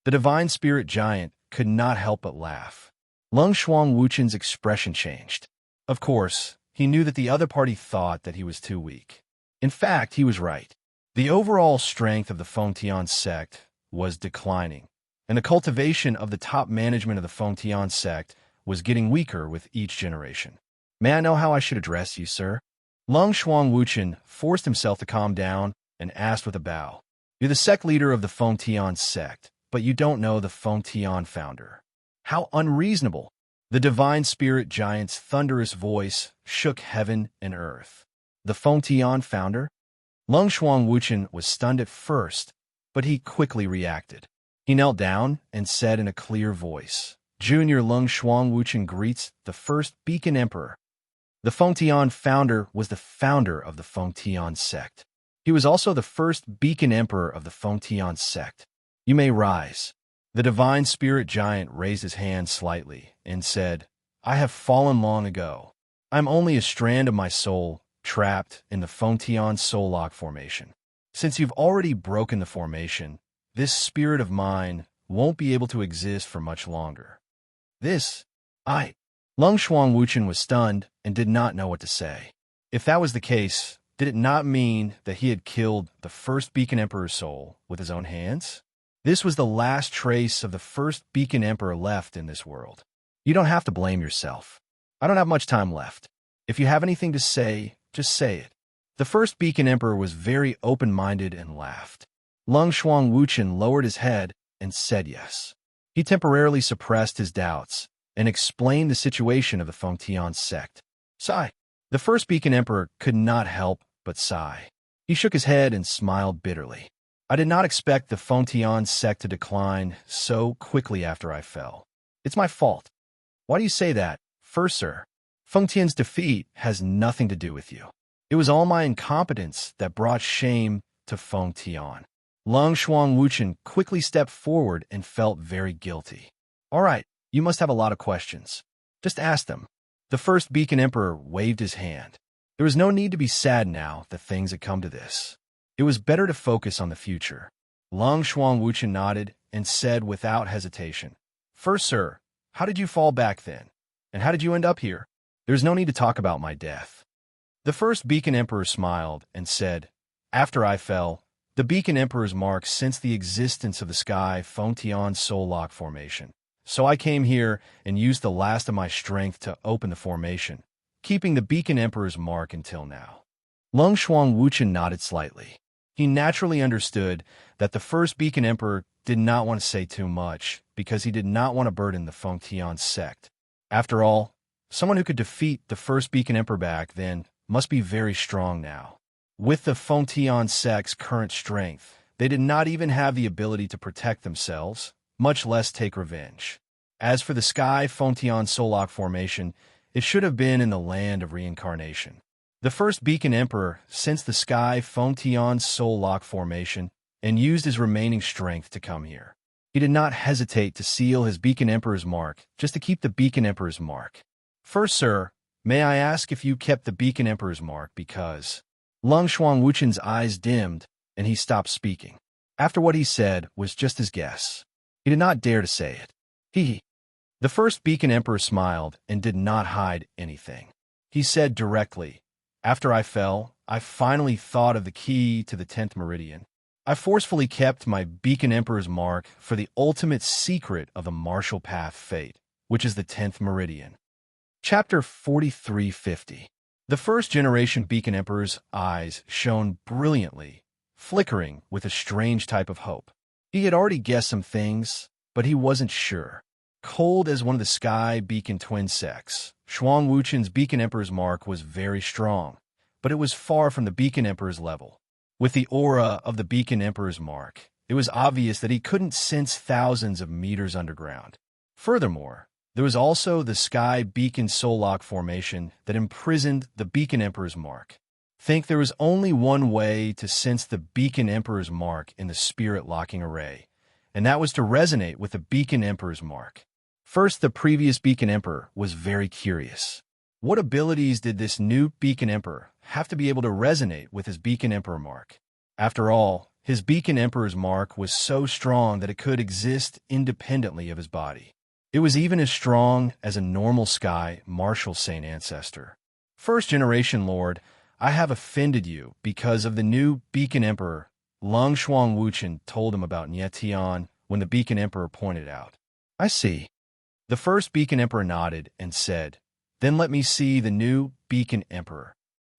The divine spirit giant could not help but laugh. Lung Shuangwuchen's expression changed. Of course, he knew that the other party thought that he was too weak. In fact, he was right. The overall strength of the Fengtian sect was declining, and the cultivation of the top management of the Fengtian sect was getting weaker with each generation. May I know how I should address you, sir? Lung Shuangwuchen forced himself to calm down and asked with a bow. You're the sect leader of the Fengtian sect, but you don't know the Fengtian founder. How unreasonable! The divine spirit giant's thunderous voice shook heaven and earth. The Fengtian founder? Lung Shuangwuchen was stunned at first, but he quickly reacted. He knelt down and said in a clear voice, Junior Lung Shuangwuchen greets the first Beacon Emperor. The Fengtian founder was the founder of the Fengtian sect. He was also the first Beacon Emperor of the Fengtian sect. You may rise. The divine spirit giant raised his hand slightly and said, I have fallen long ago. I am only a strand of my soul trapped in the Fengtian soul lock formation. Since you've already broken the formation, this spirit of mine won't be able to exist for much longer. Lung Shuangwuchen was stunned and did not know what to say. If that was the case, did it not mean that he had killed the first Beacon Emperor's soul with his own hands? This was the last trace of the first Beacon Emperor left in this world. You don't have to blame yourself. I don't have much time left. If you have anything to say, just say it. The first Beacon Emperor was very open-minded and laughed. Lung Shuangwuchen lowered his head and said yes. He temporarily suppressed his doubts and explained the situation of the Fengtian sect. Sigh. The first Beacon Emperor could not help but sigh. He shook his head and smiled bitterly. I did not expect the Fengtian sect to decline so quickly after I fell. It's my fault. Why do you say that? First, sir, Fengtian's defeat has nothing to do with you. It was all my incompetence that brought shame to Fengtian. Lung Shuangwuchen quickly stepped forward and felt very guilty. All right, you must have a lot of questions. Just ask them. The first Beacon Emperor waved his hand. There was no need to be sad now that things had come to this. It was better to focus on the future. Lung Shuangwuchen nodded and said without hesitation, First, sir, how did you fall back then? And how did you end up here? There's no need to talk about my death. The first Beacon Emperor smiled and said, After I fell, the Beacon Emperor's mark sensed the existence of the Sky Fengtian Soul Lock formation. So I came here and used the last of my strength to open the formation, keeping the Beacon Emperor's mark until now. Lung Shuangwuchen nodded slightly. He naturally understood that the first Beacon Emperor did not want to say too much because he did not want to burden the Fengtian sect. After all, someone who could defeat the first Beacon Emperor back then must be very strong now. With the Fengtian sect's current strength, they did not even have the ability to protect themselves, much less take revenge. As for the Sky Fengtian Soul Lock formation, it should have been in the land of reincarnation. The first Beacon Emperor sensed the Sky Fengtian Soul Lock formation and used his remaining strength to come here. He did not hesitate to seal his Beacon Emperor's mark just to keep the Beacon Emperor's mark. First, sir, may I ask if you kept the Beacon Emperor's mark because... Lung Shuangwuchen's eyes dimmed and he stopped speaking. After what he said was just his guess. He did not dare to say it. The first Beacon Emperor smiled and did not hide anything. He said directly, After I fell, I finally thought of the key to the 10th meridian. I forcefully kept my Beacon Emperor's mark for the ultimate secret of the martial path fate, which is the 10th meridian. Chapter 4350. The first generation Beacon Emperor's eyes shone brilliantly, flickering with a strange type of hope. He had already guessed some things, but he wasn't sure. Cold as one of the Sky Beacon twin sects, Shuangwuchen's Beacon Emperor's mark was very strong, but it was far from the Beacon Emperor's level. With the aura of the Beacon Emperor's mark, it was obvious that he couldn't sense thousands of meters underground. Furthermore, there was also the Sky Beacon Sollock formation that imprisoned the Beacon Emperor's mark. Think there was only one way to sense the Beacon Emperor's mark in the spirit locking array, and that was to resonate with the Beacon Emperor's mark. First, the previous Beacon Emperor was very curious. What abilities did this new Beacon Emperor have to be able to resonate with his Beacon Emperor mark? After all, his Beacon Emperor's mark was so strong that it could exist independently of his body. It was even as strong as a normal sky martial saint ancestor. First generation Lord, I have offended you because of the new Beacon Emperor. Lung Shuang Wuchen told him about Nie Tian when the Beacon Emperor pointed out. I see. The first Beacon Emperor nodded and said, then let me see the new Beacon Emperor.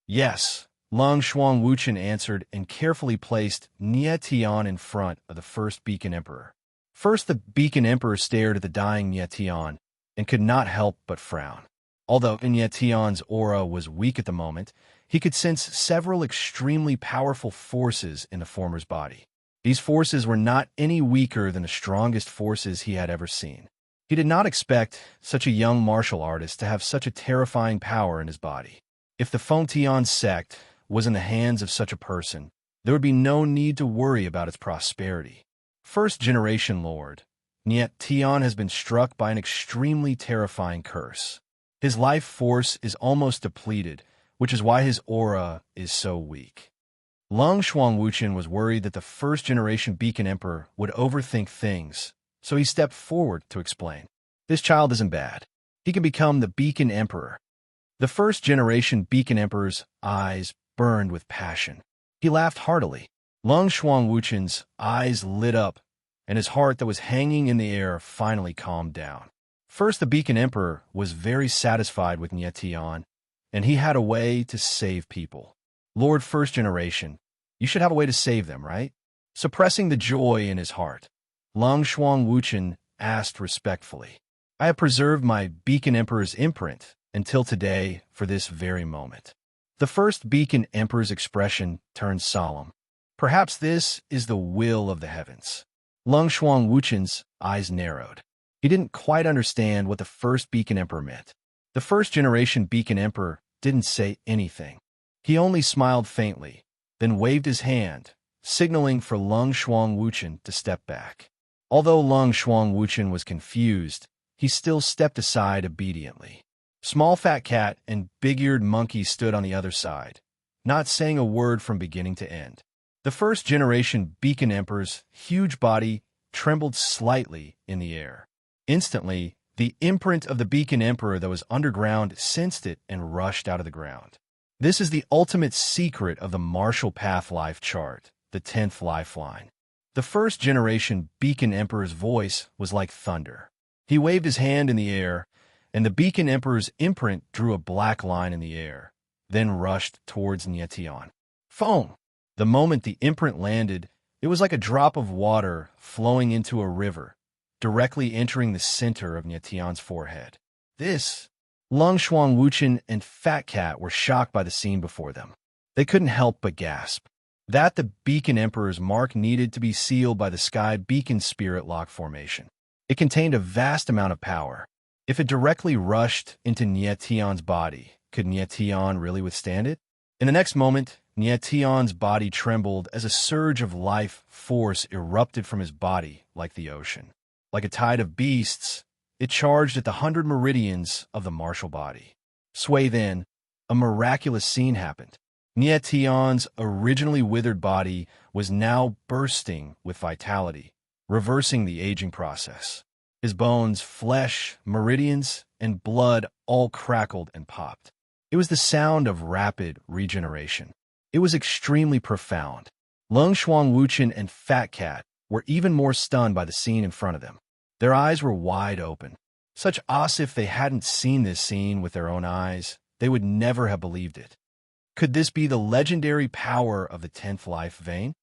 Yes, Lung Shuang Wuchen answered and carefully placed Nie Tian in front of the first Beacon Emperor. First, the Beacon Emperor stared at the dying Nie Tian and could not help but frown. Although Nie Tian's aura was weak at the moment, he could sense several extremely powerful forces in the former's body. These forces were not any weaker than the strongest forces he had ever seen. He did not expect such a young martial artist to have such a terrifying power in his body. If the Fengtian sect was in the hands of such a person, there would be no need to worry about its prosperity. First generation Lord, Nie Tian has been struck by an extremely terrifying curse. His life force is almost depleted, which is why his aura is so weak. Lung Shuang Wuchen was worried that the first generation Beacon Emperor would overthink things, so he stepped forward to explain. This child isn't bad. He can become the Beacon Emperor. The first generation Beacon Emperor's eyes burned with passion. He laughed heartily. Lung Shuang Wuchen's eyes lit up, and his heart that was hanging in the air finally calmed down. First, the Beacon Emperor was very satisfied with Nie Tian, and he had a way to save people. Lord First Generation, you should have a way to save them, right? Suppressing the joy in his heart, Lung Shuang Wuchen asked respectfully. I have preserved my Beacon Emperor's imprint until today for this very moment. The first Beacon Emperor's expression turned solemn. Perhaps this is the will of the heavens. Lung Shuang Wuchen's eyes narrowed. He didn't quite understand what the first Beacon Emperor meant. The first generation Beacon Emperor didn't say anything. He only smiled faintly, then waved his hand, signaling for Lung Shuang Wuchen to step back. Although Lung Shuang Wuchen was confused, he still stepped aside obediently. Small Fat Cat and Big-Eared Monkey stood on the other side, not saying a word from beginning to end. The first generation Beacon Emperor's huge body trembled slightly in the air. Instantly, the imprint of the Beacon Emperor that was underground sensed it and rushed out of the ground. This is the ultimate secret of the Martial Path life chart, the 10th lifeline. The first generation Beacon Emperor's voice was like thunder. He waved his hand in the air, and the Beacon Emperor's imprint drew a black line in the air, then rushed towards Nie Tian. Foam! The moment the imprint landed, it was like a drop of water flowing into a river, directly entering the center of Nie Tian's forehead. Lung Shuang Wuchen and Fat Cat were shocked by the scene before them. They couldn't help but gasp. That the Beacon Emperor's mark needed to be sealed by the Sky Beacon Spirit Lock formation. It contained a vast amount of power. If it directly rushed into Nie Tian's body, could Nie Tian really withstand it? In the next moment, Nie Tian's body trembled as a surge of life force erupted from his body like the ocean. Like a tide of beasts, it charged at the 100 meridians of the martial body. Sway then, a miraculous scene happened. Nie Tian's originally withered body was now bursting with vitality, reversing the aging process. His bones, flesh, meridians, and blood all crackled and popped. It was the sound of rapid regeneration. It was extremely profound. Lung Shuang Wuchen and Fat Cat were even more stunned by the scene in front of them. Their eyes were wide open. Such as if they hadn't seen this scene with their own eyes, they would never have believed it. Could this be the legendary power of the 10th life vein?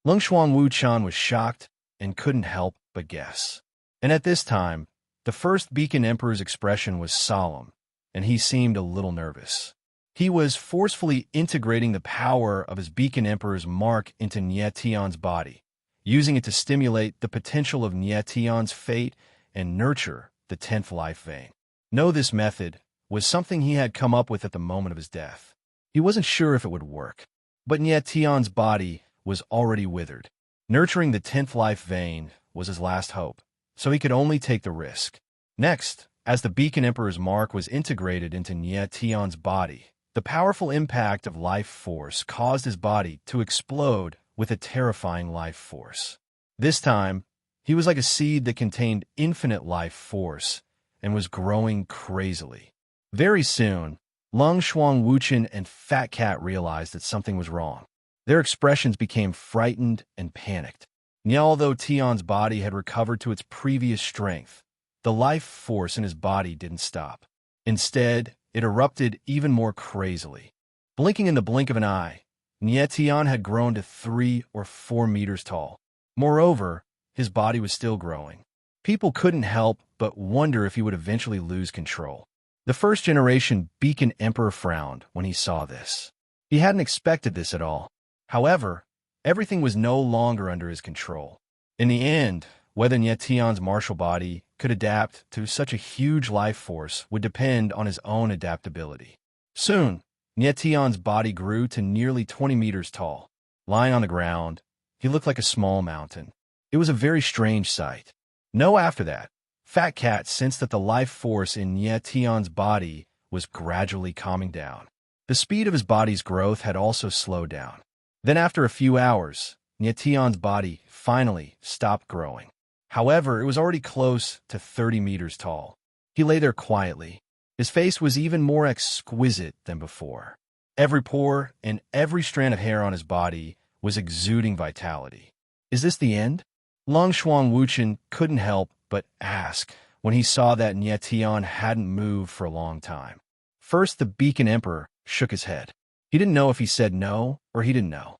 Lung Shuang Wuchen was shocked and couldn't help but guess. And at this time, the first Beacon Emperor's expression was solemn, and he seemed a little nervous. He was forcefully integrating the power of his Beacon Emperor's mark into Nietion's body, using it to stimulate the potential of Nietion's fate and nurture the 10th life vein. No, this method was something he had come up with at the moment of his death. He wasn't sure if it would work, but Nietion's body was already withered. Nurturing the 10th life vein was his last hope, so he could only take the risk. Next, as the Beacon Emperor's mark was integrated into Nietion's body, the powerful impact of life force caused his body to explode with a terrifying life force. This time, he was like a seed that contained infinite life force and was growing crazily. Very soon, Lung Shuang Wuchen and Fat Cat realized that something was wrong. Their expressions became frightened and panicked. Although Tion's body had recovered to its previous strength, the life force in his body didn't stop. Instead, it erupted even more crazily. Blinking in the blink of an eye, Nietion had grown to 3 or 4 meters tall. Moreover, his body was still growing. People couldn't help but wonder if he would eventually lose control. The first-generation Beacon Emperor frowned when he saw this. He hadn't expected this at all. However, everything was no longer under his control. In the end, whether Nietion's martial body could adapt to such a huge life force would depend on his own adaptability. Soon, Nietion's body grew to nearly 20 meters tall. Lying on the ground, he looked like a small mountain. It was a very strange sight. After that, Fat Cat sensed that the life force in Nietion's body was gradually calming down. The speed of his body's growth had also slowed down. Then after a few hours, Nietion's body finally stopped growing. However, it was already close to 30 meters tall. He lay there quietly. His face was even more exquisite than before. Every pore and every strand of hair on his body was exuding vitality. Is this the end? Lung Shuang Wuchen couldn't help but ask when he saw that Nietion hadn't moved for a long time. First, the Beacon Emperor shook his head. He didn't know if he said no or he didn't know.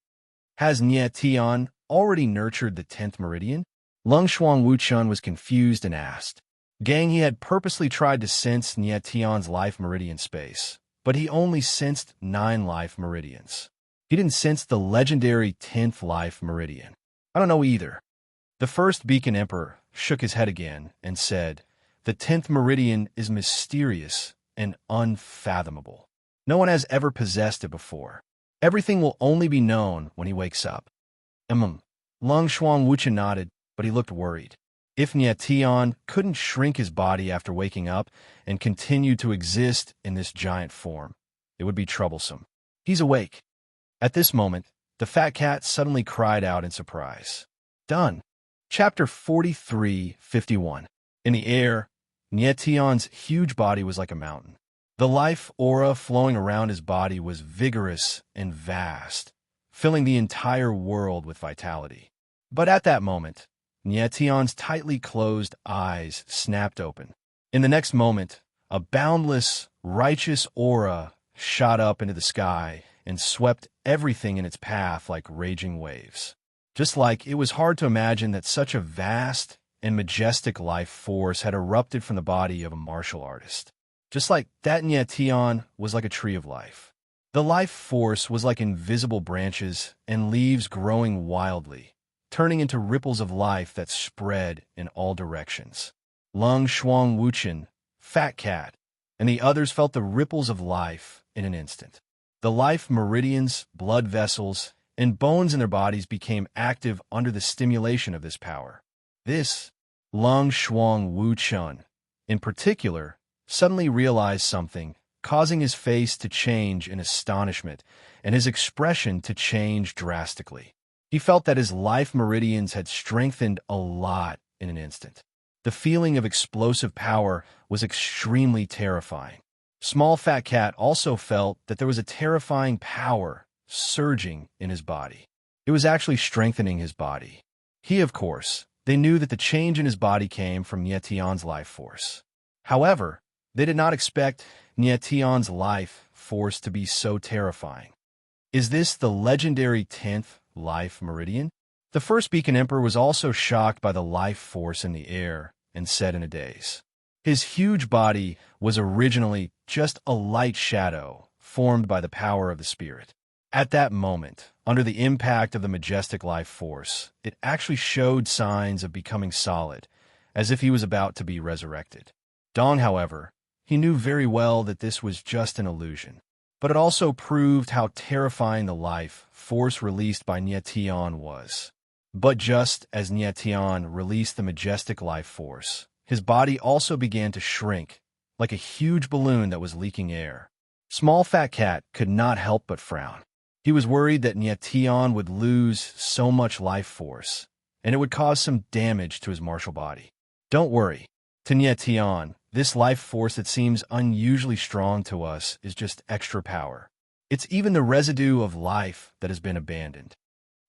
Has Nietion already nurtured the 10th meridian? Lung Shuang Wuchen was confused and asked. Gang, he had purposely tried to sense Nietion's life meridian space, but he only sensed 9 life meridians. He didn't sense the legendary 10th life meridian. I don't know either. The first Beacon Emperor shook his head again and said, the 10th meridian is mysterious and unfathomable. No one has ever possessed it before. Everything will only be known when he wakes up. Lung Shuang Wuchen nodded, but he looked worried. If Nietion couldn't shrink his body after waking up and continue to exist in this giant form, it would be troublesome. He's awake. At this moment, the Fat Cat suddenly cried out in surprise. Done. Chapter 43:51. In the air, Nietion's huge body was like a mountain. The life aura flowing around his body was vigorous and vast, filling the entire world with vitality. But at that moment, Nietion's tightly closed eyes snapped open. In the next moment, a boundless, righteous aura shot up into the sky and swept everything in its path like raging waves. Just like it was hard to imagine that such a vast and majestic life force had erupted from the body of a martial artist. Just like that, Nietion was like a tree of life. The life force was like invisible branches and leaves growing wildly, turning into ripples of life that spread in all directions. Lung Shuang Wuchen, Fat Cat, and the others felt the ripples of life in an instant. The life meridians, blood vessels, and bones in their bodies became active under the stimulation of this power. This, Lung Shuang Wuchen, in particular, suddenly realized something, causing his face to change in astonishment and his expression to change drastically. He felt that his life meridians had strengthened a lot in an instant. The feeling of explosive power was extremely terrifying. Small Fat Cat also felt that there was a terrifying power surging in his body. It was actually strengthening his body. They knew that the change in his body came from Nietion's life force. However, they did not expect Nietion's life force to be so terrifying. Is this the legendary 10th life meridian? The first Beacon Emperor was also shocked by the life force in the air and said in a daze. His huge body was originally just a light shadow formed by the power of the spirit. At that moment, under the impact of the majestic life force, it actually showed signs of becoming solid, as if he was about to be resurrected. Dong, however, he knew very well that this was just an illusion. But it also proved how terrifying the life force released by Nietian was. But just as Nietian released the majestic life force, his body also began to shrink, like a huge balloon that was leaking air. Small Fat Cat could not help but frown. He was worried that Nietian would lose so much life force, and it would cause some damage to his martial body. Don't worry. To Nietian, this life force that seems unusually strong to us is just extra power. It's even the residue of life that has been abandoned.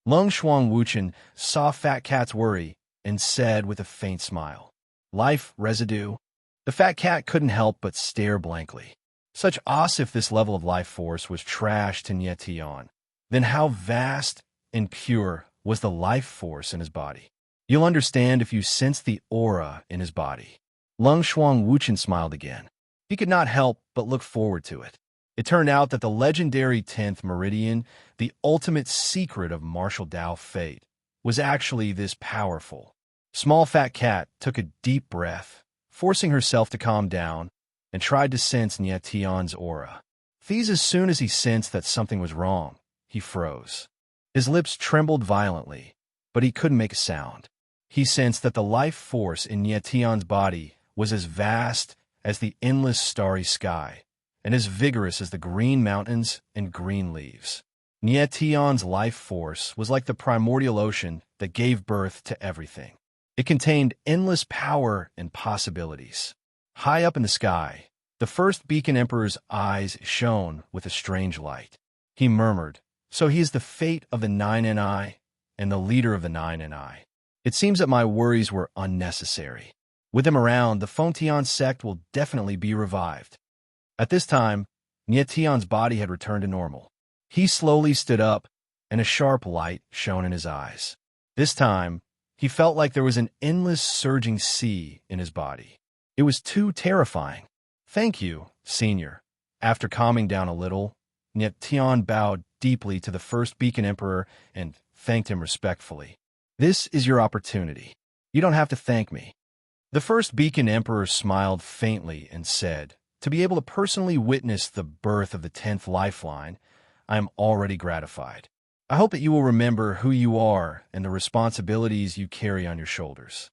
Lung Shuang Wuchen saw Fat Cat's worry and said with a faint smile, "Life residue?" The Fat Cat couldn't help but stare blankly. Such as if this level of life force was trash to Nietian. Then how vast and pure was the life force in his body? You'll understand if you sense the aura in his body. Lung Shuang Wuchen smiled again. He could not help but look forward to it. It turned out that the legendary 10th Meridian, the ultimate secret of martial Dao fate, was actually this powerful. Small Fat Cat took a deep breath, forcing herself to calm down, and tried to sense Nietian's aura. As soon as he sensed that something was wrong, he froze. His lips trembled violently, but he couldn't make a sound. He sensed that the life force in Nietian's body was as vast as the endless starry sky, and as vigorous as the green mountains and green leaves. Nietian's life force was like the primordial ocean that gave birth to everything. It contained endless power and possibilities. High up in the sky, the first Beacon Emperor's eyes shone with a strange light. He murmured, "So he is the fate of the 9NI and the leader of the 9NI. It seems that my worries were unnecessary. With him around, the Fontian sect will definitely be revived." At this time, Nietian's body had returned to normal. He slowly stood up, and a sharp light shone in his eyes. This time, he felt like there was an endless surging sea in his body. It was too terrifying. "Thank you, Senior." After calming down a little, Nietian bowed deeply to the first Beacon Emperor and thanked him respectfully. "This is your opportunity. You don't have to thank me." The first Beacon Emperor smiled faintly and said, "To be able to personally witness the birth of the 10th lifeline, I am already gratified. I hope that you will remember who you are and the responsibilities you carry on your shoulders."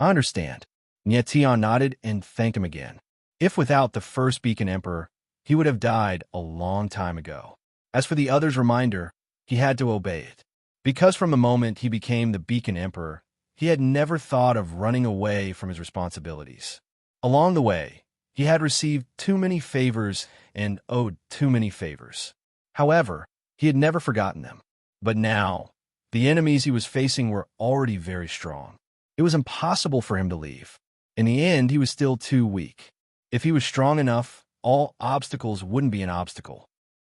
"I understand." Nietian nodded and thanked him again. If without the first Beacon Emperor, he would have died a long time ago. As for the other's reminder, he had to obey it. Because from the moment he became the Beacon Emperor, he had never thought of running away from his responsibilities. Along the way, he had received too many favors and owed too many favors. However, he had never forgotten them. But now, the enemies he was facing were already very strong. It was impossible for him to leave. In the end, he was still too weak. If he was strong enough, all obstacles wouldn't be an obstacle.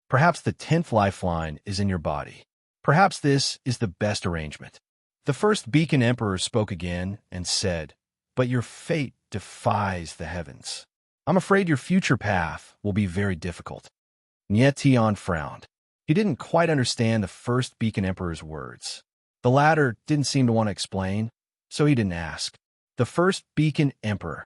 Perhaps the 10th lifeline is in your body. Perhaps this is the best arrangement. The first Beacon Emperor spoke again and said, "But your fate defies the heavens. I'm afraid your future path will be very difficult." Nietian frowned. He didn't quite understand the first Beacon Emperor's words. The latter didn't seem to want to explain, so he didn't ask. The first Beacon Emperor.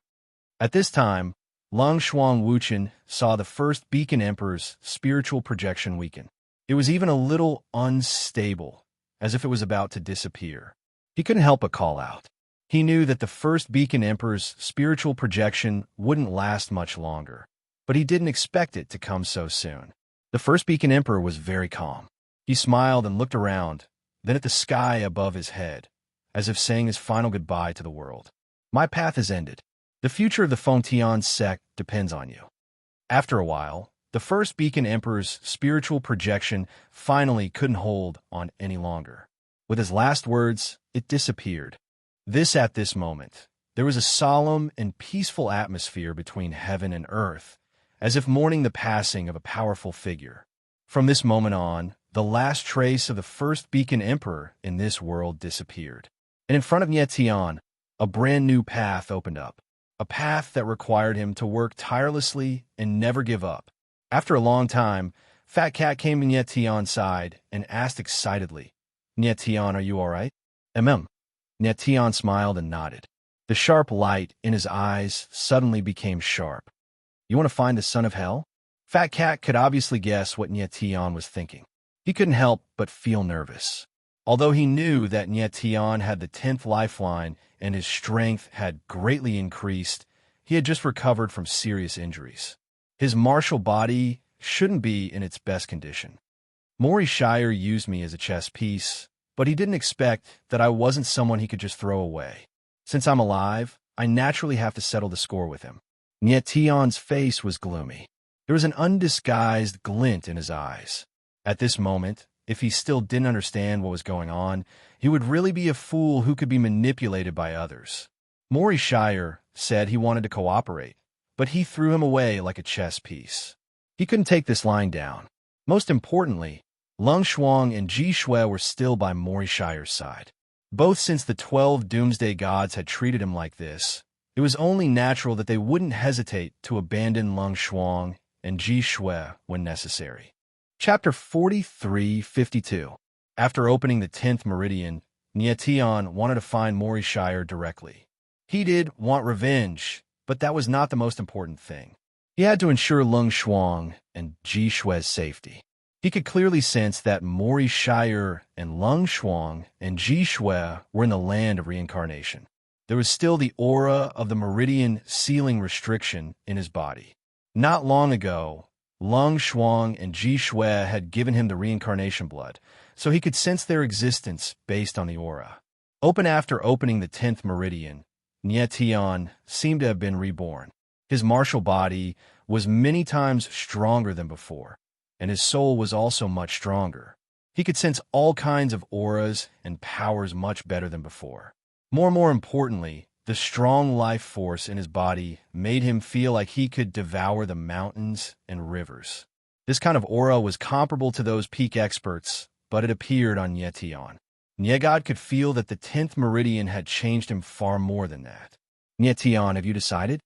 At this time, Lung Shuang Wuchen saw the first Beacon Emperor's spiritual projection weaken. It was even a little unstable, as if it was about to disappear. He couldn't help but call out. He knew that the first Beacon Emperor's spiritual projection wouldn't last much longer, but he didn't expect it to come so soon. The first Beacon Emperor was very calm. He smiled and looked around, then at the sky above his head, as if saying his final goodbye to the world. "My path is ended. The future of the Fontian sect depends on you." After a while, the first Beacon Emperor's spiritual projection finally couldn't hold on any longer. With his last words, it disappeared. At this moment, there was a solemn and peaceful atmosphere between heaven and earth, as if mourning the passing of a powerful figure. From this moment on, the last trace of the first Beacon Emperor in this world disappeared. And in front of Nietian, a brand new path opened up. A path that required him to work tirelessly and never give up. After a long time, Fat Cat came to Nye Tion's side and asked excitedly, Nye Tion, are you all right? Nye Tion smiled and nodded. The sharp light in his eyes suddenly became sharp. You want to find the son of hell? Fat Cat could obviously guess what Nye Tion was thinking. He couldn't help but feel nervous. Although he knew that Nye Tion had the 10th lifeline and his strength had greatly increased, he had just recovered from serious injuries. His martial body shouldn't be in its best condition. Maury Shire used me as a chess piece, but he didn't expect that I wasn't someone he could just throw away. Since I'm alive, I naturally have to settle the score with him. Nye Tion's face was gloomy. There was an undisguised glint in his eyes. At this moment, if he still didn't understand what was going on, he would really be a fool who could be manipulated by others. Maury Shire said he wanted to cooperate, but he threw him away like a chess piece. He couldn't take this lying down. Most importantly, Lung Shuang and Ji Shui were still by Maury Shire's side. Both since the 12 doomsday gods had treated him like this, it was only natural that they wouldn't hesitate to abandon Lung Shuang and Ji Shui when necessary. Chapter 43:52. After opening the 10th meridian, Nye Tion wanted to find Maury Shire directly. He did want revenge, but that was not the most important thing. He had to ensure Lung Shuang and Ji Shui's safety. He could clearly sense that Maury Shire and Lung Shuang and Ji Shui were in the land of reincarnation. There was still the aura of the meridian sealing restriction in his body. Not long ago, Lung Shuang and Ji Shui had given him the reincarnation blood, so he could sense their existence based on the aura. Open after opening the 10th meridian, Nye Tion seemed to have been reborn. His martial body was many times stronger than before, and his soul was also much stronger. He could sense all kinds of auras and powers much better than before. More importantly, the strong life force in his body made him feel like he could devour the mountains and rivers. This kind of aura was comparable to those peak experts, but it appeared on Nye Tion. Nye God could feel that the 10th meridian had changed him far more than that. Nye Tion, have you decided?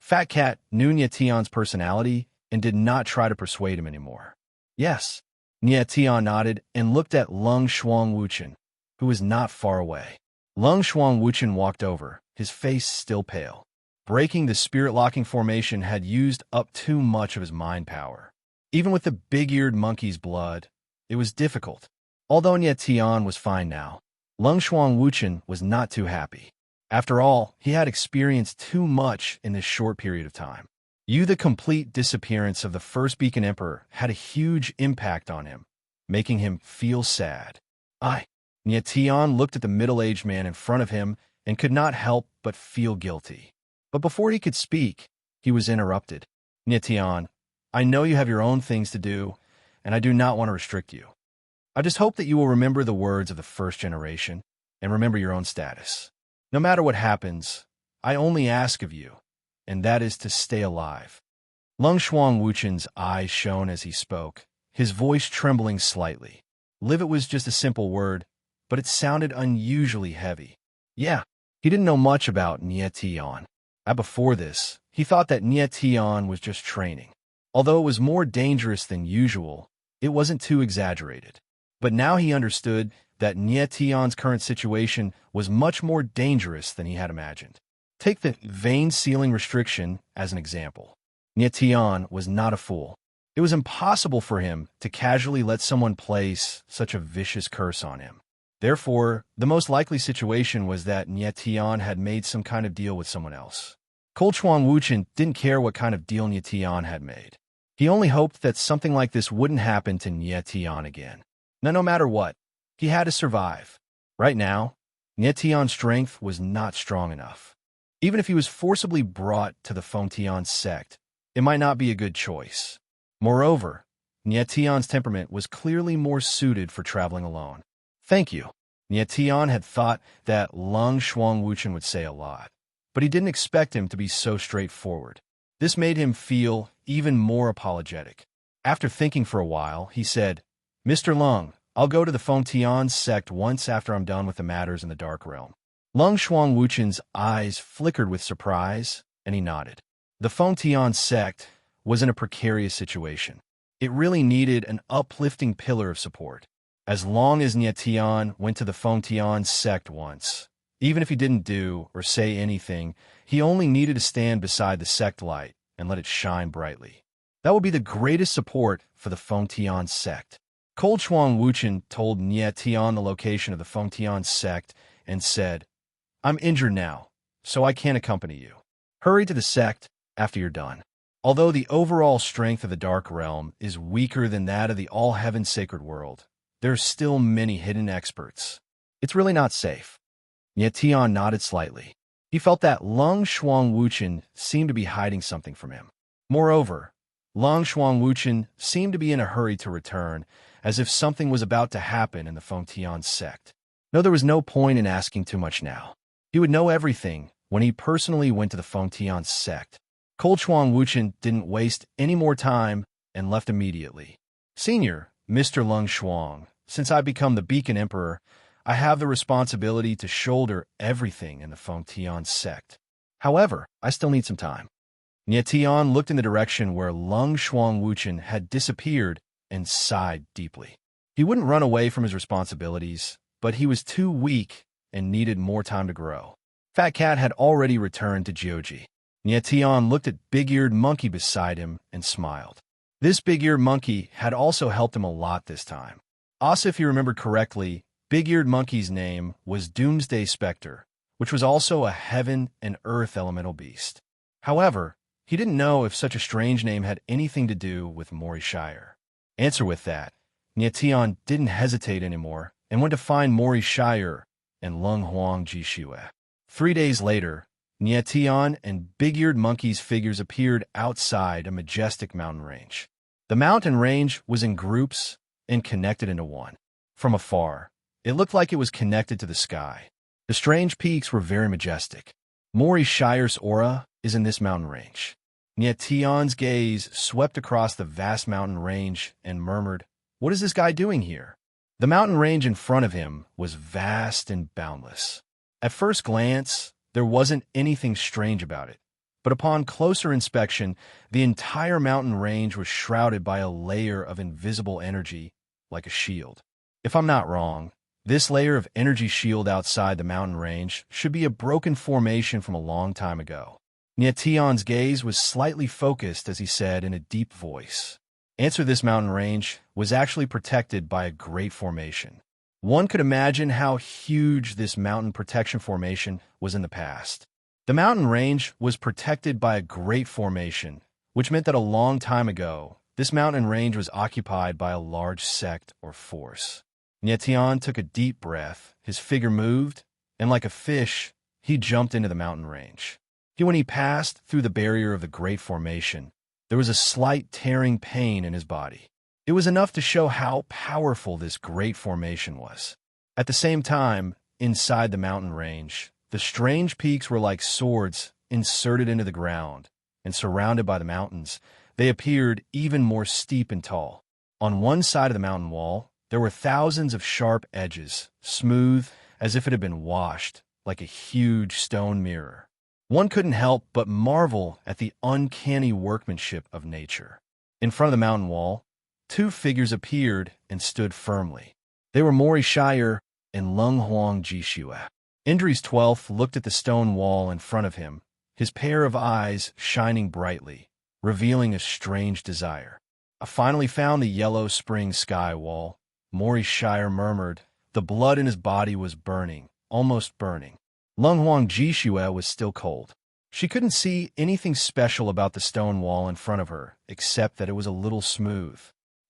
Fat Cat knew Nye Tion's personality and did not try to persuade him anymore. Yes. Nye Tion nodded and looked at Lung Shuang Wuchen, who was not far away. Lung Shuang Wuchen walked over, his face still pale. Breaking the spirit-locking formation had used up too much of his mind power. Even with the big-eared monkey's blood, it was difficult. Although Nye Tion was fine now, Lung Shuang Wuchen was not too happy. After all, he had experienced too much in this short period of time. The complete disappearance of the first Beacon Emperor had a huge impact on him, making him feel sad. Nye Tion looked at the middle-aged man in front of him and could not help but feel guilty. But before he could speak, he was interrupted. Nye Tion, I know you have your own things to do, and I do not want to restrict you. I just hope that you will remember the words of the first generation and remember your own status. No matter what happens, I only ask of you, and that is to stay alive. Lung Shuang Wuchen's eyes shone as he spoke, his voice trembling slightly. Live it was just a simple word, but it sounded unusually heavy. Yeah, he didn't know much about Nye Tion. Before this, he thought that Nye Tion was just training. Although it was more dangerous than usual, it wasn't too exaggerated. But now he understood that Nye Tion's current situation was much more dangerous than he had imagined. Take the vein sealing restriction as an example. Nye Tion was not a fool. It was impossible for him to casually let someone place such a vicious curse on him. Therefore, the most likely situation was that Nye Tion had made some kind of deal with someone else. Cold Shuang Wuchen didn't care what kind of deal Nye Tion had made. He only hoped that something like this wouldn't happen to Nye Tion again. Now, no matter what, he had to survive. Right now, Nye Tion's strength was not strong enough. Even if he was forcibly brought to the Feng Tian sect, it might not be a good choice. Moreover, Nye Tion's temperament was clearly more suited for traveling alone. Thank you. Nye Tion had thought that Lung Shuang Wuchen would say a lot, but he didn't expect him to be so straightforward. This made him feel even more apologetic. After thinking for a while, he said, Mr. Lung, I'll go to the Feng Tian sect once after I'm done with the matters in the Dark Realm. Lung Shuang Wuchen's eyes flickered with surprise, and he nodded. The Feng Tian sect was in a precarious situation. It really needed an uplifting pillar of support. As long as Nyetian went to the Fengtian sect once, even if he didn't do or say anything, he only needed to stand beside the sect light and let it shine brightly. That would be the greatest support for the Fengtian sect. Cold Shuang Wuchen told Nyetian the location of the Fengtian sect and said, "I'm injured now, so I can't accompany you. Hurry to the sect after you're done." Although the overall strength of the Dark Realm is weaker than that of the All-Heaven Sacred World, there are still many hidden experts. It's really not safe. Nyetian nodded slightly. He felt that Lung Shuang Wuchen seemed to be hiding something from him. Moreover, Lung Shuang Wuchen seemed to be in a hurry to return, as if something was about to happen in the Fengtian sect. No, there was no point in asking too much now. He would know everything when he personally went to the Fengtian sect. Cold Shuang Wuchen didn't waste any more time and left immediately. "Senior, Mr. Lung Shuang, since I become the Beacon Emperor, I have the responsibility to shoulder everything in the Fengtian sect. However, I still need some time." Nyetian looked in the direction where Lung Shuang Wuchen had disappeared and sighed deeply. He wouldn't run away from his responsibilities, but he was too weak and needed more time to grow. Fat Cat had already returned to Jioji. Nyetian looked at Big-Eared Monkey beside him and smiled. This Big-Eared Monkey had also helped him a lot this time. Also, if he remembered correctly, Big-Eared Monkey's name was Doomsday Spectre, which was also a heaven and earth elemental beast. However, he didn't know if such a strange name had anything to do with Mori Shire. Answer with that, Nyetian didn't hesitate anymore and went to find Mori Shire and Lung Huang Jishue. 3 days later, Nyetian and Big-Eared Monkey's figures appeared outside a majestic mountain range. The mountain range was in groups and connected into one. From afar, it looked like it was connected to the sky. The strange peaks were very majestic. Mori Shire's aura is in this mountain range. Nyetian's gaze swept across the vast mountain range and murmured, "What is this guy doing here?" The mountain range in front of him was vast and boundless. At first glance, there wasn't anything strange about it, but upon closer inspection, the entire mountain range was shrouded by a layer of invisible energy, like a shield. If I'm not wrong, this layer of energy shield outside the mountain range should be a broken formation from a long time ago. Nyetian's gaze was slightly focused as he said in a deep voice, "Answer, this mountain range was actually protected by a great formation. One could imagine how huge this mountain protection formation was in the past. The mountain range was protected by a great formation, which meant that a long time ago, this mountain range was occupied by a large sect or force." Nyetian took a deep breath, his figure moved, and like a fish, he jumped into the mountain range. When he passed through the barrier of the great formation, there was a slight tearing pain in his body. It was enough to show how powerful this great formation was. At the same time, inside the mountain range, the strange peaks were like swords inserted into the ground, and surrounded by the mountains, they appeared even more steep and tall. On one side of the mountain wall, there were thousands of sharp edges, smooth as if it had been washed, like a huge stone mirror. One couldn't help but marvel at the uncanny workmanship of nature. In front of the mountain wall, 2 figures appeared and stood firmly. They were Mori Shire and Lung Huang Jishue. Indri's 12th looked at the stone wall in front of him, his pair of eyes shining brightly, revealing a strange desire. "I finally found the yellow spring sky wall," Mori Shire murmured. The blood in his body was burning, almost burning. Lung Huang Jishue was still cold. She couldn't see anything special about the stone wall in front of her, except that it was a little smooth.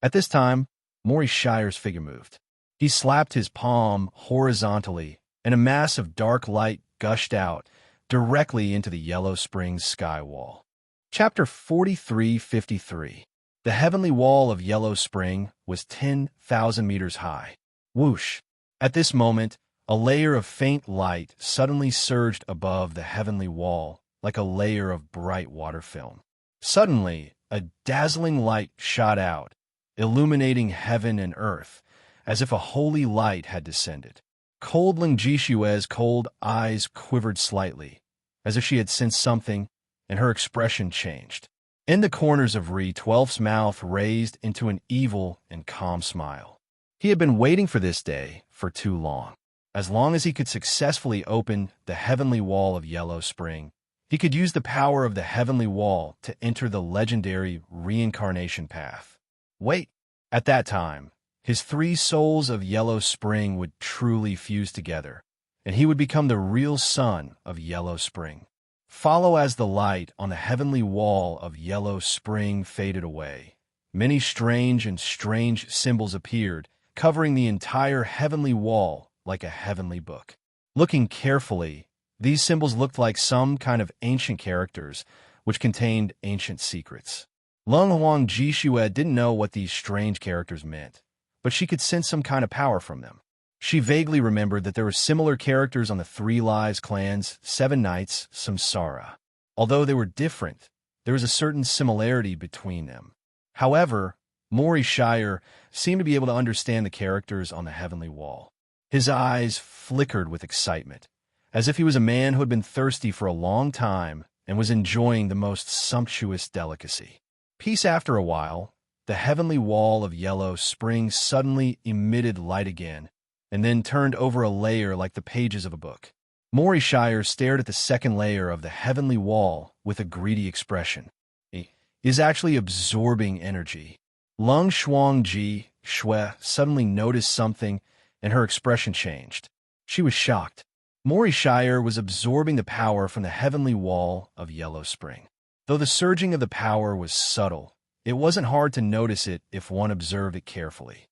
At this time, Mori Shire's figure moved. He slapped his palm horizontally, and a mass of dark light gushed out directly into the Yellow Springs sky wall. Chapter 4353. The heavenly wall of Yellow Spring was 10,000 meters high. Whoosh! At this moment, a layer of faint light suddenly surged above the heavenly wall, like a layer of bright water film. Suddenly, a dazzling light shot out, illuminating heaven and earth, as if a holy light had descended. Cold Ling Jishue's cold eyes quivered slightly, as if she had sensed something, and her expression changed. In the corners of Re-12's mouth raised into an evil and calm smile. He had been waiting for this day for too long. As long as he could successfully open the heavenly wall of Yellow Spring, he could use the power of the heavenly wall to enter the legendary reincarnation path. Wait! At that time, his 3 souls of Yellow Spring would truly fuse together, and he would become the real son of Yellow Spring. Follow as the light on the heavenly wall of Yellow Spring faded away. Many strange symbols appeared, covering the entire heavenly wall like a heavenly book. Looking carefully, these symbols looked like some kind of ancient characters, which contained ancient secrets. Lung Huang Jishue didn't know what these strange characters meant, but she could sense some kind of power from them. She vaguely remembered that there were similar characters on the 3 Lives clan's 7 Nights Samsara. Although they were different, there was a certain similarity between them. However, Mori Shire seemed to be able to understand the characters on the heavenly wall. His eyes flickered with excitement, as if he was a man who had been thirsty for a long time and was enjoying the most sumptuous delicacy. Peace after a while, the heavenly wall of Yellow Spring suddenly emitted light again, and then turned over a layer like the pages of a book. Mori Shire stared at the second layer of the heavenly wall with a greedy expression. He is actually absorbing energy. Lung Shuang Ji Shui suddenly noticed something, and her expression changed. She was shocked. Mori Shire was absorbing the power from the heavenly wall of Yellow Spring. Though the surging of the power was subtle, it wasn't hard to notice it if one observed it carefully.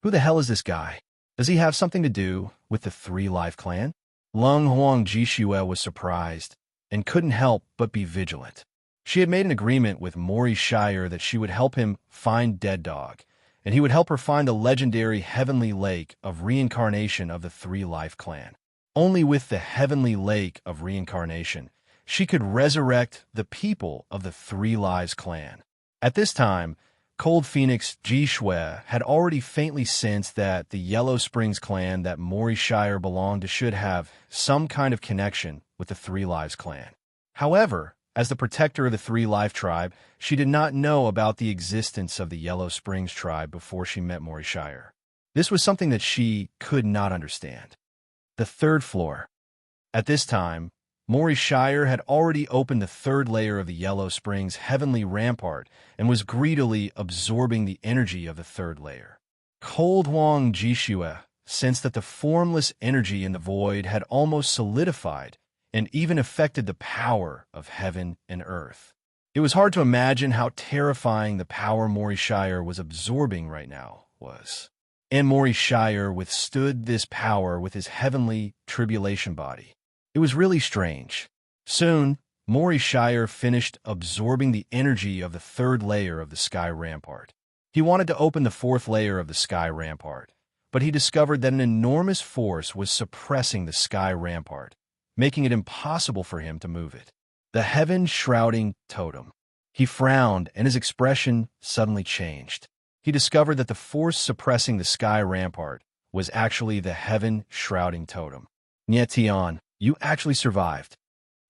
Who the hell is this guy? Does he have something to do with the 3 Life clan? Lung Huang Jishue was surprised and couldn't help but be vigilant. She had made an agreement with Mori Shire that she would help him find Dead Dog, and he would help her find the legendary Heavenly Lake of Reincarnation of the 3 Life clan. Only with the Heavenly Lake of Reincarnation, she could resurrect the people of the 3 Lives clan. At this time, Cold Phoenix Ji Shui had already faintly sensed that the Yellow Springs clan that Mori Shire belonged to should have some kind of connection with the 3 Lives clan. However, as the protector of the 3 Life tribe, she did not know about the existence of the Yellow Springs tribe before she met Mori Shire. This was something that she could not understand. The 3rd floor. At this time, Mori Shire had already opened the 3rd layer of the Yellow Springs heavenly rampart and was greedily absorbing the energy of the 3rd layer. Cold Huang Jishue sensed that the formless energy in the void had almost solidified and even affected the power of heaven and earth. It was hard to imagine how terrifying the power Mori Shire was absorbing right now was. And Mori Shire withstood this power with his heavenly tribulation body. It was really strange. Soon, Mori Shire finished absorbing the energy of the 3rd layer of the sky rampart. He wanted to open the 4th layer of the sky rampart, but he discovered that an enormous force was suppressing the sky rampart, making it impossible for him to move it. The heaven-shrouding totem. He frowned, and his expression suddenly changed. He discovered that the force suppressing the sky rampart was actually the heaven-shrouding totem. Nietian, you actually survived.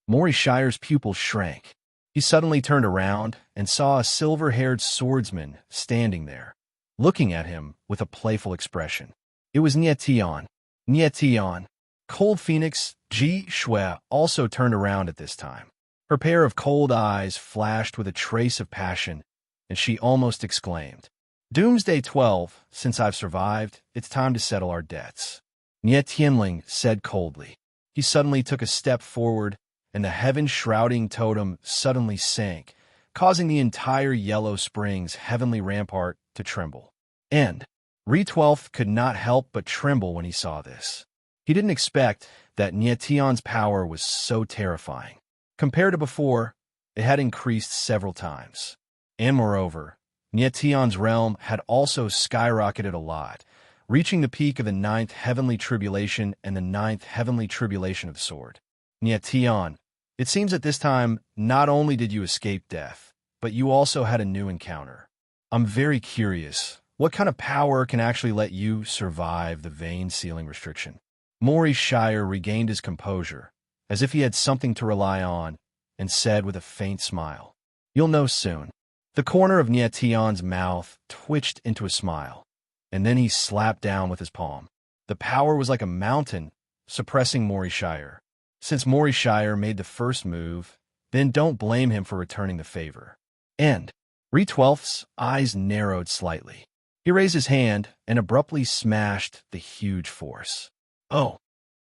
Mori Shire's pupils shrank. He suddenly turned around and saw a silver-haired swordsman standing there, looking at him with a playful expression. It was Nietian. Nietian. Cold Phoenix Ji Shui also turned around at this time. Her pair of cold eyes flashed with a trace of passion, and she almost exclaimed, Doomsday 12, since I've survived, it's time to settle our debts. Nie Tianling said coldly. He suddenly took a step forward, and the heaven-shrouding totem suddenly sank, causing the entire Yellow Springs heavenly rampart to tremble. And Re-12 could not help but tremble when he saw this. He didn't expect that Nie Tian's power was so terrifying. Compared to before, it had increased several times. And moreover, Nie Tian's realm had also skyrocketed a lot, reaching the peak of the 9th heavenly tribulation and the 9th heavenly tribulation of the sword. Nie Tian, it seems at this time not only did you escape death, but you also had a new encounter. I'm very curious, what kind of power can actually let you survive the vein sealing restriction? Mori Shire regained his composure, as if he had something to rely on, and said with a faint smile, You'll know soon. The corner of Nietion's mouth twitched into a smile, and then he slapped down with his palm. The power was like a mountain, suppressing Shire. Since Shire made the first move, then don't blame him for returning the favor. And Re-12th's eyes narrowed slightly. He raised his hand and abruptly smashed the huge force. Oh!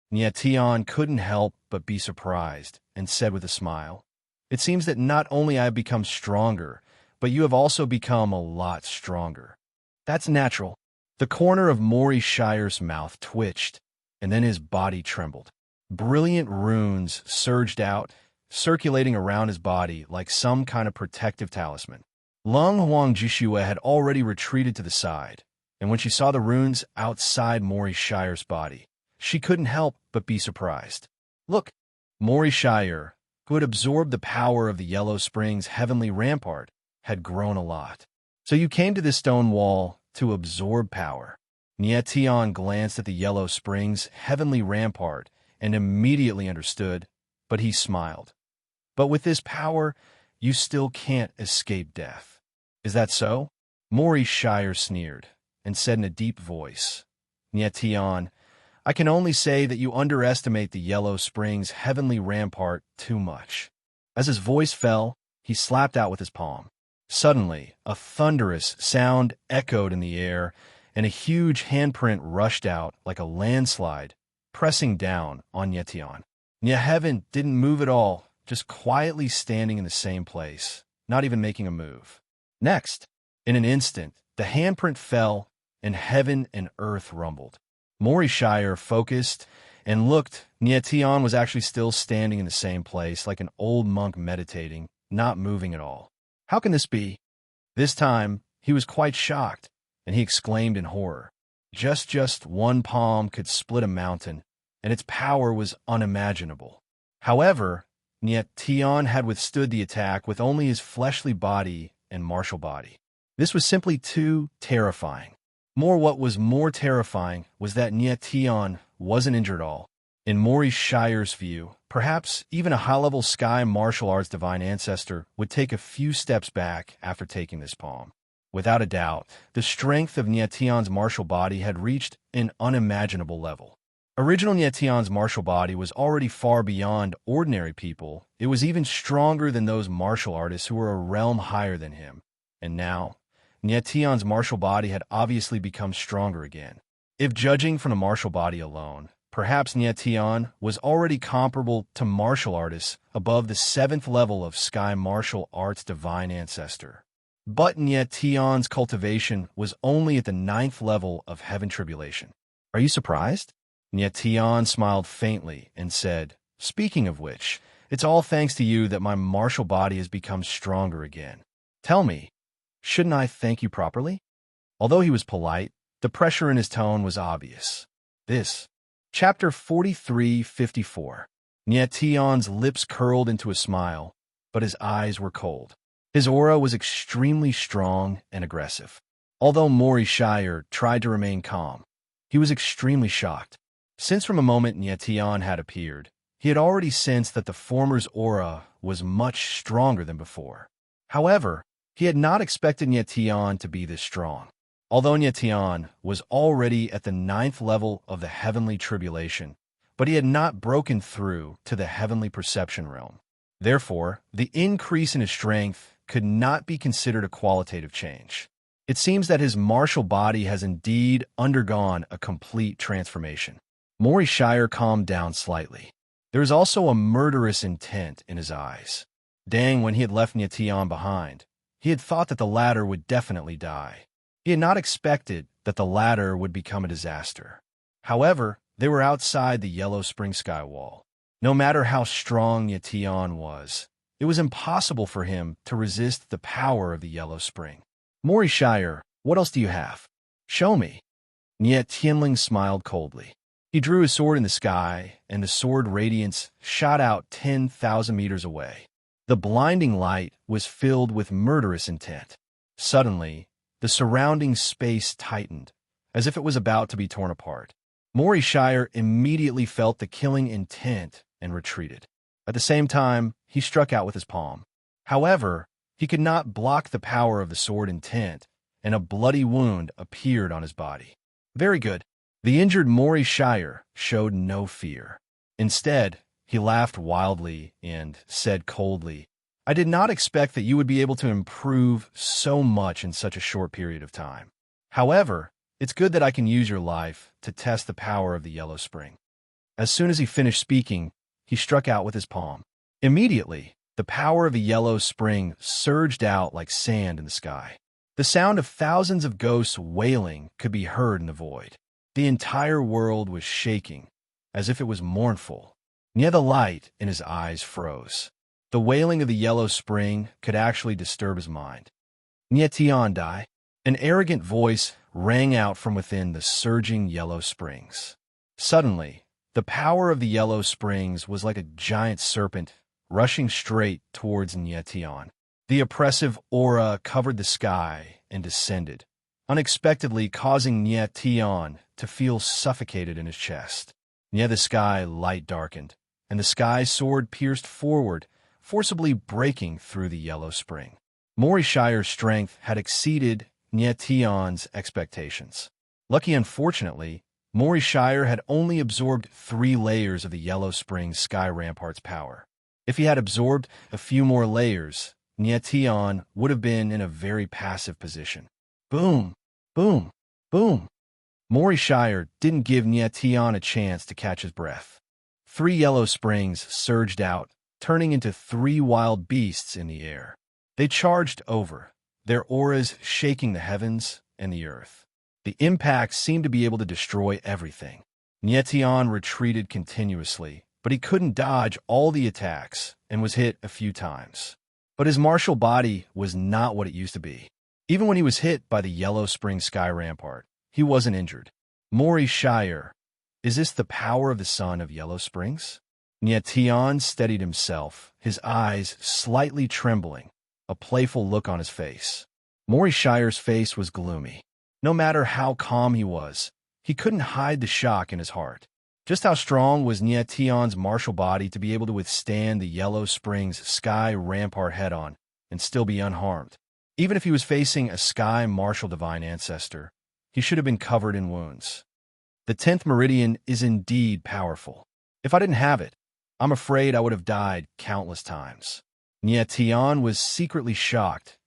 Nietion couldn't help but be surprised and said with a smile, "It seems that not only I have become stronger, but you have also become a lot stronger." "That's natural." The corner of Shire's mouth twitched, and then his body trembled. Brilliant runes surged out, circulating around his body like some kind of protective talisman. Lung Huang Jishua had already retreated to the side, and when she saw the runes outside Shire's body, she couldn't help but be surprised. Look, Shire, who had absorbed the power of the Yellow Springs' heavenly rampart, had grown a lot. "So you came to this stone wall to absorb power." Nietion glanced at the Yellow Springs' heavenly rampart and immediately understood, but he smiled. "But with this power, you still can't escape death. Is that so?" Shire sneered and said in a deep voice, "Nietion, I can only say that you underestimate the Yellow Springs' heavenly rampart too much." As his voice fell, he slapped out with his palm. Suddenly, a thunderous sound echoed in the air, and a huge handprint rushed out like a landslide, pressing down on Nietion. Heaven didn't move at all, just quietly standing in the same place, not even making a move. Next, in an instant, the handprint fell, and heaven and earth rumbled. Shire focused and looked. Nietion was actually still standing in the same place, like an old monk meditating, not moving at all. "How can this be?" This time, he was quite shocked, and he exclaimed in horror. Just one palm could split a mountain, and its power was unimaginable. However, Nietion had withstood the attack with only his fleshly body and martial body. This was simply too terrifying. What was more terrifying was that Nietion wasn't injured at all. In Shire's view, perhaps even a high-level sky martial arts divine ancestor would take a few steps back after taking this palm. Without a doubt, the strength of Nietion's martial body had reached an unimaginable level. Original Nietion's martial body was already far beyond ordinary people. It was even stronger than those martial artists who were a realm higher than him. And now, Nietion's martial body had obviously become stronger again. If judging from the martial body alone, perhaps Nietion was already comparable to martial artists above the 7th level of Sky Martial Arts Divine Ancestor. But Nietion's cultivation was only at the 9th level of Heaven Tribulation. "Are you surprised?" Nietion smiled faintly and said, "Speaking of which, it's all thanks to you that my martial body has become stronger again. Tell me, shouldn't I thank you properly?" Although he was polite, the pressure in his tone was obvious. Chapter 43-54. Nietion's lips curled into a smile, but his eyes were cold. His aura was extremely strong and aggressive. Although Shire tried to remain calm, he was extremely shocked. Since from a moment Nietion had appeared, he had already sensed that the former's aura was much stronger than before. However, he had not expected Nietion to be this strong. Although Nietion was already at the 9th level of the Heavenly Tribulation, but he had not broken through to the Heavenly Perception Realm. Therefore, the increase in his strength could not be considered a qualitative change. It seems that his martial body has indeed undergone a complete transformation. Shire calmed down slightly. There was also a murderous intent in his eyes. Dang, when he had left Nietion behind, he had thought that the latter would definitely die. He had not expected that the latter would become a disaster. However, they were outside the Yellow Spring sky wall. No matter how strong Nietion was, it was impossible for him to resist the power of the Yellow Spring. Shire, what else do you have? Show me. Nietion smiled coldly. He drew his sword in the sky, and the sword radiance shot out 10,000 meters away. The blinding light was filled with murderous intent. Suddenly, the surrounding space tightened, as if it was about to be torn apart. Shire immediately felt the killing intent and retreated. At the same time, he struck out with his palm. However, He could not block the power of the sword intent, and a bloody wound appeared on his body. Very good. The injured Mori Shire showed no fear. Instead, he laughed wildly and said coldly, I did not expect that you would be able to improve so much in such a short period of time. However, it's good that I can use your life to test the power of the Yellow Spring. As soon as he finished speaking, he struck out with his palm. Immediately, the power of the Yellow Spring surged out like sand in the sky. The sound of thousands of ghosts wailing could be heard in the void. The entire world was shaking, as if it was mournful. Near the light in his eyes froze. The wailing of the Yellow Spring could actually disturb his mind. Nye Dai. An arrogant voice rang out from within the surging Yellow Springs. Suddenly, the power of the Yellow Springs was like a giant serpent rushing straight towards Nye. The oppressive aura covered the sky and descended, unexpectedly causing Nye to feel suffocated in his chest. Near the sky, light darkened, and the sky sword pierced forward, forcibly breaking through the Yellow Spring. Mori Shire's strength had exceeded Nye expectations. Unfortunately, Mori Shire had only absorbed 3 layers of the Yellow Spring Sky Rampart's power. If he had absorbed a few more layers, Nye would have been in a very passive position. Boom! Boom! Boom! Mori Shire didn't give Nye a chance to catch his breath. 3 Yellow Springs surged out, turning into 3 wild beasts in the air. They charged over, their auras shaking the heavens and the earth. The impact seemed to be able to destroy everything. Nye retreated continuously, but he couldn't dodge all the attacks and was hit a few times. But his martial body was not what it used to be. Even when he was hit by the Yellow Spring Sky Rampart, he wasn't injured. Mori Shire, is this the power of the Sun of Yellow Springs? Nye steadied himself, his eyes slightly trembling, a playful look on his face. Mori Shire's face was gloomy. No matter how calm he was, he couldn't hide the shock in his heart. Just how strong was Nye martial body to be able to withstand the Yellow Springs Sky Rampart head-on and still be unharmed? Even if he was facing a Sky Martial Divine Ancestor, he should have been covered in wounds. The 10th Meridian is indeed powerful. If I didn't have it, I'm afraid I would have died countless times. Nye was secretly shocked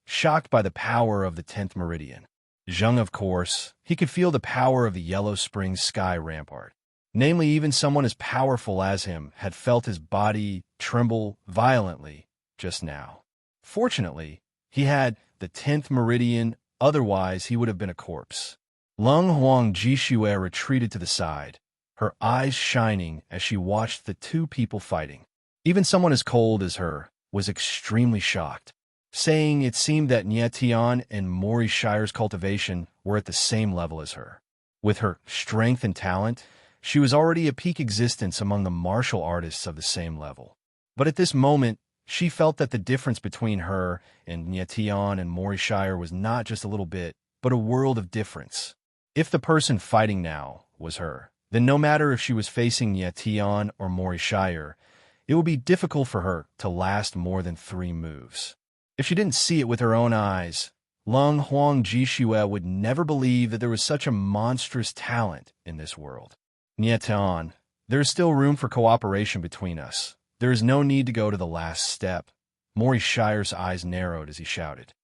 by the power of the 10th Meridian. Zheng, of course, he could feel the power of the Yellow Springs Sky Rampart. Namely, even someone as powerful as him had felt his body tremble violently just now. Fortunately, he had the 10th Meridian, otherwise he would have been a corpse. Leng Huang Jishue retreated to the side, her eyes shining as she watched the 2 people fighting. Even someone as cold as her was extremely shocked, saying it seemed that Nye and Mori Shire's cultivation were at the same level as her. With her strength and talent, she was already a peak existence among the martial artists of the same level. But at this moment, she felt that the difference between her and Nye and Mori Shire was not just a little bit, but a world of difference. If the person fighting now was her, then no matter if she was facing Nye or Mori Shire, it would be difficult for her to last more than 3 moves. If she didn't see it with her own eyes, Leng Huang Jishue would never believe that there was such a monstrous talent in this world. Nye, there is still room for cooperation between us. There is no need to go to the last step. Mori Shire's eyes narrowed as he shouted.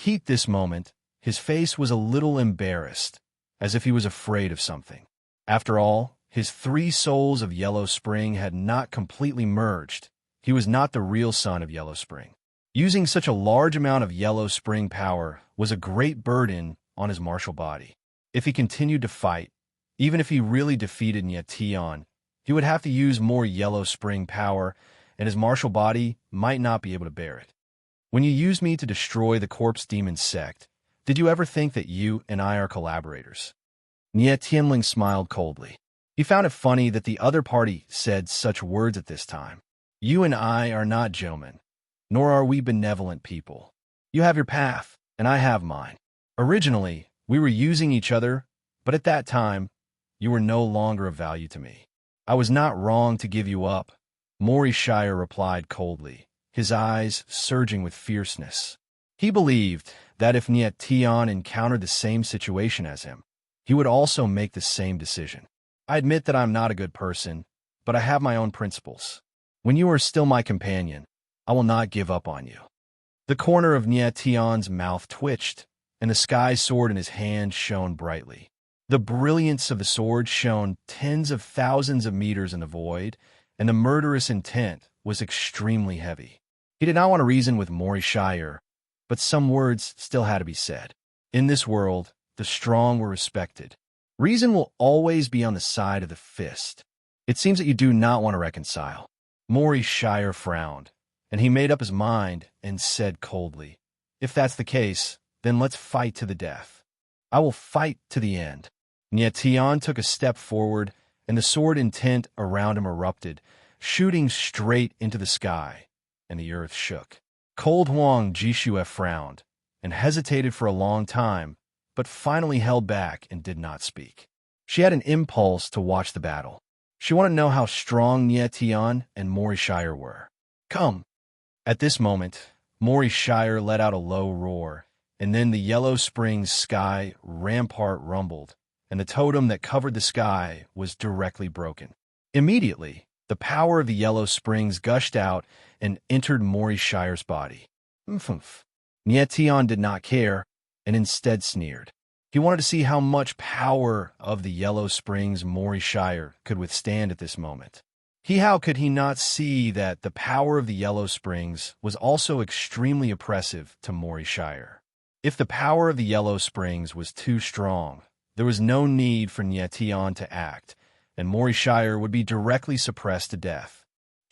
At this moment, his face was a little embarrassed, as if he was afraid of something. After all, his 3 souls of Yellow Spring had not completely merged. He was not the real son of Yellow Spring. Using such a large amount of Yellow Spring power was a great burden on his martial body. If he continued to fight, even if he really defeated Nye, he would have to use more Yellow Spring power, and his martial body might not be able to bear it. When you used me to destroy the Corpse Demon sect, did you ever think that you and I are collaborators? Nye Tianling smiled coldly. He found it funny that the other party said such words at this time. You and I are not gentlemen, nor are we benevolent people. You have your path, and I have mine. Originally, we were using each other, but at that time, you were no longer of value to me. I was not wrong to give you up, Mori Shire replied coldly, his eyes surging with fierceness. He believed that if Tion encountered the same situation as him, he would also make the same decision. I admit that I'm not a good person, but I have my own principles. When you are still my companion, I will not give up on you. The corner of Tion's mouth twitched, and the sky sword in his hand shone brightly. The brilliance of the sword shone tens of thousands of meters in the void, and the murderous intent was extremely heavy. He did not want to reason with Mori Shire, but some words still had to be said. In this world, the strong were respected. Reason will always be on the side of the fist. It seems that you do not want to reconcile. Mori Shire frowned, and he made up his mind and said coldly, "If that's the case, then let's fight to the death. I will fight to the end." Tion took a step forward, and the sword intent around him erupted, shooting straight into the sky, and the earth shook. Cold Huang Jishue frowned, and hesitated for a long time, but finally held back and did not speak. She had an impulse to watch the battle. She wanted to know how strong Tion and Mori Shire were. "Come!" At this moment, Mori Shire let out a low roar, and then the Yellow Springs sky rampart rumbled, and the totem that covered the sky was directly broken. Immediately, the power of the Yellow Springs gushed out and entered Mori Shire's body. Mph. Tion did not care, and instead sneered. He wanted to see how much power of the Yellow Springs Mori Shire could withstand at this moment. How could he not see that the power of the Yellow Springs was also extremely oppressive to Mori Shire? If the power of the Yellow Springs was too strong, there was no need for Tion to act, and Mori Shire would be directly suppressed to death.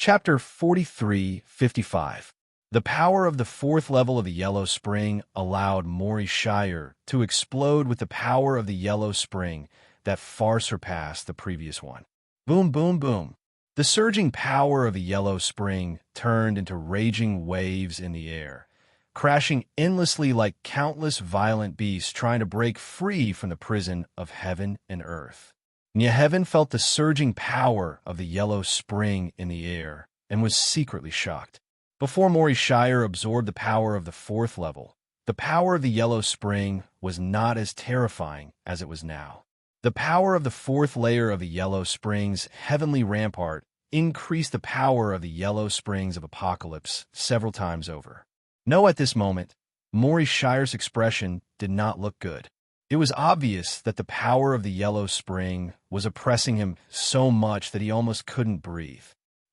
Chapter 43:55. The power of the fourth level of the Yellow Spring allowed Mori Shire to explode with the power of the Yellow Spring that far surpassed the previous one. Boom, boom, boom. The surging power of the Yellow Spring turned into raging waves in the air, crashing endlessly like countless violent beasts trying to break free from the prison of heaven and earth. Heaven felt the surging power of the Yellow Spring in the air and was secretly shocked. Before Mori Shire absorbed the power of the fourth level, the power of the Yellow Spring was not as terrifying as it was now. The power of the fourth layer of the Yellow Springs heavenly rampart increased the power of the Yellow Springs of Apocalypse several times over. No, at this moment, Mori Shire's expression did not look good. It was obvious that the power of the Yellow Spring was oppressing him so much that he almost couldn't breathe.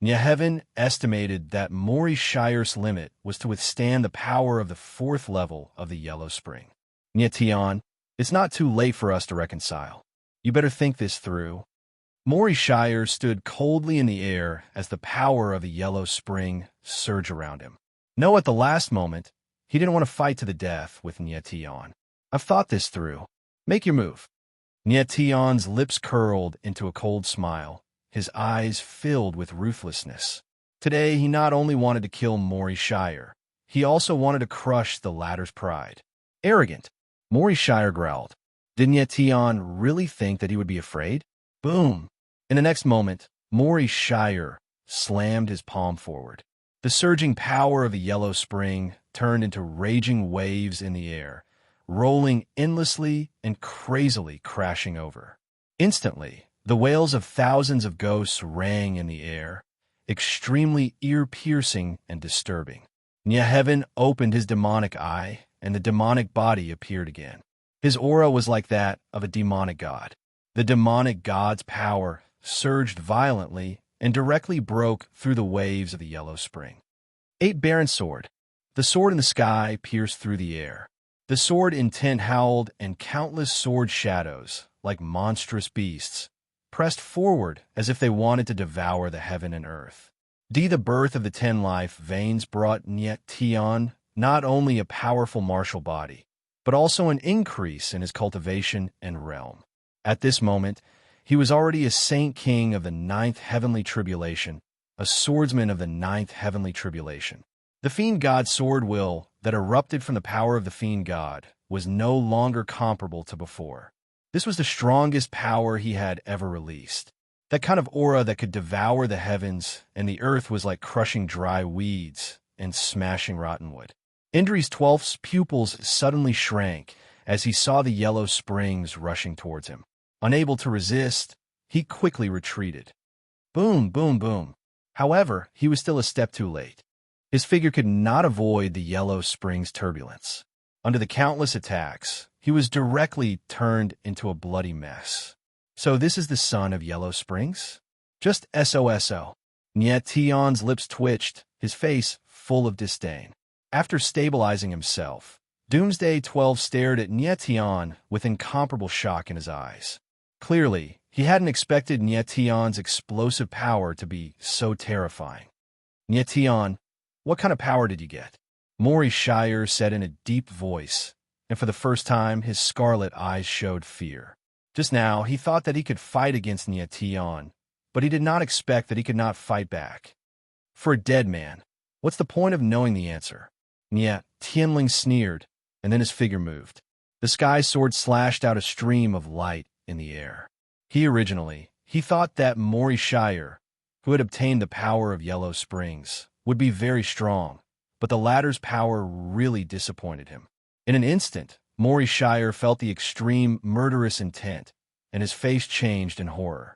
Heaven estimated that Mori Shire's limit was to withstand the power of the fourth level of the Yellow Spring. Tion, it's not too late for us to reconcile. You better think this through. Mori Shire stood coldly in the air as the power of the Yellow Spring surged around him. No, at the last moment, he didn't want to fight to the death with Tion. I've thought this through. Make your move. Tion's lips curled into a cold smile, his eyes filled with ruthlessness. Today, he not only wanted to kill Mori Shire, he also wanted to crush the latter's pride. Arrogant, Mori Shire growled. Did Tion really think that he would be afraid? Boom! In the next moment, Mori Shire slammed his palm forward. The surging power of the Yellow Spring turned into raging waves in the air, rolling endlessly and crazily crashing over. Instantly, the wails of thousands of ghosts rang in the air, extremely ear-piercing and disturbing. Heaven opened his demonic eye, and the demonic body appeared again. His aura was like that of a demonic god. The demonic god's power surged violently and directly broke through the waves of the Yellow Spring. 8 Baron Sword. The sword in the sky pierced through the air. The sword intent howled, and countless sword shadows, like monstrous beasts, pressed forward as if they wanted to devour the heaven and earth. The birth of the 10 life veins brought Tion not only a powerful martial body, but also an increase in his cultivation and realm. At this moment, he was already a saint king of the 9th heavenly tribulation, a swordsman of the 9th heavenly tribulation. The fiend god's sword will that erupted from the power of the fiend god was no longer comparable to before. This was the strongest power he had ever released. That kind of aura that could devour the heavens, and the earth was like crushing dry weeds and smashing rotten wood. Indri's 12th's pupils suddenly shrank as he saw the yellow springs rushing towards him. Unable to resist, he quickly retreated. Boom, boom, boom. However, he was still a step too late. His figure could not avoid the yellow springs' turbulence. Under the countless attacks, he was directly turned into a bloody mess. So this is the son of Yellow Springs? Just SOSO. Nietion's lips twitched, his face full of disdain. After stabilizing himself, Doomsday 12 stared at Nietion with incomparable shock in his eyes. Clearly, he hadn't expected Nietion's explosive power to be so terrifying. Nietion, what kind of power did you get? Maury Shire said in a deep voice, and for the first time his scarlet eyes showed fear. Just now, he thought that he could fight against Nietion, but he did not expect that he could not fight back. For a dead man, what's the point of knowing the answer? Tianling sneered, and then his figure moved. The sky sword slashed out a stream of light in the air. He thought that Maury Shire, who had obtained the power of Yellow Springs, would be very strong, but the latter's power really disappointed him. In an instant, Maury Shire felt the extreme murderous intent, and his face changed in horror.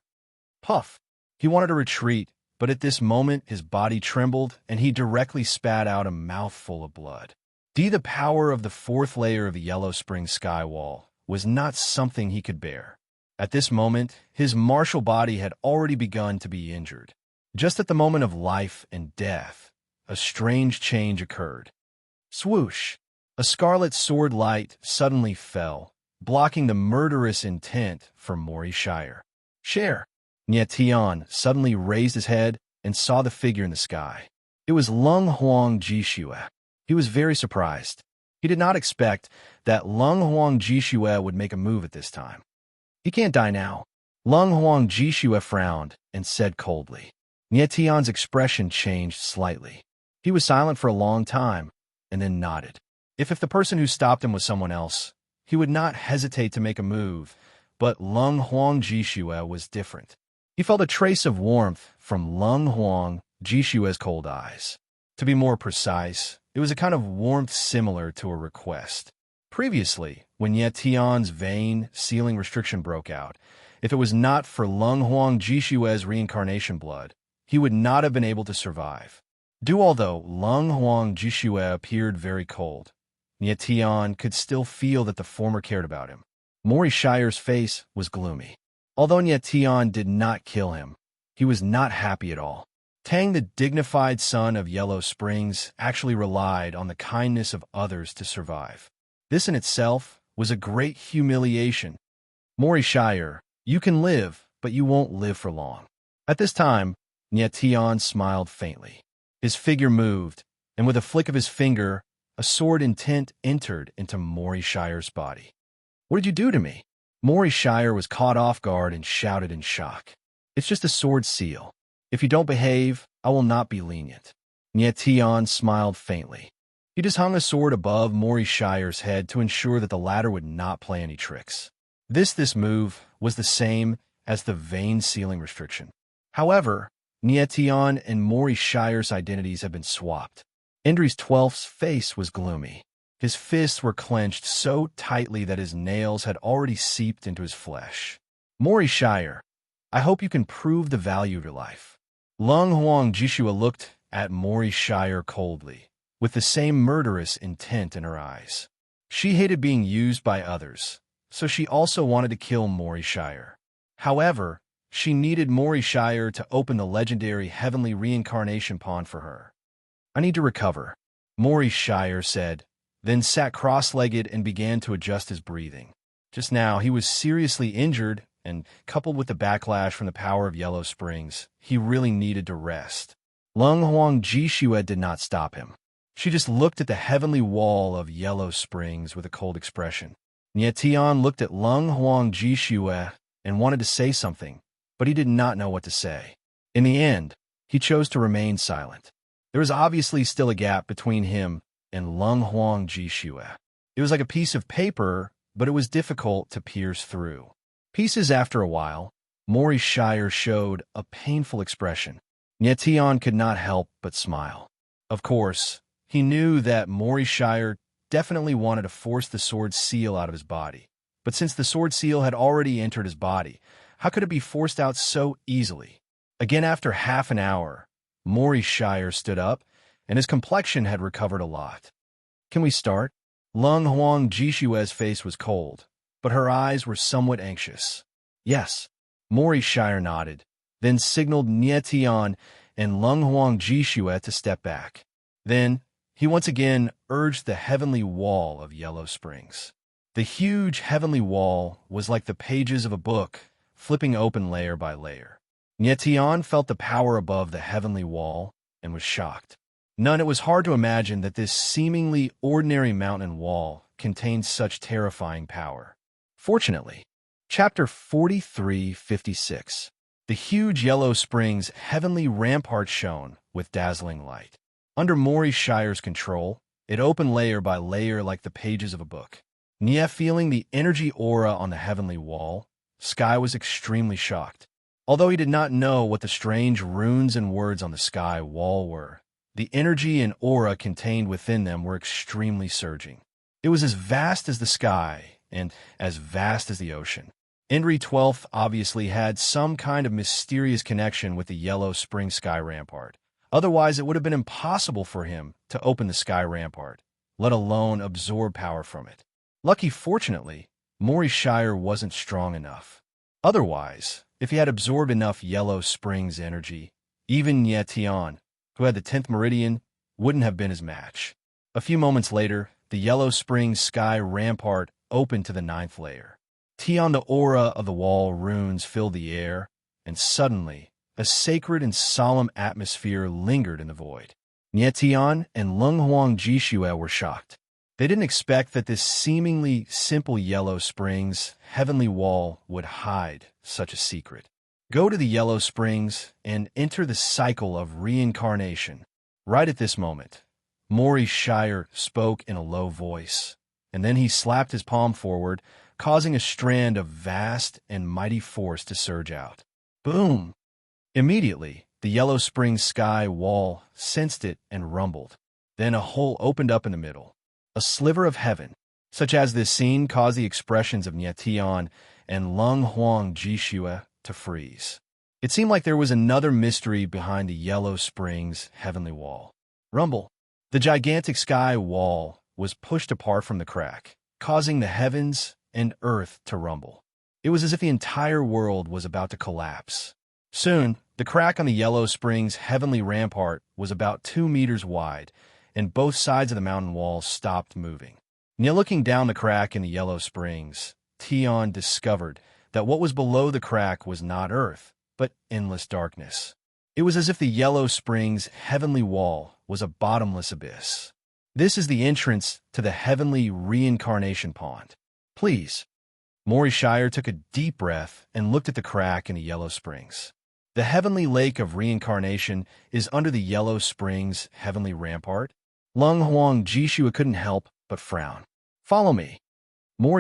Puff! He wanted to retreat, but at this moment his body trembled, and he directly spat out a mouthful of blood. The power of the fourth layer of the Yellow Springs skywall was not something he could bear. At this moment, his martial body had already begun to be injured. Just at the moment of life and death, a strange change occurred. Swoosh! A scarlet sword light suddenly fell, blocking the murderous intent from Maury Shire. Share! Nietion suddenly raised his head and saw the figure in the sky. It was Lung Huang Jishue. He was very surprised. He did not expect that Lung Huang Jishue would make a move at this time. He can't die now. Lung Huang Jishue frowned and said coldly. Nietion's expression changed slightly. He was silent for a long time, and then nodded. If the person who stopped him was someone else, he would not hesitate to make a move, but Lung Huang Jishue was different. He felt a trace of warmth from Lung Huang Jishue's cold eyes. To be more precise, it was a kind of warmth similar to a request. Previously, when Nietion's vein sealing restriction broke out, if it was not for Lung Huang Jishue's reincarnation blood, he would not have been able to survive. Although Lung Huang Jishue appeared very cold, Nietion could still feel that the former cared about him. Maury Shire's face was gloomy. Although Nietion did not kill him, he was not happy at all. Tang, the dignified son of Yellow Springs, actually relied on the kindness of others to survive. This in itself was a great humiliation. Maury Shire, you can live, but you won't live for long. At this time, Nietion smiled faintly. His figure moved, and with a flick of his finger, a sword intent entered into Maury Shire's body. What did you do to me? Maury Shire was caught off guard and shouted in shock. It's just a sword seal. If you don't behave, I will not be lenient. Nietion smiled faintly. He just hung a sword above Maury Shire's head to ensure that the latter would not play any tricks. This move was the same as the vein sealing restriction. However, Nietion and Maury Shire's identities had been swapped. Indri's 12th's face was gloomy. His fists were clenched so tightly that his nails had already seeped into his flesh. Maury Shire, I hope you can prove the value of your life. Lung Huang Jishue looked at Maury Shire coldly, with the same murderous intent in her eyes. She hated being used by others, so she also wanted to kill Maury Shire. However, she needed Maury Shire to open the legendary heavenly reincarnation pond for her. I need to recover, Maury Shire said, then sat cross-legged and began to adjust his breathing. Just now, he was seriously injured, and coupled with the backlash from the power of Yellow Springs, he really needed to rest. Lung Huang Jishue did not stop him. She just looked at the heavenly wall of Yellow Springs with a cold expression. Nietion looked at Lung Huang Jishue and wanted to say something, but he did not know what to say. In the end, he chose to remain silent. There was obviously still a gap between him and Lung Huang Jishue. It was like a piece of paper, but it was difficult to pierce through. Pieces after a while, Maury Shire showed a painful expression. Nietion could not help but smile. Of course, He knew that Shire definitely wanted to force the sword seal out of his body. But since the sword seal had already entered his body, how could it be forced out so easily? Again, after half an hour, Shire stood up, and his complexion had recovered a lot. Can we start? Lung Huang Jishue's face was cold, but her eyes were somewhat anxious. Yes. Shire nodded, then signaled Nie Tian and Lung Huang Jishue to step back. Then, he once again urged the heavenly wall of Yellow Springs. The huge heavenly wall was like the pages of a book, flipping open layer by layer. Nie Tian felt the power above the heavenly wall and was shocked. It was hard to imagine that this seemingly ordinary mountain wall contained such terrifying power. Fortunately, Chapter 4356. The huge Yellow Springs heavenly rampart shone with dazzling light. Under Shire's control, it opened layer by layer like the pages of a book. Nie, feeling the energy aura on the heavenly wall, Sky was extremely shocked. Although he did not know what the strange runes and words on the sky wall were, the energy and aura contained within them were extremely surging. It was as vast as the sky and as vast as the ocean. Henry XII obviously had some kind of mysterious connection with the Yellow Spring Sky Rampart. Otherwise, it would have been impossible for him to open the Sky Rampart, let alone absorb power from it. Fortunately, Shire wasn't strong enough. Otherwise, if he had absorbed enough Yellow Springs energy, even Nie Tian, who had the 10th meridian, wouldn't have been his match. A few moments later, the Yellow Springs Sky Rampart opened to the 9th layer. Tian, the aura of the wall runes filled the air, and suddenly, a sacred and solemn atmosphere lingered in the void. Nie Tian and Lung Huang Jishue were shocked. They didn't expect that this seemingly simple Yellow Springs heavenly wall would hide such a secret. Go to the Yellow Springs and enter the cycle of reincarnation. Right at this moment, Shire spoke in a low voice, and then he slapped his palm forward, causing a strand of vast and mighty force to surge out. Boom! Immediately, the Yellow Springs sky wall sensed it and rumbled. Then a hole opened up in the middle. A sliver of heaven, such as this scene, caused the expressions of Nie Tian and Lung Huang Jishue to freeze. It seemed like there was another mystery behind the Yellow Springs heavenly wall. Rumble! The gigantic sky wall was pushed apart from the crack, causing the heavens and earth to rumble. It was as if the entire world was about to collapse. Soon, the crack on the Yellow Springs heavenly rampart was about 2 meters wide, and both sides of the mountain wall stopped moving. Looking down the crack in the Yellow Springs, Tian discovered that what was below the crack was not earth, but endless darkness. It was as if the Yellow Springs heavenly wall was a bottomless abyss. This is the entrance to the heavenly reincarnation pond. Please. Shire took a deep breath and looked at the crack in the Yellow Springs. The heavenly lake of reincarnation is under the Yellow Springs heavenly rampart. Lung Huang Jishue couldn't help but frown. Follow me.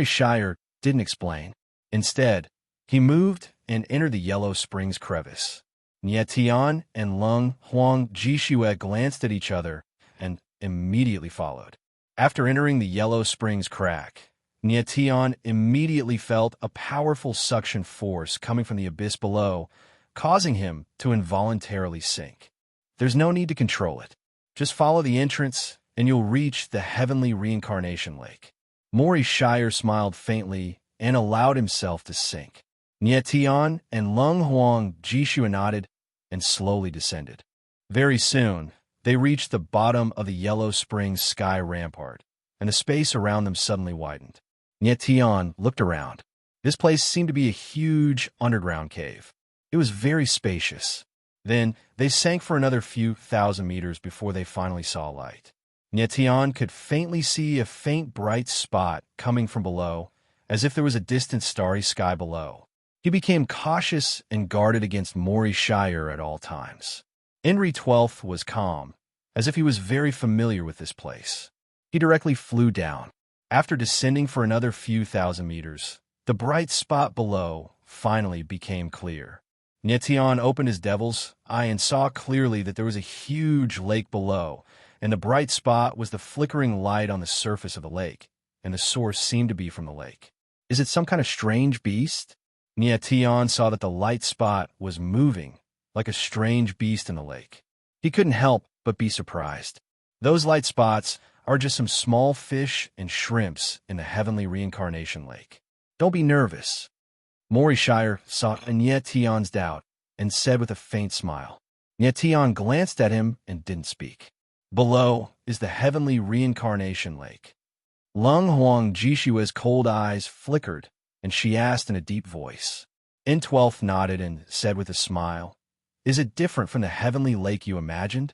Shire didn't explain. Instead, he moved and entered the Yellow Springs crevice. Nie Tian and Lung Huang Jishue glanced at each other and immediately followed. After entering the Yellow Springs crack, Nie Tian immediately felt a powerful suction force coming from the abyss below, causing him to involuntarily sink. There's no need to control it. Just follow the entrance, and you'll reach the heavenly reincarnation lake. Shire smiled faintly and allowed himself to sink. Nie Tian and Lung Huang Jishue nodded and slowly descended. Very soon, they reached the bottom of the Yellow Springs sky rampart, and the space around them suddenly widened. Nie Tian looked around. This place seemed to be a huge underground cave. It was very spacious. Then, they sank for another few thousand meters before they finally saw light. Nie Tian could faintly see a faint bright spot coming from below, as if there was a distant starry sky below. He became cautious and guarded against Shire at all times. Henry XII was calm, as if he was very familiar with this place. He directly flew down. After descending for another few thousand meters, the bright spot below finally became clear. Nietion opened his devil's eye and saw clearly that there was a huge lake below, and the bright spot was the flickering light on the surface of the lake, and the source seemed to be from the lake. Is it some kind of strange beast? Nietion saw that the light spot was moving, like a strange beast in the lake. He couldn't help but be surprised. Those light spots are just some small fish and shrimps in the heavenly reincarnation lake. Don't be nervous. Morishire saw Nietion's doubt and said with a faint smile. Nietion glanced at him and didn't speak. Below is the heavenly reincarnation lake. Lung Huang Jishua's cold eyes flickered, and she asked in a deep voice. N12 nodded and said with a smile, "Is it different from the heavenly lake you imagined?"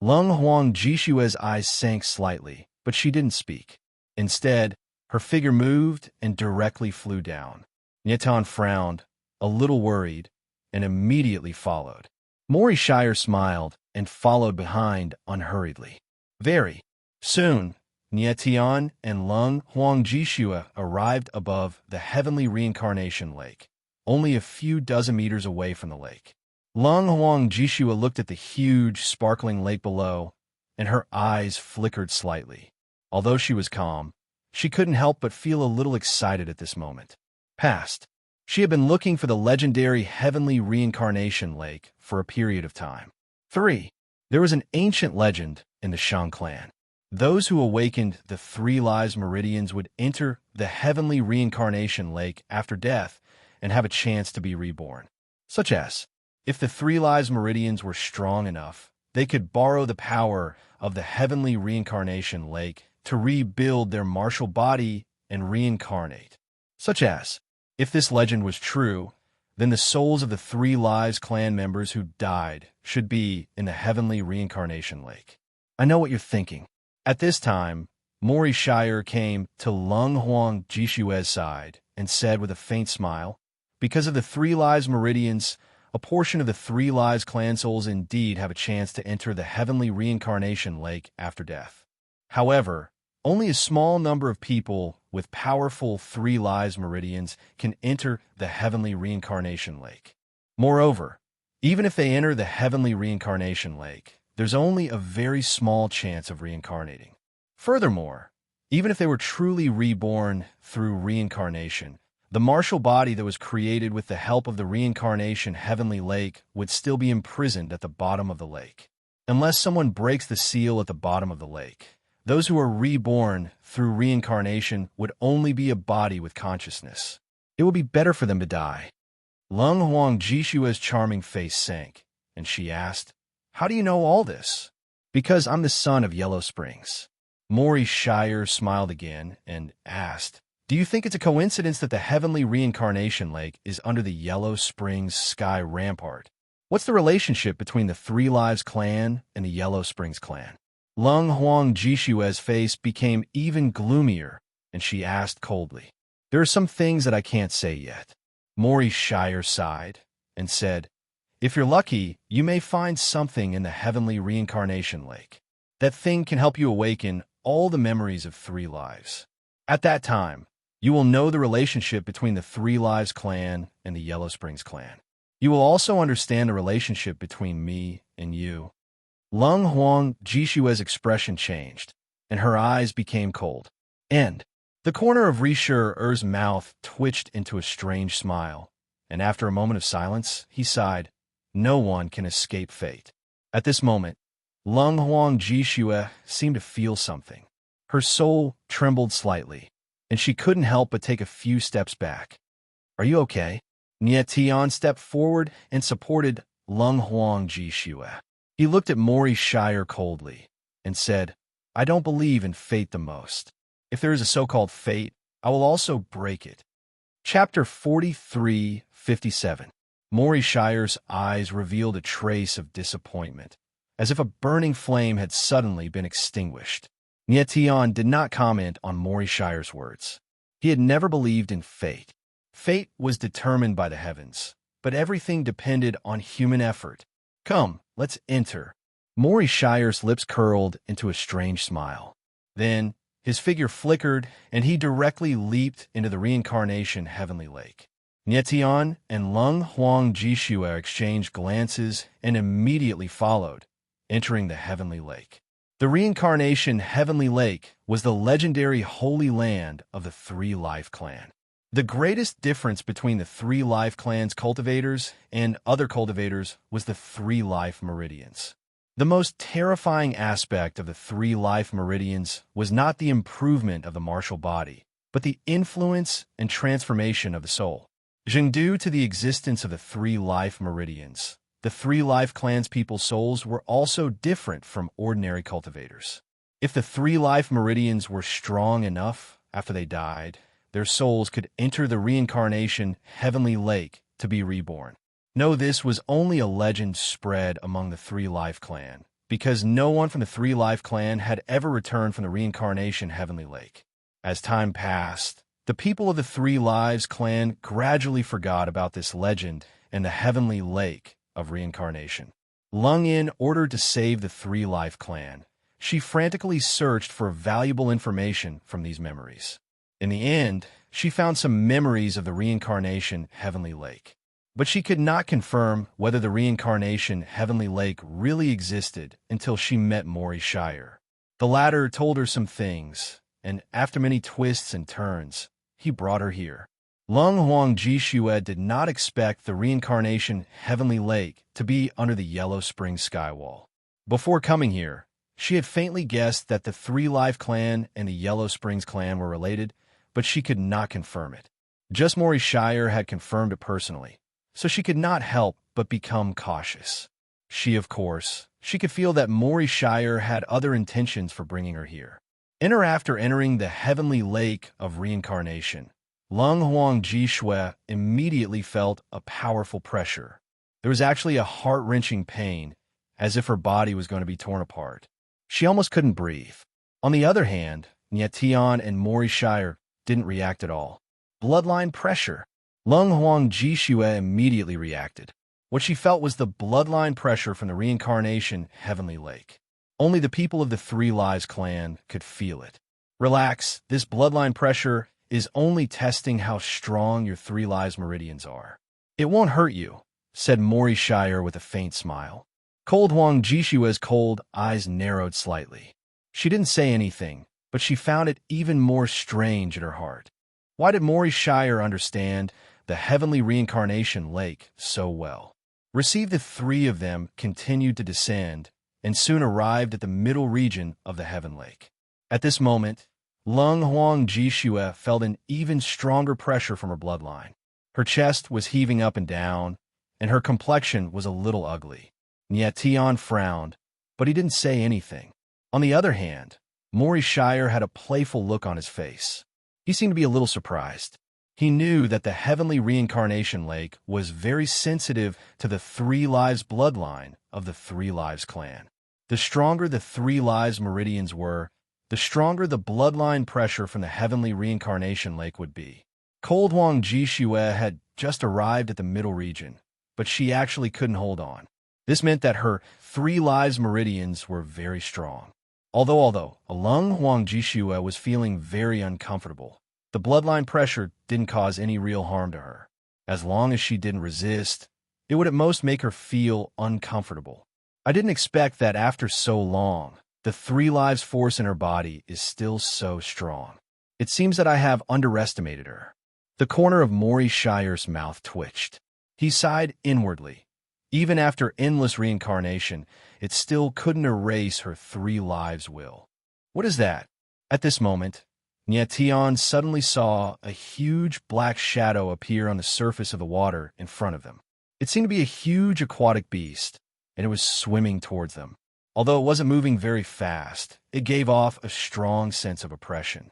Lung Huang Jishua's eyes sank slightly, but she didn't speak. Instead, her figure moved and directly flew down. Nietion frowned, a little worried, and immediately followed. Morishire smiled and followed behind unhurriedly. Very soon, Nietion and Lung Huang Jishua arrived above the heavenly reincarnation lake, only a few dozen meters away from the lake. Lung Huang Jishua looked at the huge, sparkling lake below, and her eyes flickered slightly. Although she was calm, she couldn't help but feel a little excited at this moment. Past. She had been looking for the legendary heavenly reincarnation lake for a period of time. 3. There was an ancient legend in the Shang clan. Those who awakened the 3 lives meridians would enter the heavenly reincarnation lake after death and have a chance to be reborn. Such as, if the 3 lives meridians were strong enough, they could borrow the power of the heavenly reincarnation lake to rebuild their martial body and reincarnate. Such as, if this legend was true, then the souls of the 3 lives clan members who died should be in the heavenly reincarnation lake. I know what you're thinking. At this time, Morishire came to Lung Huang Jishua's side and said with a faint smile, because of the 3 lives meridians, a portion of the 3 lives clan souls indeed have a chance to enter the heavenly reincarnation lake after death. However, only a small number of people with powerful 3 lives meridians can enter the heavenly reincarnation lake. Moreover, even if they enter the heavenly reincarnation lake, there's only a very small chance of reincarnating. Furthermore, even if they were truly reborn through reincarnation, the martial body that was created with the help of the reincarnation heavenly lake would still be imprisoned at the bottom of the lake. Unless someone breaks the seal at the bottom of the lake, those who are reborn through reincarnation would only be a body with consciousness. It would be better for them to die. Lung Huang Jishua's charming face sank, and she asked, "How do you know all this?" "Because I'm the son of Yellow Springs." Morishire smiled again and asked, "Do you think it's a coincidence that the heavenly reincarnation lake is under the Yellow Springs sky rampart? What's the relationship between the 3 lives clan and the Yellow Springs clan?" Lung Huang Jishua's face became even gloomier, and she asked coldly, "There are some things that I can't say yet." Morishire sighed and said, "If you're lucky, you may find something in the heavenly reincarnation lake. That thing can help you awaken all the memories of 3 lives. At that time, you will know the relationship between the 3 lives clan and the Yellow Springs clan. You will also understand the relationship between me and you." Lung Huang Jishua's expression changed, and her eyes became cold. And the corner of Rishi's mouth twitched into a strange smile, and after a moment of silence, he sighed, "No one can escape fate." At this moment, Lung Huang Jishua seemed to feel something. Her soul trembled slightly, and she couldn't help but take a few steps back. "Are you okay?" Nietion stepped forward and supported Lung Huang Jishua. He looked at Morishire coldly and said, "I don't believe in fate the most. If there is a so-called fate, I will also break it." Chapter 43:57. Morishire's eyes revealed a trace of disappointment, as if a burning flame had suddenly been extinguished. Nietion did not comment on Morishire's words. He had never believed in fate. Fate was determined by the heavens, but everything depended on human effort. "Come, let's enter." Morishire's lips curled into a strange smile. Then, his figure flickered, and he directly leaped into the reincarnation heavenly lake. Nietian and Lung Huang Jishua exchanged glances and immediately followed, entering the Heavenly Lake. The Reincarnation Heavenly Lake was the legendary holy land of the Three Life Clan. The greatest difference between the Three Life Clan's cultivators and other cultivators was the Three Life Meridians. The most terrifying aspect of the Three Life Meridians was not the improvement of the martial body, but the influence and transformation of the soul. Due to the existence of the Three Life Meridians, the Three Life Clan's people's souls were also different from ordinary cultivators. If the Three Life Meridians were strong enough after they died, their souls could enter the Reincarnation Heavenly Lake to be reborn. No, this was only a legend spread among the Three Life Clan, because no one from the Three Life Clan had ever returned from the Reincarnation Heavenly Lake. As time passed, the people of the Three Lives Clan gradually forgot about this legend and the Heavenly Lake of Reincarnation. Lung Yin ordered to save the Three Life Clan. She frantically searched for valuable information from these memories. In the end, she found some memories of the Reincarnation Heavenly Lake. But she could not confirm whether the Reincarnation Heavenly Lake really existed until she met Maury Shire. The latter told her some things, and after many twists and turns, he brought her here. Lung Huang Jishua did not expect the Reincarnation Heavenly Lake to be under the Yellow Spring skywall. Before coming here, she had faintly guessed that the Three Life Clan and the Yellow Springs Clan were related, but she could not confirm it. Just Maury Shire had confirmed it personally, so she could not help but become cautious. She could feel that Maury Shire had other intentions for bringing her here. After entering the Heavenly Lake of Reincarnation, Lung Huang Jishua immediately felt a powerful pressure. There was actually a heart-wrenching pain, as if her body was going to be torn apart. She almost couldn't breathe. On the other hand, Nietian and Maury Shire didn't react at all. Bloodline pressure. Lung Huang Jishua immediately reacted. What she felt was the bloodline pressure from the Reincarnation Heavenly Lake. Only the people of the Three Lives Clan could feel it. Relax, this bloodline pressure is only testing how strong your Three Lives Meridians are. It won't hurt you, said Maury Shire with a faint smile. Cold Huang Jishua's cold eyes narrowed slightly. She didn't say anything, but she found it even more strange in her heart. Why did Maury Shire understand the Heavenly Reincarnation Lake so well? The three of them continued to descend, and soon arrived at the middle region of the Heaven Lake. At this moment, Lung Huang Jishua felt an even stronger pressure from her bloodline. Her chest was heaving up and down, and her complexion was a little ugly. Nietian frowned, but he didn't say anything. On the other hand, Maury Shire had a playful look on his face. He seemed to be a little surprised. He knew that the Heavenly Reincarnation Lake was very sensitive to the Three Lives bloodline of the Three Lives Clan. The stronger the Three Lives Meridians were, the stronger the bloodline pressure from the Heavenly Reincarnation Lake would be. Cold Huang Jishua had just arrived at the middle region, but she actually couldn't hold on. This meant that her Three Lives Meridians were very strong. Although Lung Huang Jishua was feeling very uncomfortable, the bloodline pressure didn't cause any real harm to her. As long as she didn't resist, it would at most make her feel uncomfortable. I didn't expect that after so long, the Three Lives force in her body is still so strong. It seems that I have underestimated her. The corner of Maury Shire's mouth twitched. He sighed inwardly. Even after endless reincarnation, it still couldn't erase her Three Lives will. What is that? At this moment, Nietian suddenly saw a huge black shadow appear on the surface of the water in front of them. It seemed to be a huge aquatic beast, and it was swimming towards them. Although it wasn't moving very fast, it gave off a strong sense of oppression.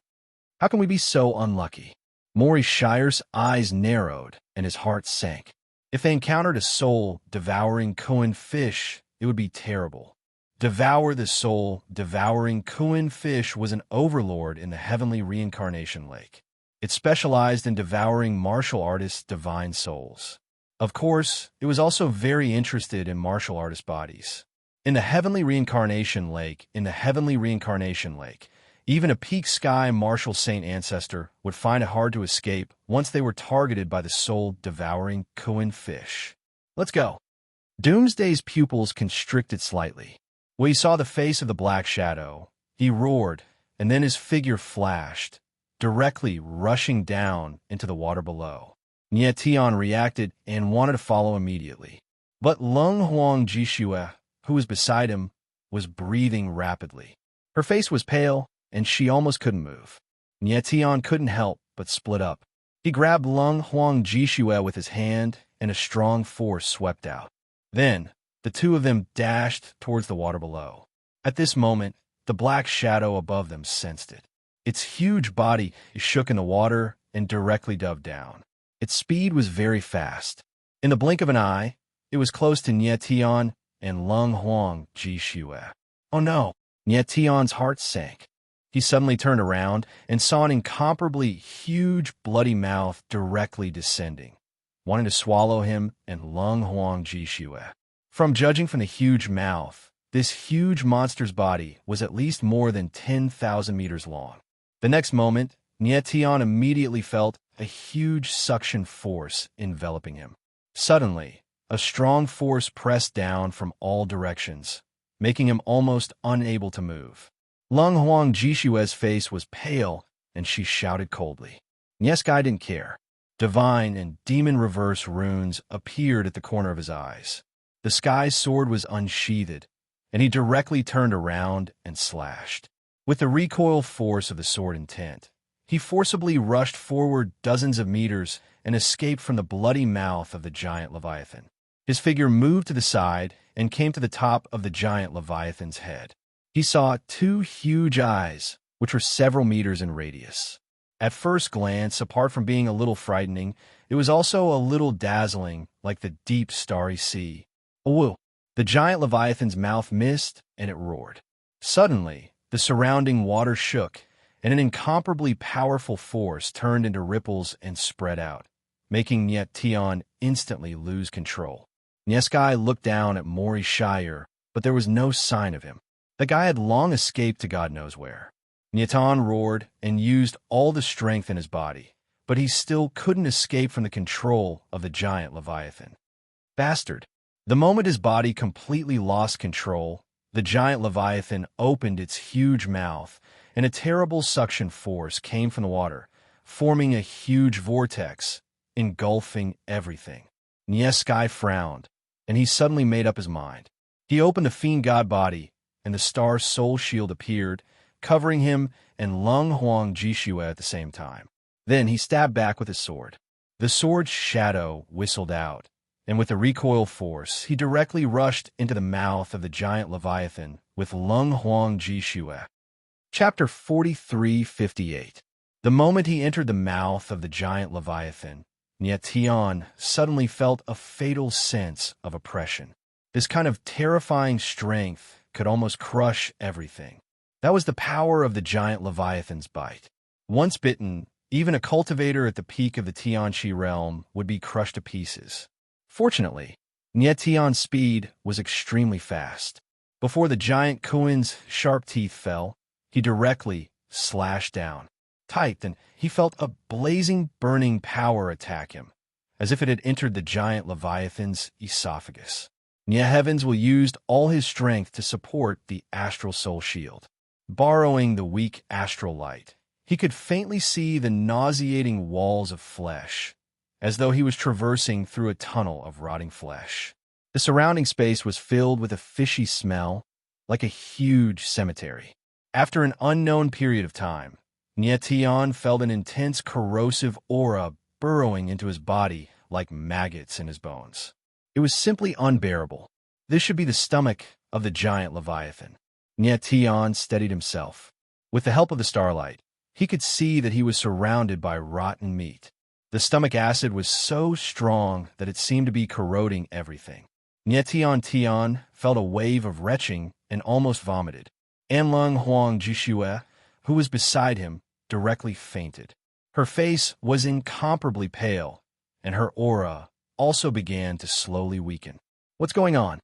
How can we be so unlucky? Maury Shire's eyes narrowed, and his heart sank. If they encountered a soul-devouring Koan fish, it would be terrible. Devour the soul-devouring Koan fish was an overlord in the Heavenly Reincarnation Lake. It specialized in devouring martial artists' divine souls. Of course, it was also very interested in martial artist bodies. In the Heavenly Reincarnation Lake, Even a peak sky martial saint ancestor would find it hard to escape once they were targeted by the soul-devouring Kuan fish. Let's go. Doomsday's pupils constricted slightly. When he saw the face of the black shadow, he roared, and then his figure flashed, directly rushing down into the water below. Nie Tian reacted and wanted to follow immediately. But Lung Huang Jishue, who was beside him, was breathing rapidly. Her face was pale, and she almost couldn't move. Nie Tian couldn't help but split up. He grabbed Lung Huang Jishue with his hand, and a strong force swept out. Then, the two of them dashed towards the water below. At this moment, the black shadow above them sensed it. Its huge body shook in the water and directly dove down. Its speed was very fast. In the blink of an eye, it was close to Nie Tian and Lung Huang Jishue. Oh no! Nie Tian's heart sank. He suddenly turned around and saw an incomparably huge bloody mouth directly descending, wanting to swallow him and Lung Huang Jishue. Judging from the huge mouth, this huge monster's body was at least more than 10,000 meters long. The next moment, Nie Tian immediately felt a huge suction force enveloping him. Suddenly, a strong force pressed down from all directions, making him almost unable to move. Lung Huang Jishue's face was pale, and she shouted coldly. Nieskai didn't care. Divine and demon reverse runes appeared at the corner of his eyes. The sky's sword was unsheathed, and he directly turned around and slashed. With the recoil force of the sword intent, he forcibly rushed forward dozens of meters and escaped from the bloody mouth of the giant Leviathan. His figure moved to the side and came to the top of the giant Leviathan's head. He saw two huge eyes, which were several meters in radius. At first glance, apart from being a little frightening, it was also a little dazzling, like the deep starry sea. Oh, the giant Leviathan's mouth missed, and it roared. Suddenly, the surrounding water shook, and an incomparably powerful force turned into ripples and spread out, making Nie Tian instantly lose control. Nieskai looked down at Mori Shire, but there was no sign of him. The guy had long escaped to God knows where. Nie Tian roared and used all the strength in his body, but he still couldn't escape from the control of the giant Leviathan. Bastard! The moment his body completely lost control, the giant Leviathan opened its huge mouth, and a terrible suction force came from the water, forming a huge vortex, engulfing everything. Nieskai frowned, and he suddenly made up his mind. He opened the fiend god body, and the star soul shield appeared, covering him and Lung Huang Jishue at the same time. Then he stabbed back with his sword. The sword's shadow whistled out, and with the recoil force, he directly rushed into the mouth of the giant Leviathan with Lung Huang Jishue. Chapter 43:58. The moment he entered the mouth of the giant Leviathan, Nie Tian suddenly felt a fatal sense of oppression. This kind of terrifying strength could almost crush everything. That was the power of the giant Leviathan's bite. Once bitten, even a cultivator at the peak of the Tianqi realm would be crushed to pieces. Fortunately, Nie Tian's speed was extremely fast. Before the giant Kuin's sharp teeth fell, he directly slashed down. Tight, and he felt a blazing, burning power attack him, as if it had entered the giant Leviathan's esophagus. Nie Heavens used all his strength to support the astral soul shield. Borrowing the weak astral light, he could faintly see the nauseating walls of flesh, as though he was traversing through a tunnel of rotting flesh. The surrounding space was filled with a fishy smell, like a huge cemetery. After an unknown period of time, Nie Tian felt an intense corrosive aura burrowing into his body like maggots in his bones. It was simply unbearable. This should be the stomach of the giant Leviathan. Nie Tian steadied himself. With the help of the starlight, he could see that he was surrounded by rotten meat. The stomach acid was so strong that it seemed to be corroding everything. Nie Tian felt a wave of retching and almost vomited. Lung Huang Jishue, who was beside him, directly fainted. Her face was incomparably pale, and her aura also began to slowly weaken. What's going on?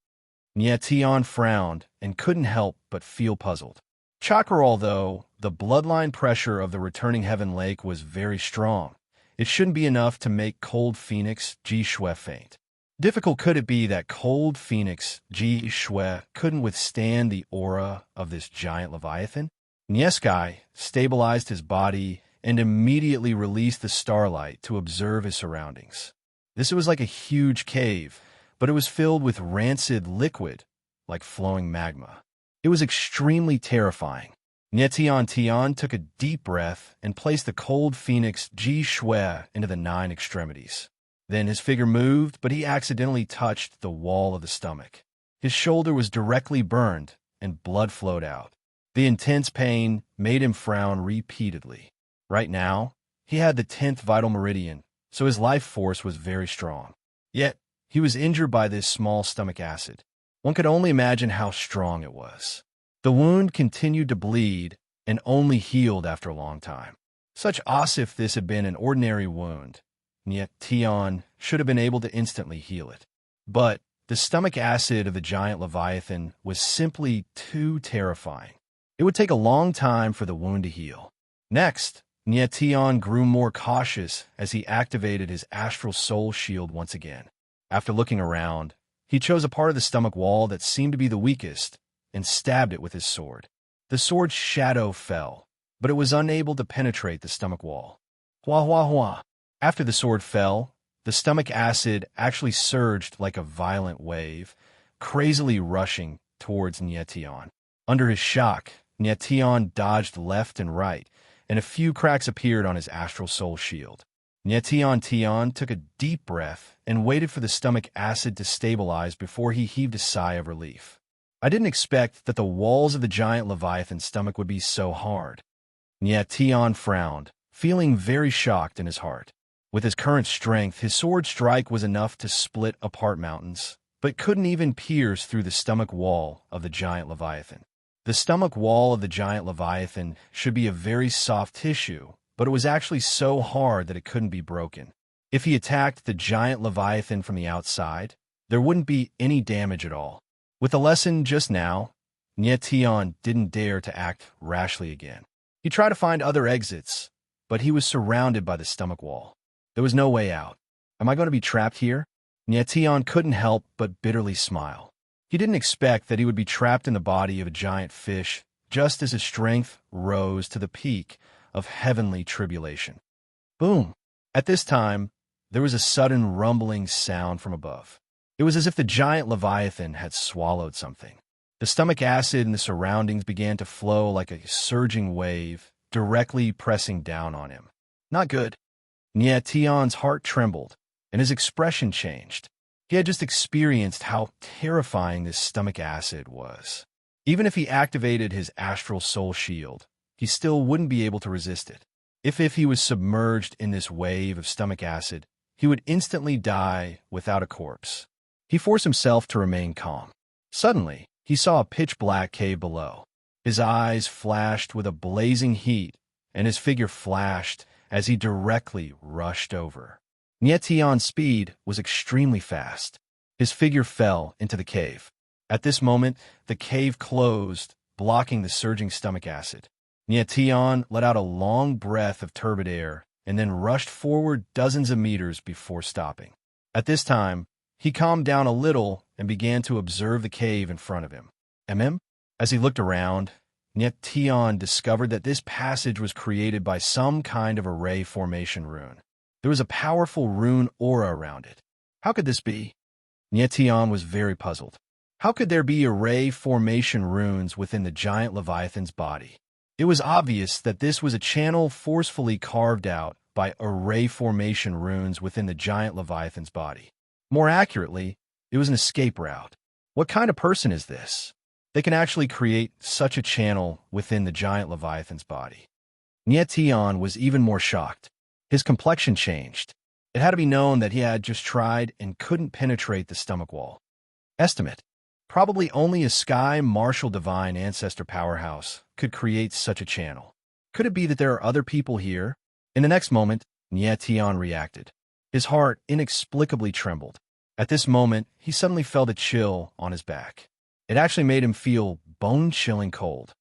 Nie Tian frowned and couldn't help but feel puzzled. Chakrol, though, the bloodline pressure of the returning Heaven Lake was very strong. It shouldn't be enough to make Cold Phoenix Ji Shui faint. Difficult could it be that Cold Phoenix Ji Shui couldn't withstand the aura of this giant Leviathan? Nieskai stabilized his body and immediately released the starlight to observe his surroundings. This was like a huge cave, but it was filled with rancid liquid, like flowing magma. It was extremely terrifying. Tian took a deep breath and placed the Cold Phoenix Ji Shui into the 9 extremities. Then his figure moved, but he accidentally touched the wall of the stomach. His shoulder was directly burned, and blood flowed out. The intense pain made him frown repeatedly. Right now, he had the 10th vital meridian, so his life force was very strong. Yet, he was injured by this small stomach acid. One could only imagine how strong it was. The wound continued to bleed and only healed after a long time. Such as if this had been an ordinary wound, and yet Tian should have been able to instantly heal it. But the stomach acid of the giant Leviathan was simply too terrifying. It would take a long time for the wound to heal. Next, Tian grew more cautious as he activated his astral soul shield once again. After looking around, he chose a part of the stomach wall that seemed to be the weakest and stabbed it with his sword. The sword's shadow fell, but it was unable to penetrate the stomach wall. Hua hua hua. After the sword fell, the stomach acid actually surged like a violent wave, crazily rushing towards Tian. Under his shock, Tian dodged left and right, and a few cracks appeared on his astral soul shield. Tian took a deep breath and waited for the stomach acid to stabilize before he heaved a sigh of relief. I didn't expect that the walls of the giant Leviathan's stomach would be so hard. Tian frowned, feeling very shocked in his heart. With his current strength, his sword strike was enough to split apart mountains, but couldn't even pierce through the stomach wall of the giant Leviathan. The stomach wall of the giant Leviathan should be a very soft tissue, but it was actually so hard that it couldn't be broken. If he attacked the giant Leviathan from the outside, there wouldn't be any damage at all. With the lesson just now, Tian didn't dare to act rashly again. He tried to find other exits, but he was surrounded by the stomach wall. There was no way out. Am I going to be trapped here? Tian couldn't help but bitterly smile. He didn't expect that he would be trapped in the body of a giant fish just as his strength rose to the peak of heavenly tribulation. Boom! At this time, there was a sudden rumbling sound from above. It was as if the giant Leviathan had swallowed something. The stomach acid in the surroundings began to flow like a surging wave, directly pressing down on him. Not good. Tian's heart trembled, and his expression changed. He had just experienced how terrifying this stomach acid was. Even if he activated his astral soul shield, he still wouldn't be able to resist it. If he was submerged in this wave of stomach acid, he would instantly die without a corpse. He forced himself to remain calm. Suddenly, he saw a pitch-black cave below. His eyes flashed with a blazing heat, and his figure flashed as he directly rushed over. Tian's speed was extremely fast. His figure fell into the cave. At this moment, the cave closed, blocking the surging stomach acid. Tian let out a long breath of turbid air and then rushed forward dozens of meters before stopping. At this time, he calmed down a little and began to observe the cave in front of him. As he looked around, Tian discovered that this passage was created by some kind of array formation rune. There was a powerful rune aura around it. How could this be? Tian was very puzzled. How could there be array formation runes within the giant Leviathan's body? It was obvious that this was a channel forcefully carved out by array formation runes within the giant Leviathan's body. More accurately, it was an escape route. What kind of person is this? They can actually create such a channel within the giant Leviathan's body. Tian was even more shocked. His complexion changed. It had to be known that he had just tried and couldn't penetrate the stomach wall. Estimate. Probably only a Sky Martial Divine Ancestor powerhouse could create such a channel. Could it be that there are other people here? In the next moment, Tian reacted. His heart inexplicably trembled. At this moment, he suddenly felt a chill on his back. It actually made him feel bone-chilling cold.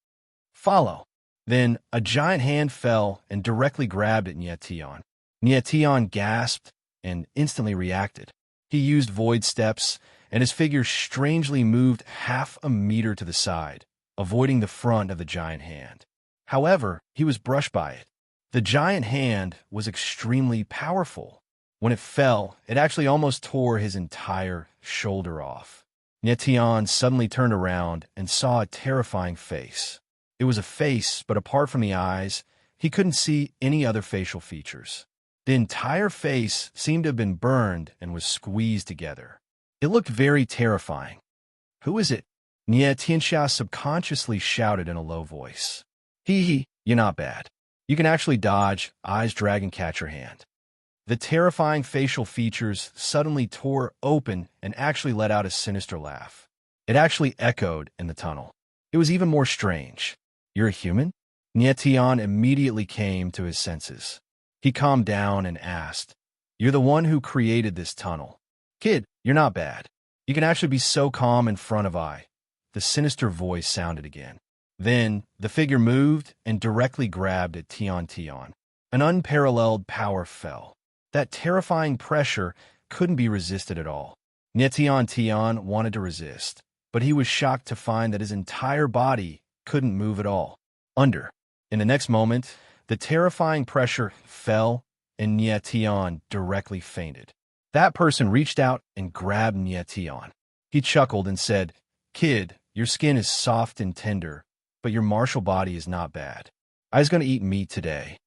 Follow. Then a giant hand fell and directly grabbed at Nietion. Nietion gasped and instantly reacted. He used void steps, and his figure strangely moved half a meter to the side, avoiding the front of the giant hand. However, he was brushed by it. The giant hand was extremely powerful. When it fell, it actually almost tore his entire shoulder off. Nietion suddenly turned around and saw a terrifying face. It was a face, but apart from the eyes, he couldn't see any other facial features. The entire face seemed to have been burned and was squeezed together. It looked very terrifying. "Who is it?" Nietion subconsciously shouted in a low voice. Hee, you're not bad. You can actually dodge, eyes drag and catch your hand." The terrifying facial features suddenly tore open and actually let out a sinister laugh. It actually echoed in the tunnel. It was even more strange. "You're a human?" Nietion immediately came to his senses. He calmed down and asked, "You're the one who created this tunnel. Kid, you're not bad. You can actually be so calm in front of I." The sinister voice sounded again. Then, the figure moved and directly grabbed at Tion. An unparalleled power fell. That terrifying pressure couldn't be resisted at all. Tion wanted to resist, but he was shocked to find that his entire body couldn't move at all. In the next moment, the terrifying pressure fell, and Tion directly fainted. That person reached out and grabbed Tion. He chuckled and said, "Kid, your skin is soft and tender, but your martial body is not bad. I was going to eat meat today."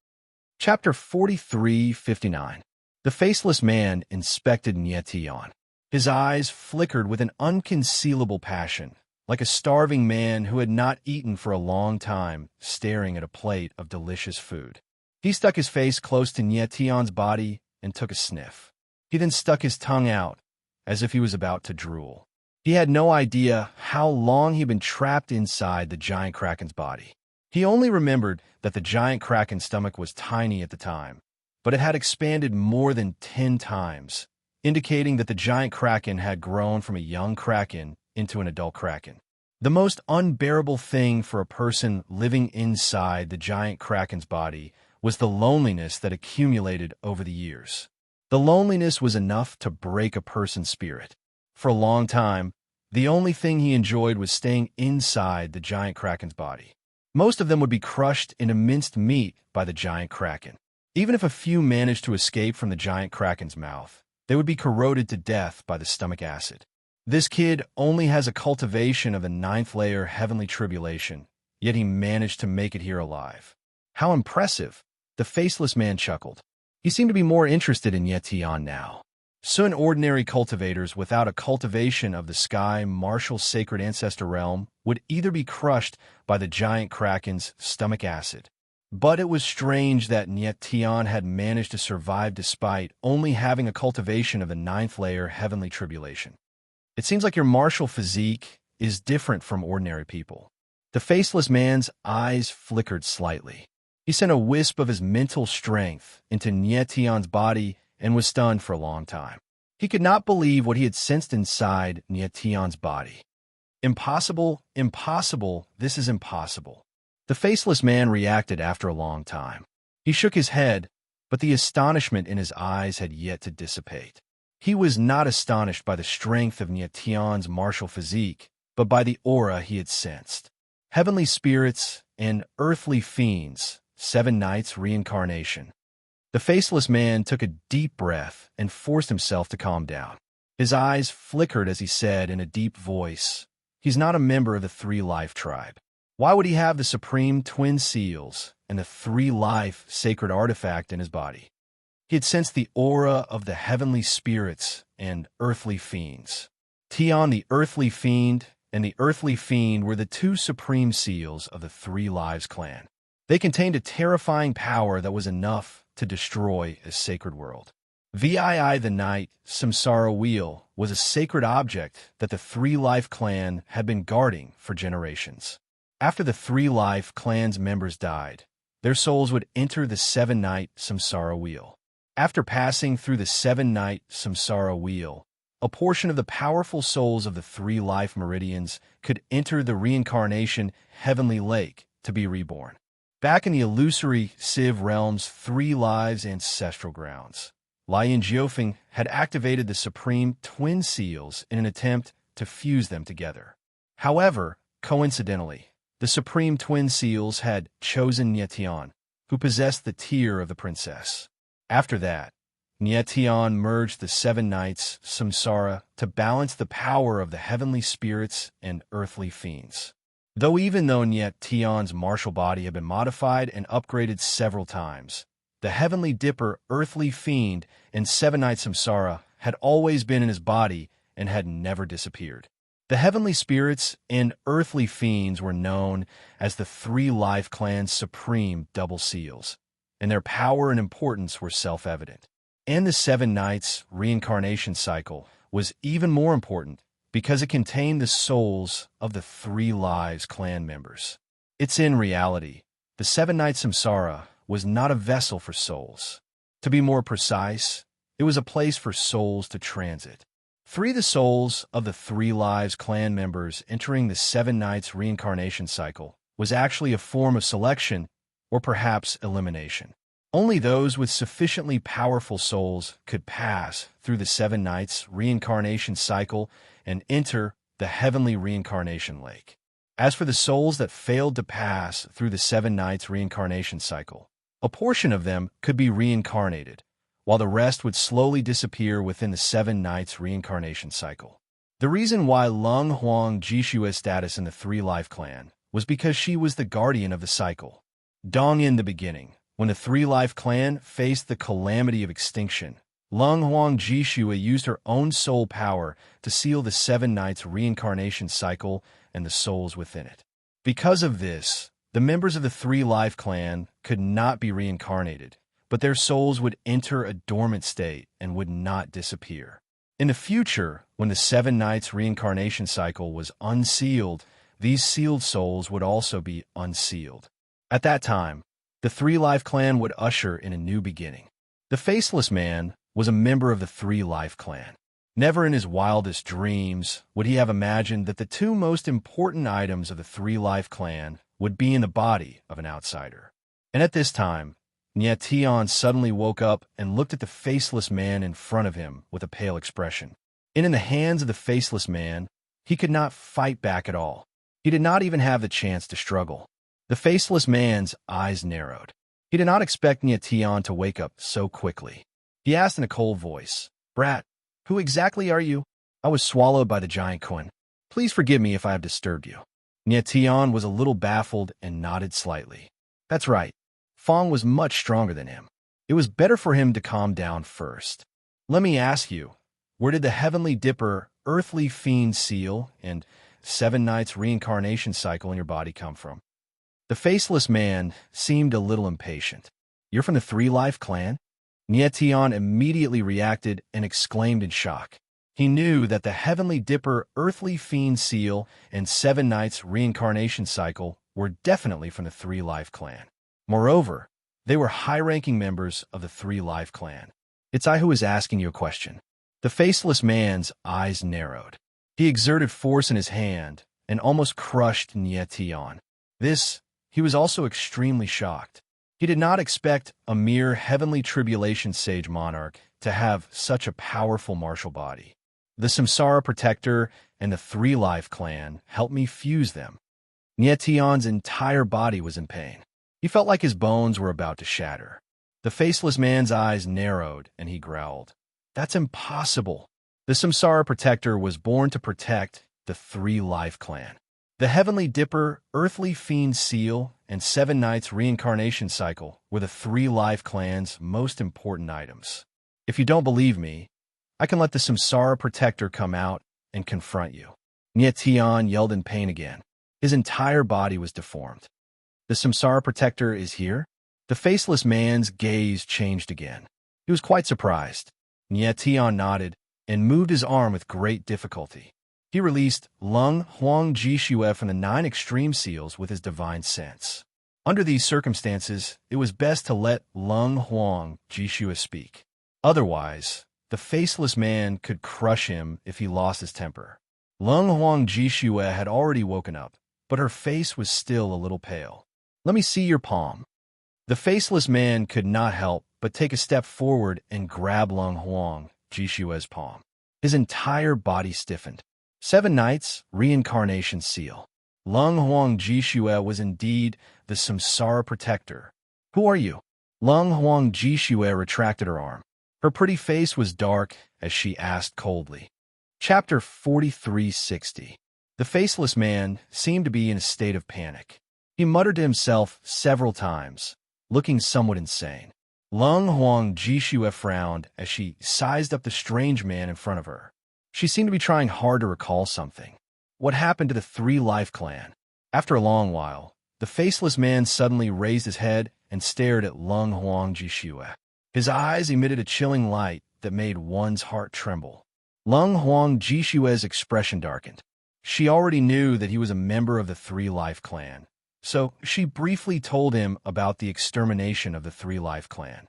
Chapter 43:59. The faceless man inspected Nietion. His eyes flickered with an unconcealable passion, like a starving man who had not eaten for a long time, staring at a plate of delicious food. He stuck his face close to Nietion's body and took a sniff. He then stuck his tongue out, as if he was about to drool. He had no idea how long he'd been trapped inside the giant kraken's body. He only remembered that the giant kraken's stomach was tiny at the time, but it had expanded more than 10 times, indicating that the giant kraken had grown from a young kraken into an adult kraken. The most unbearable thing for a person living inside the giant kraken's body was the loneliness that accumulated over the years. The loneliness was enough to break a person's spirit. For a long time, the only thing he enjoyed was staying inside the giant kraken's body. Most of them would be crushed into minced meat by the giant kraken. Even if a few managed to escape from the giant kraken's mouth, they would be corroded to death by the stomach acid. This kid only has a cultivation of the 9th layer heavenly tribulation, yet he managed to make it here alive. How impressive! The faceless man chuckled. He seemed to be more interested in Tion now. Sun ordinary cultivators without a cultivation of the sky martial sacred ancestor realm would either be crushed by the giant kraken's stomach acid. But it was strange that Tion had managed to survive despite only having a cultivation of the 9th layer heavenly tribulation. "It seems like your martial physique is different from ordinary people." The faceless man's eyes flickered slightly. He sent a wisp of his mental strength into Nietion's body and was stunned for a long time. He could not believe what he had sensed inside Nietion's body. "Impossible, impossible, this is impossible." The faceless man reacted after a long time. He shook his head, but the astonishment in his eyes had yet to dissipate. He was not astonished by the strength of Nietion's martial physique, but by the aura he had sensed. Heavenly spirits and earthly fiends, 7 nights reincarnation. The faceless man took a deep breath and forced himself to calm down. His eyes flickered as he said in a deep voice, "He's not a member of the 3-life tribe. Why would he have the supreme twin seals and the 3-life sacred artifact in his body?" He had sensed the aura of the heavenly spirits and earthly fiends. Tion, the earthly fiend, and the earthly fiend were the 2 supreme seals of the 3-lives clan. They contained a terrifying power that was enough to destroy a sacred world. VII the Night Samsara Wheel was a sacred object that the 3-life clan had been guarding for generations. After the 3-life clan's members died, their souls would enter the 7-night Samsara Wheel. After passing through the 7-night Samsara Wheel, a portion of the powerful souls of the 3-life meridians could enter the reincarnation heavenly lake to be reborn. Back in the illusory Civ realm's three lives ancestral grounds, Lian Jiofeng had activated the supreme twin seals in an attempt to fuse them together. However, coincidentally, the supreme twin seals had chosen Nietian, who possessed the tear of the princess. After that, Nietian merged the seven knights, samsara, to balance the power of the heavenly spirits and earthly fiends. Even though Nietian's martial body had been modified and upgraded several times, the heavenly dipper, earthly fiend, and seven knights samsara had always been in his body and had never disappeared. The heavenly spirits and earthly fiends were known as the three life clan's supreme double seals, and their power and importance were self-evident. And the seven knights' reincarnation cycle was even more important because it contained the souls of the three lives clan members. In reality, the seven knights samsara was not a vessel for souls. To be more precise, it was a place for souls to transit. The souls of the three lives clan members entering the seven knights reincarnation cycle was actually a form of selection or perhaps elimination. Only those with sufficiently powerful souls could pass through the seven knights reincarnation cycle and enter the heavenly reincarnation lake. As for the souls that failed to pass through the seven knights reincarnation cycle, a portion of them could be reincarnated, while the rest would slowly disappear within the seven knights reincarnation cycle. The reason why Lung Huang Jishua's status in the Three Life Clan was because she was the guardian of the cycle. Dong in the beginning, when the Three Life Clan faced the calamity of extinction, Lung Huang Jishua used her own soul power to seal the seven knights reincarnation cycle and the souls within it. Because of this, the members of the Three Life Clan could not be reincarnated, but their souls would enter a dormant state and would not disappear. In the future, when the seven knights reincarnation cycle was unsealed, these sealed souls would also be unsealed. At that time, the Three Life Clan would usher in a new beginning. The Faceless Man was a member of the Three Life Clan. Never in his wildest dreams would he have imagined that the two most important items of the Three Life Clan would be in the body of an outsider. And at this time, Nietian suddenly woke up and looked at the Faceless Man in front of him with a pale expression. And in the hands of the Faceless Man, he could not fight back at all. He did not even have the chance to struggle. The Faceless Man's eyes narrowed. He did not expect Nietian to wake up so quickly. He asked in a cold voice, "Brat, who exactly are you?" "I was swallowed by the giant Kun. Please forgive me if I have disturbed you." Nietian was a little baffled and nodded slightly. That's right. Fong was much stronger than him. It was better for him to calm down first. "Let me ask you, where did the Heavenly Dipper, Earthly Fiend Seal, and Seven Nights Reincarnation Cycle in your body come from?" The Faceless Man seemed a little impatient. "You're from the Three Life Clan?" Nietian immediately reacted and exclaimed in shock. He knew that the Heavenly Dipper, Earthly Fiend Seal, and Seven Nights Reincarnation Cycle were definitely from the Three Life Clan. Moreover, they were high-ranking members of the Three Life Clan. "It's I who is asking you a question." The Faceless Man's eyes narrowed. He exerted force in his hand and almost crushed Nietian. He was also extremely shocked. He did not expect a mere heavenly tribulation sage monarch to have such a powerful martial body. "The Samsara Protector and the Three Life Clan helped me fuse them." Nietian's entire body was in pain. He felt like his bones were about to shatter. The Faceless Man's eyes narrowed and he growled, "That's impossible. The Samsara Protector was born to protect the Three Life Clan. The Heavenly Dipper, Earthly Fiend Seal, and Seven Nights Reincarnation Cycle were the Three Life Clan's most important items. If you don't believe me, I can let the Samsara Protector come out and confront you." Nietian yelled in pain again. His entire body was deformed. "The Samsara Protector is here?" The Faceless Man's gaze changed again. He was quite surprised. Nietian nodded and moved his arm with great difficulty. He released Lung Huang Jishue from the 9 extreme seals with his divine sense. Under these circumstances, it was best to let Lung Huang Jishue speak. Otherwise, the Faceless Man could crush him if he lost his temper. Lung Huang Jishue had already woken up, but her face was still a little pale. Let me see your palm. The faceless man could not help but take a step forward and grab Lung Huang Jishue's palm. His entire body stiffened. 7 Nights, Reincarnation Seal. Lung Huang Jishue was indeed the samsara protector. Who are you? Lung Huang Jishue retracted her arm. Her pretty face was dark as she asked coldly. Chapter 4360. The faceless man seemed to be in a state of panic. He muttered to himself several times, looking somewhat insane. Lung Huang Jishue frowned as she sized up the strange man in front of her. She seemed to be trying hard to recall something. What happened to the 3 Life Clan? After a long while, the faceless man suddenly raised his head and stared at Lung Huang Jishue. His eyes emitted a chilling light that made one's heart tremble. Lung Huang Jishue's expression darkened. She already knew that he was a member of the 3 Life Clan, so she briefly told him about the extermination of the 3 Life Clan.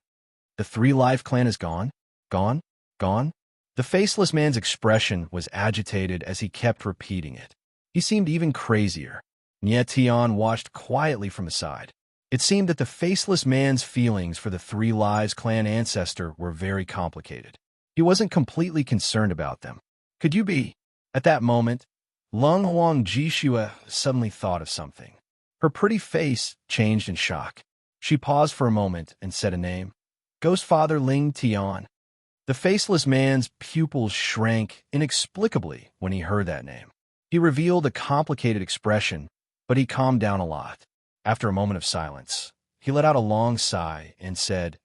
The 3 Life Clan is gone? Gone? Gone? The faceless man's expression was agitated as he kept repeating it. He seemed even crazier. Nie Tian watched quietly from the side. It seemed that the faceless man's feelings for the 3 Lives Clan ancestor were very complicated. He wasn't completely concerned about them. Could you be? At that moment, Lung Huang Jishue suddenly thought of something. Her pretty face changed in shock. She paused for a moment and said a name. Ghost Father Ling Tian. The faceless man's pupils shrank inexplicably when he heard that name. He revealed a complicated expression, but he calmed down a lot. After a moment of silence, he let out a long sigh and said,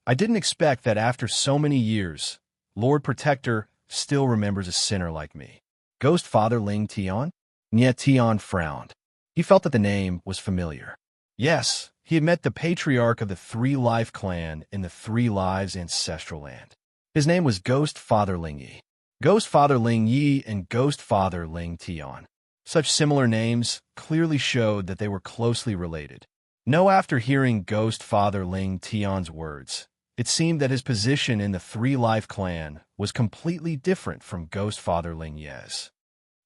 I didn't expect that after so many years, Lord Protector still remembers a sinner like me. Ghost Father Ling Tian? Nie Tian frowned. He felt that the name was familiar. Yes, he had met the patriarch of the 3 Life Clan in the 3 Lives ancestral land. His name was Ghost Father Ling Yi. Ghost Father Ling Yi and Ghost Father Ling Tian. Such similar names clearly showed that they were closely related. No, after hearing Ghost Father Ling Tian's words, it seemed that his position in the 3 Life Clan was completely different from Ghost Father Ling Ye's.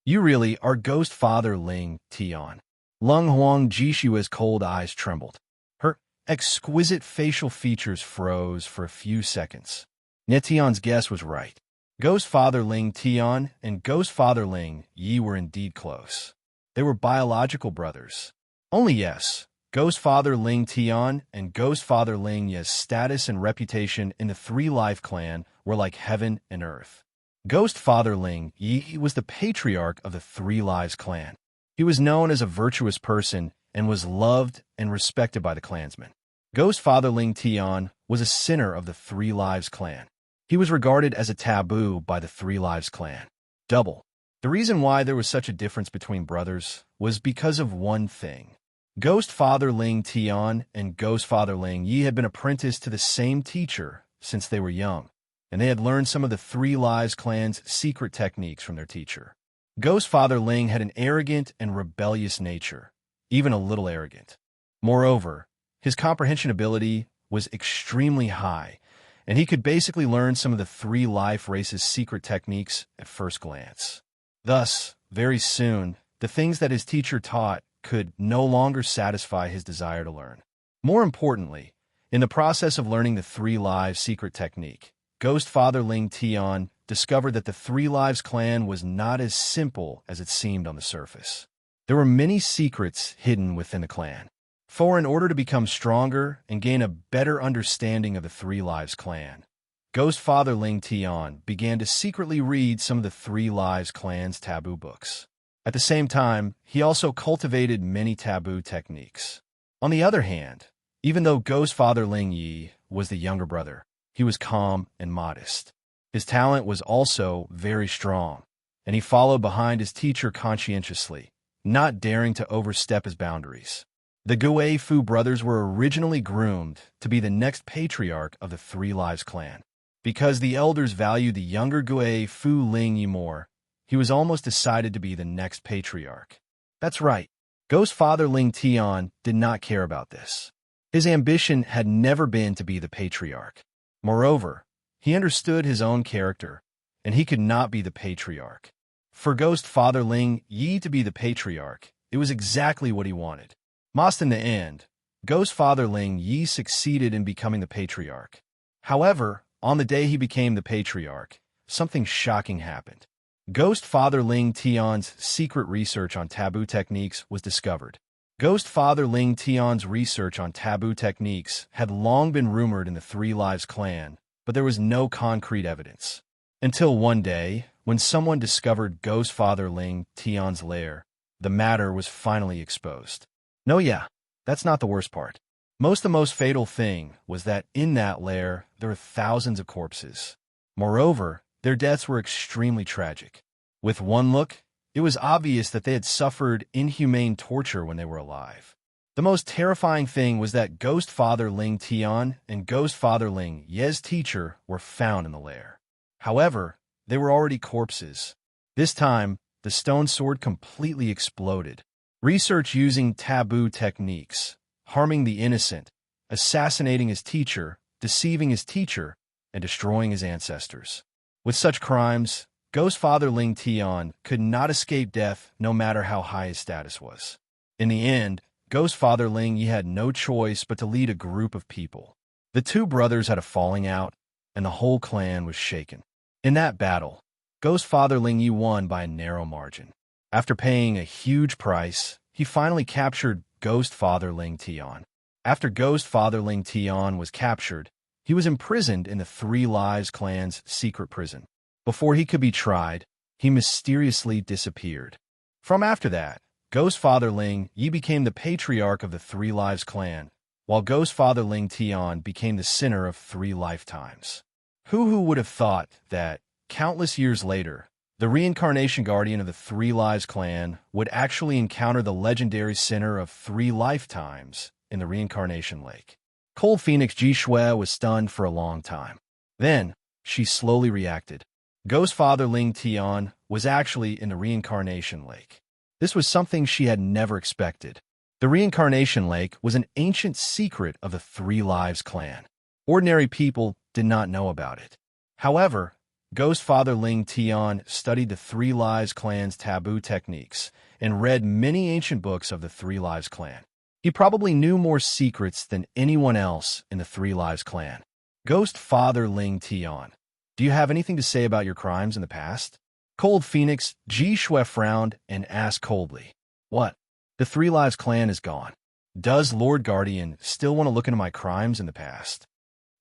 You really are Ghost Father Ling Tian. Lung Huang Jishue's cold eyes trembled. Her exquisite facial features froze for a few seconds. Nie Tian's guess was right. Ghost Father Ling Tian and Ghost Father Ling Yi were indeed close. They were biological brothers. Only yes, Ghost Father Ling Tian and Ghost Father Ling Yi's status and reputation in the 3 Life Clan were like heaven and earth. Ghost Father Ling Yi was the patriarch of the 3 Lives Clan. He was known as a virtuous person and was loved and respected by the clansmen. Ghost Father Ling Tian was a sinner of the 3 Lives Clan. He was regarded as a taboo by the 3 Lives Clan. Double. The reason why there was such a difference between brothers was because of one thing. Ghost Father Ling Tian and Ghost Father Ling Yi had been apprenticed to the same teacher since they were young, and they had learned some of the 3 Lives Clan's secret techniques from their teacher. Ghost Father Ling had an arrogant and rebellious nature, even a little arrogant. Moreover, his comprehension ability was extremely high, and he could basically learn some of the 3 Life races' secret techniques at first glance. Thus, very soon, the things that his teacher taught could no longer satisfy his desire to learn. More importantly, in the process of learning the 3 Lives secret technique, Ghost Father Ling Tian discovered that the 3 Lives Clan was not as simple as it seemed on the surface. There were many secrets hidden within the clan. For in order to become stronger and gain a better understanding of the 3 Lives Clan, Ghost Father Ling Tian began to secretly read some of the 3 Lives Clan's taboo books. At the same time, he also cultivated many taboo techniques. On the other hand, even though Ghost Father Ling Yi was the younger brother, he was calm and modest. His talent was also very strong, and he followed behind his teacher conscientiously, not daring to overstep his boundaries. The Gui Fu brothers were originally groomed to be the next patriarch of the 3 Lives Clan. Because the elders valued the younger Gui Fu Ling Yi more, he was almost decided to be the next patriarch. That's right, Ghost Father Ling Tian did not care about this. His ambition had never been to be the patriarch. Moreover, he understood his own character, and he could not be the patriarch. For Ghost Father Ling Yi to be the patriarch, it was exactly what he wanted. Most in the end, Ghost Father Ling Yi succeeded in becoming the patriarch. However, on the day he became the patriarch, something shocking happened. Ghost Father Ling Tian's secret research on taboo techniques was discovered. Ghost Father Ling Tian's research on taboo techniques had long been rumored in the Three Lives clan, but there was no concrete evidence. Until one day, when someone discovered Ghost Father Ling Tian's lair, the matter was finally exposed. No, yeah, that's not the worst part. The most fatal thing was that in that lair, there were thousands of corpses. Moreover, their deaths were extremely tragic. With one look, it was obvious that they had suffered inhumane torture when they were alive. The most terrifying thing was that Ghost Father Ling Tian and Ghost Father Ling Ye's teacher were found in the lair. However, they were already corpses. This time, the stone sword completely exploded. Research using taboo techniques, harming the innocent, assassinating his teacher, deceiving his teacher, and destroying his ancestors. With such crimes, Ghost Father Ling Tian could not escape death no matter how high his status was. In the end, Ghost Father Ling Yi had no choice but to lead a group of people. The two brothers had a falling out, and the whole clan was shaken. In that battle, Ghost Father Ling Yi won by a narrow margin. After paying a huge price, he finally captured Ghost Father Ling Tian. After Ghost Father Ling Tian was captured, he was imprisoned in the Three Lives clan's secret prison. Before he could be tried, he mysteriously disappeared. From after that, Ghost Father Ling Yi became the patriarch of the Three Lives clan, while Ghost Father Ling Tian became the sinner of 3 lifetimes. Who would have thought that, countless years later, the reincarnation guardian of the Three Lives clan would actually encounter the legendary sinner of 3 lifetimes in the reincarnation lake? Cold Phoenix Ji Shui was stunned for a long time. Then, she slowly reacted. Ghost Father Ling Tian was actually in the reincarnation lake. This was something she had never expected. The reincarnation lake was an ancient secret of the Three Lives clan. Ordinary people did not know about it. However, Ghost Father Ling Tian studied the Three Lives clan's taboo techniques and read many ancient books of the Three Lives clan. He probably knew more secrets than anyone else in the Three Lives clan. Ghost Father Ling Tian, do you have anything to say about your crimes in the past? Cold Phoenix Ji Shui frowned and asked coldly. What? The Three Lives clan is gone. Does Lord Guardian still want to look into my crimes in the past?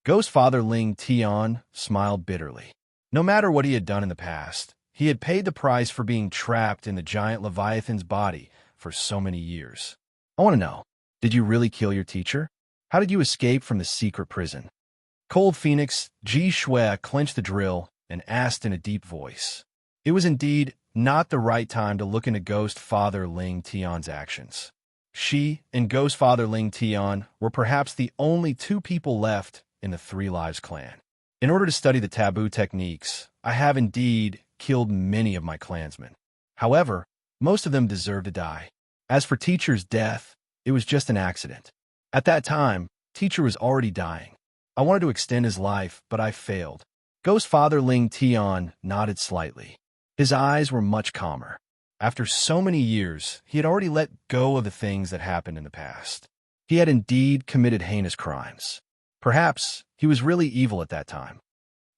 Ghost Father Ling Tian smiled bitterly. No matter what he had done in the past, he had paid the price for being trapped in the giant Leviathan's body for so many years. I want to know, did you really kill your teacher? How did you escape from the secret prison? Cold Phoenix Ji Shui clenched the drill and asked in a deep voice. It was indeed not the right time to look into Ghost Father Ling Tian's actions. She and Ghost Father Ling Tian were perhaps the only 2 people left in the Three Lives clan. In order to study the taboo techniques, I have indeed killed many of my clansmen. However, most of them deserve to die. As for Teacher's death, it was just an accident. At that time, Teacher was already dying. I wanted to extend his life, but I failed. Ghost Father Ling Tian nodded slightly. His eyes were much calmer. After so many years, he had already let go of the things that happened in the past. He had indeed committed heinous crimes. Perhaps he was really evil at that time.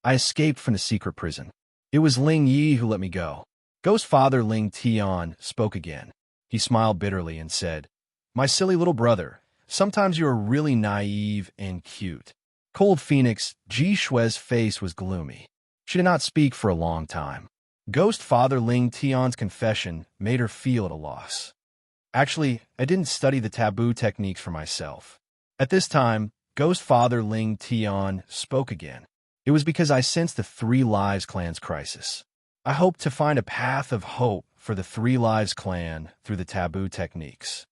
I escaped from the secret prison. It was Ling Yi who let me go. Ghost Father Ling Tian spoke again. He smiled bitterly and said, My silly little brother, sometimes you are really naive and cute. Cold Phoenix Ji Shui's face was gloomy. She did not speak for a long time. Ghost Father Ling Tian's confession made her feel at a loss. Actually, I didn't study the taboo techniques for myself. At this time, Ghost Father Ling Tian spoke again. It was because I sensed the Three Lives clan's crisis. I hoped to find a path of hope for the Three Lives clan through the taboo techniques.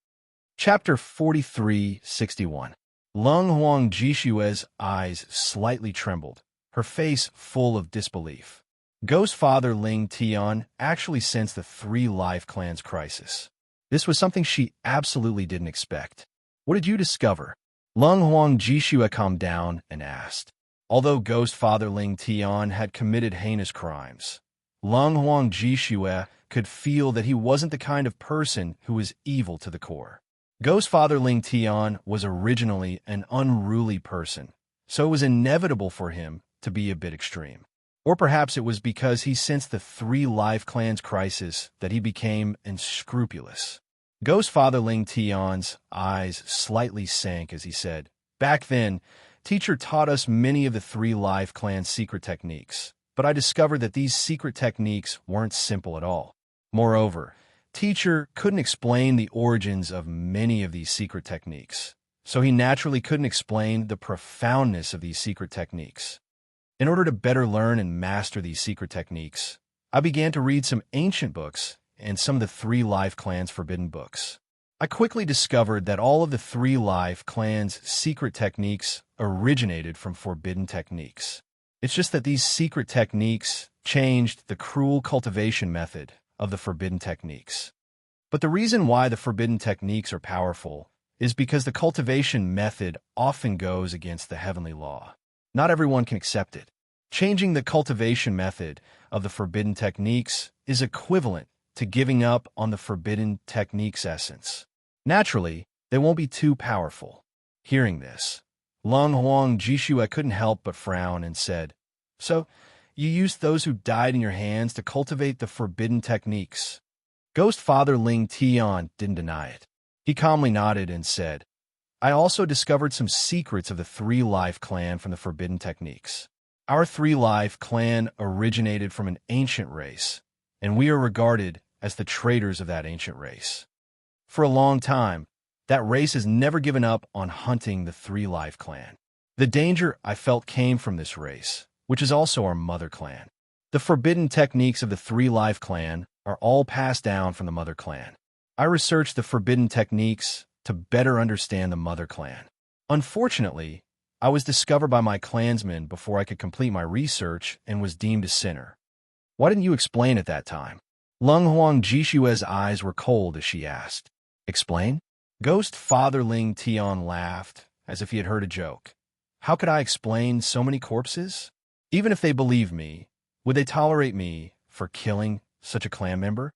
Chapter 4361. Lung Huang Jishue's eyes slightly trembled, her face full of disbelief. Ghost Father Ling Tian actually sensed the Three Life clan's crisis. This was something she absolutely didn't expect. What did you discover? Lung Huang Jishue calmed down and asked. Although Ghost Father Ling Tian had committed heinous crimes, Lung Huang Jishue could feel that he wasn't the kind of person who was evil to the core. Ghost Father Ling Tian was originally an unruly person, so it was inevitable for him to be a bit extreme. Or perhaps it was because he sensed the three life clans crisis that he became unscrupulous. Ghost Father Ling Tian's eyes slightly sank as he said, "Back then, teacher taught us many of the three life clan's secret techniques, but I discovered that these secret techniques weren't simple at all. Moreover, teacher couldn't explain the origins of many of these secret techniques, so he naturally couldn't explain the profoundness of these secret techniques. In order to better learn and master these secret techniques, I began to read some ancient books and some of the three life clans' forbidden books. I quickly discovered that all of the three life clans' secret techniques originated from forbidden techniques. It's just that these secret techniques changed the cruel cultivation method of the forbidden techniques. But the reason why the forbidden techniques are powerful is because the cultivation method often goes against the heavenly law. Not everyone can accept it. Changing the cultivation method of the forbidden techniques is equivalent to giving up on the forbidden technique's essence. Naturally, they won't be too powerful. Hearing this, Lung Huang Jishua couldn't help but frown and said, "So, you used those who died in your hands to cultivate the forbidden techniques." Ghost Father Ling Tian didn't deny it. He calmly nodded and said, "I also discovered some secrets of the Three Life clan from the forbidden techniques. Our Three Life clan originated from an ancient race, and we are regarded as the traitors of that ancient race. For a long time, that race has never given up on hunting the Three Life clan. The danger I felt came from this race, which is also our mother clan. The forbidden techniques of the Three Life clan are all passed down from the mother clan. I researched the forbidden techniques to better understand the mother clan. Unfortunately, I was discovered by my clansmen before I could complete my research and was deemed a sinner. Why didn't you explain at that time?" Lung Huang Jishua's eyes were cold as she asked. "Explain?" Ghost Father Ling Tian laughed, as if he had heard a joke. "How could I explain so many corpses? Even if they believed me, would they tolerate me for killing such a clan member?"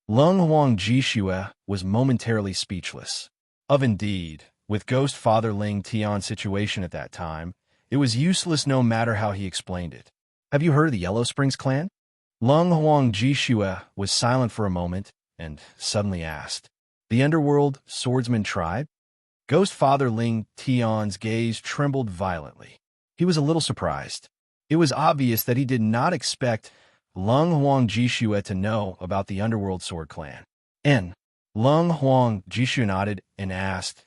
Lung Huang Jishua was momentarily speechless. Indeed, with Ghost Father Ling Tian's situation at that time, it was useless no matter how he explained it. "Have you heard of the Yellow Springs clan?" Lung Huang Jishua was silent for a moment and suddenly asked, "The underworld swordsman tribe?" Ghost Father Ling Tian's gaze trembled violently. He was a little surprised. It was obvious that he did not expect Lung Huang Jishua to know about the underworld sword clan. Lung Huang Jishua nodded and asked,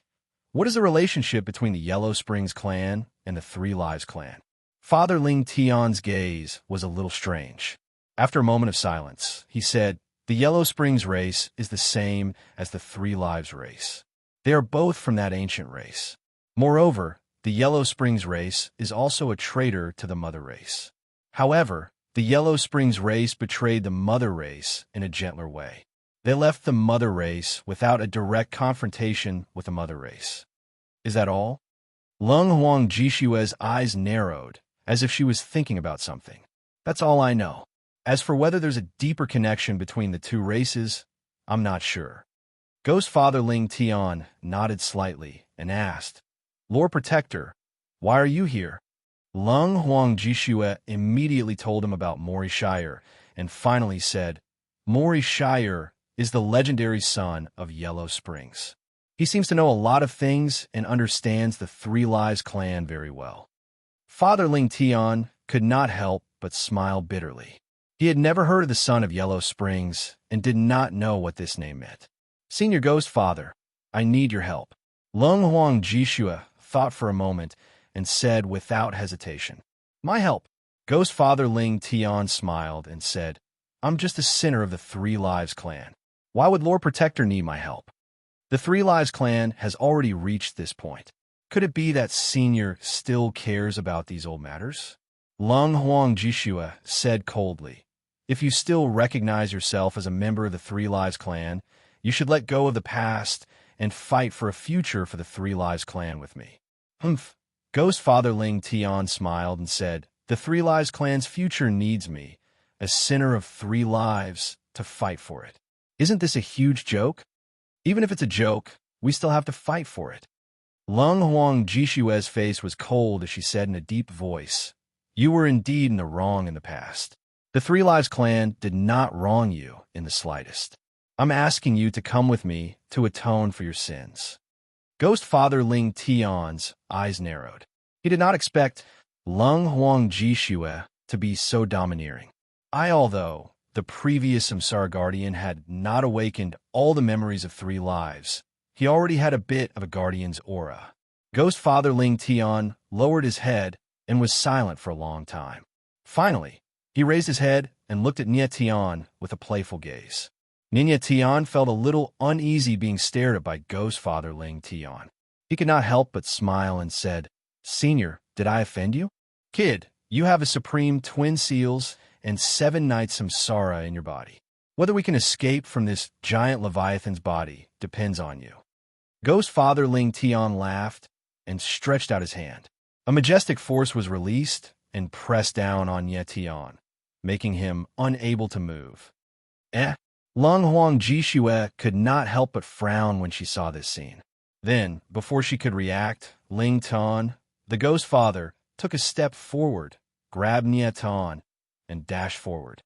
"What is the relationship between the Yellow Springs clan and the Three Lives clan?" Father Ling Tian's gaze was a little strange. After a moment of silence, he said, "The Yellow Springs race is the same as the Three Lives race. They are both from that ancient race. Moreover, the Yellow Springs race is also a traitor to the mother race. However, the Yellow Springs race betrayed the mother race in a gentler way. They left the mother race without a direct confrontation with the mother race." "Is that all?" Lung Huang Jishua's eyes narrowed, as if she was thinking about something. "That's all I know. As for whether there's a deeper connection between the two races, I'm not sure." Ghost Father Ling Tian nodded slightly and asked, "Lord Protector, why are you here?" Lung Huang Jishua immediately told him about Mori Shire and finally said, "Mori Shire is the legendary son of Yellow Springs. He seems to know a lot of things and understands the Three Lives clan very well." Father Ling Tian could not help but smile bitterly. He had never heard of the son of Yellow Springs and did not know what this name meant. "Senior Ghost Father, I need your help." Lung Huang Jishua thought for a moment and said without hesitation, "My help." Ghost Father Ling Tian smiled and said, "I'm just a sinner of the Three Lives clan. Why would Lord Protector need my help? The Three Lives clan has already reached this point. Could it be that Senior still cares about these old matters?" Lung Huang Jishua said coldly, "If you still recognize yourself as a member of the Three Lives clan, you should let go of the past and fight for a future for the Three Lives clan with me." "Humph." Ghost Father Ling Tian smiled and said, "The Three Lives clan's future needs me, a sinner of 3 lives, to fight for it. Isn't this a huge joke?" "Even if it's a joke, We still have to fight for it. Lung Huang Jishue's face was cold as she said in a deep voice, "You were indeed in the wrong in the past. The Three Lives clan did not wrong you in the slightest. I'm asking you to come with me to atone for your sins." Ghost Father Ling Tian's eyes narrowed. He did not expect Lung Huang Jishue to be so domineering. Although the previous Samsara Guardian had not awakened all the memories of Three Lives, he already had a bit of a guardian's aura. Ghost Father Ling Tian lowered his head and was silent for a long time. Finally, he raised his head and looked at Nia Tian with a playful gaze. Nia Tian felt a little uneasy being stared at by Ghost Father Ling Tian. He could not help but smile and said, "Senior, did I offend you? Kid, you have a supreme twin seals and 7 nights samsara in your body. Whether we can escape from this giant Leviathan's body depends on you." Ghost Father Ling Tian laughed and stretched out his hand. A majestic force was released and pressed down on Ye Tian, making him unable to move. Lung Huang Jishue could not help but frown when she saw this scene. Then, before she could react, Ling Tan, the Ghost Father, took a step forward, grabbed Nia Tan, and dashed forward.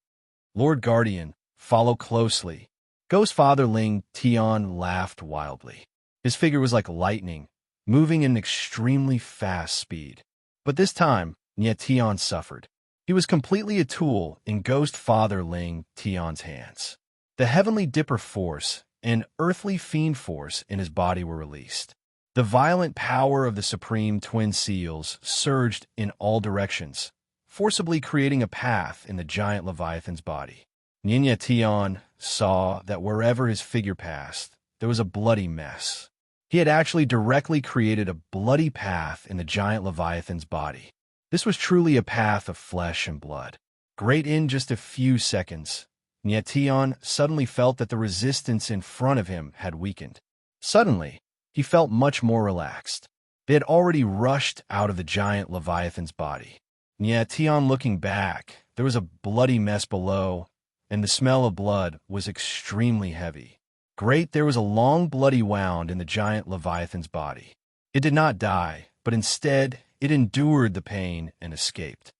"Lord Guardian, follow closely." Ghost Father Ling Tian laughed wildly. His figure was like lightning, moving at an extremely fast speed. But this time, Nia Tian suffered. He was completely a tool in Ghost Father Ling Tian's hands. The Heavenly Dipper Force and Earthly Fiend Force in his body were released. The violent power of the Supreme Twin Seals surged in all directions, forcibly creating a path in the giant Leviathan's body. Nia Tian saw that wherever his figure passed, there was a bloody mess. He had actually directly created a bloody path in the giant Leviathan's body. This was truly a path of flesh and blood. Great in just a few seconds, Nia Tian suddenly felt that the resistance in front of him had weakened. Suddenly, he felt much more relaxed. They had already rushed out of the giant Leviathan's body. Nia Tian looking back, there was a bloody mess below, and the smell of blood was extremely heavy. Great, there was a long bloody wound in the giant Leviathan's body. It did not die, but instead, it endured the pain and escaped.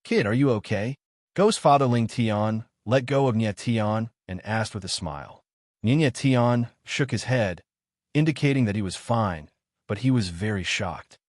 "Kid, are you okay?" Ghost Father Ling Tian let go of Nia Tian and asked with a smile. Nia Tian shook his head, indicating that he was fine, but he was very shocked.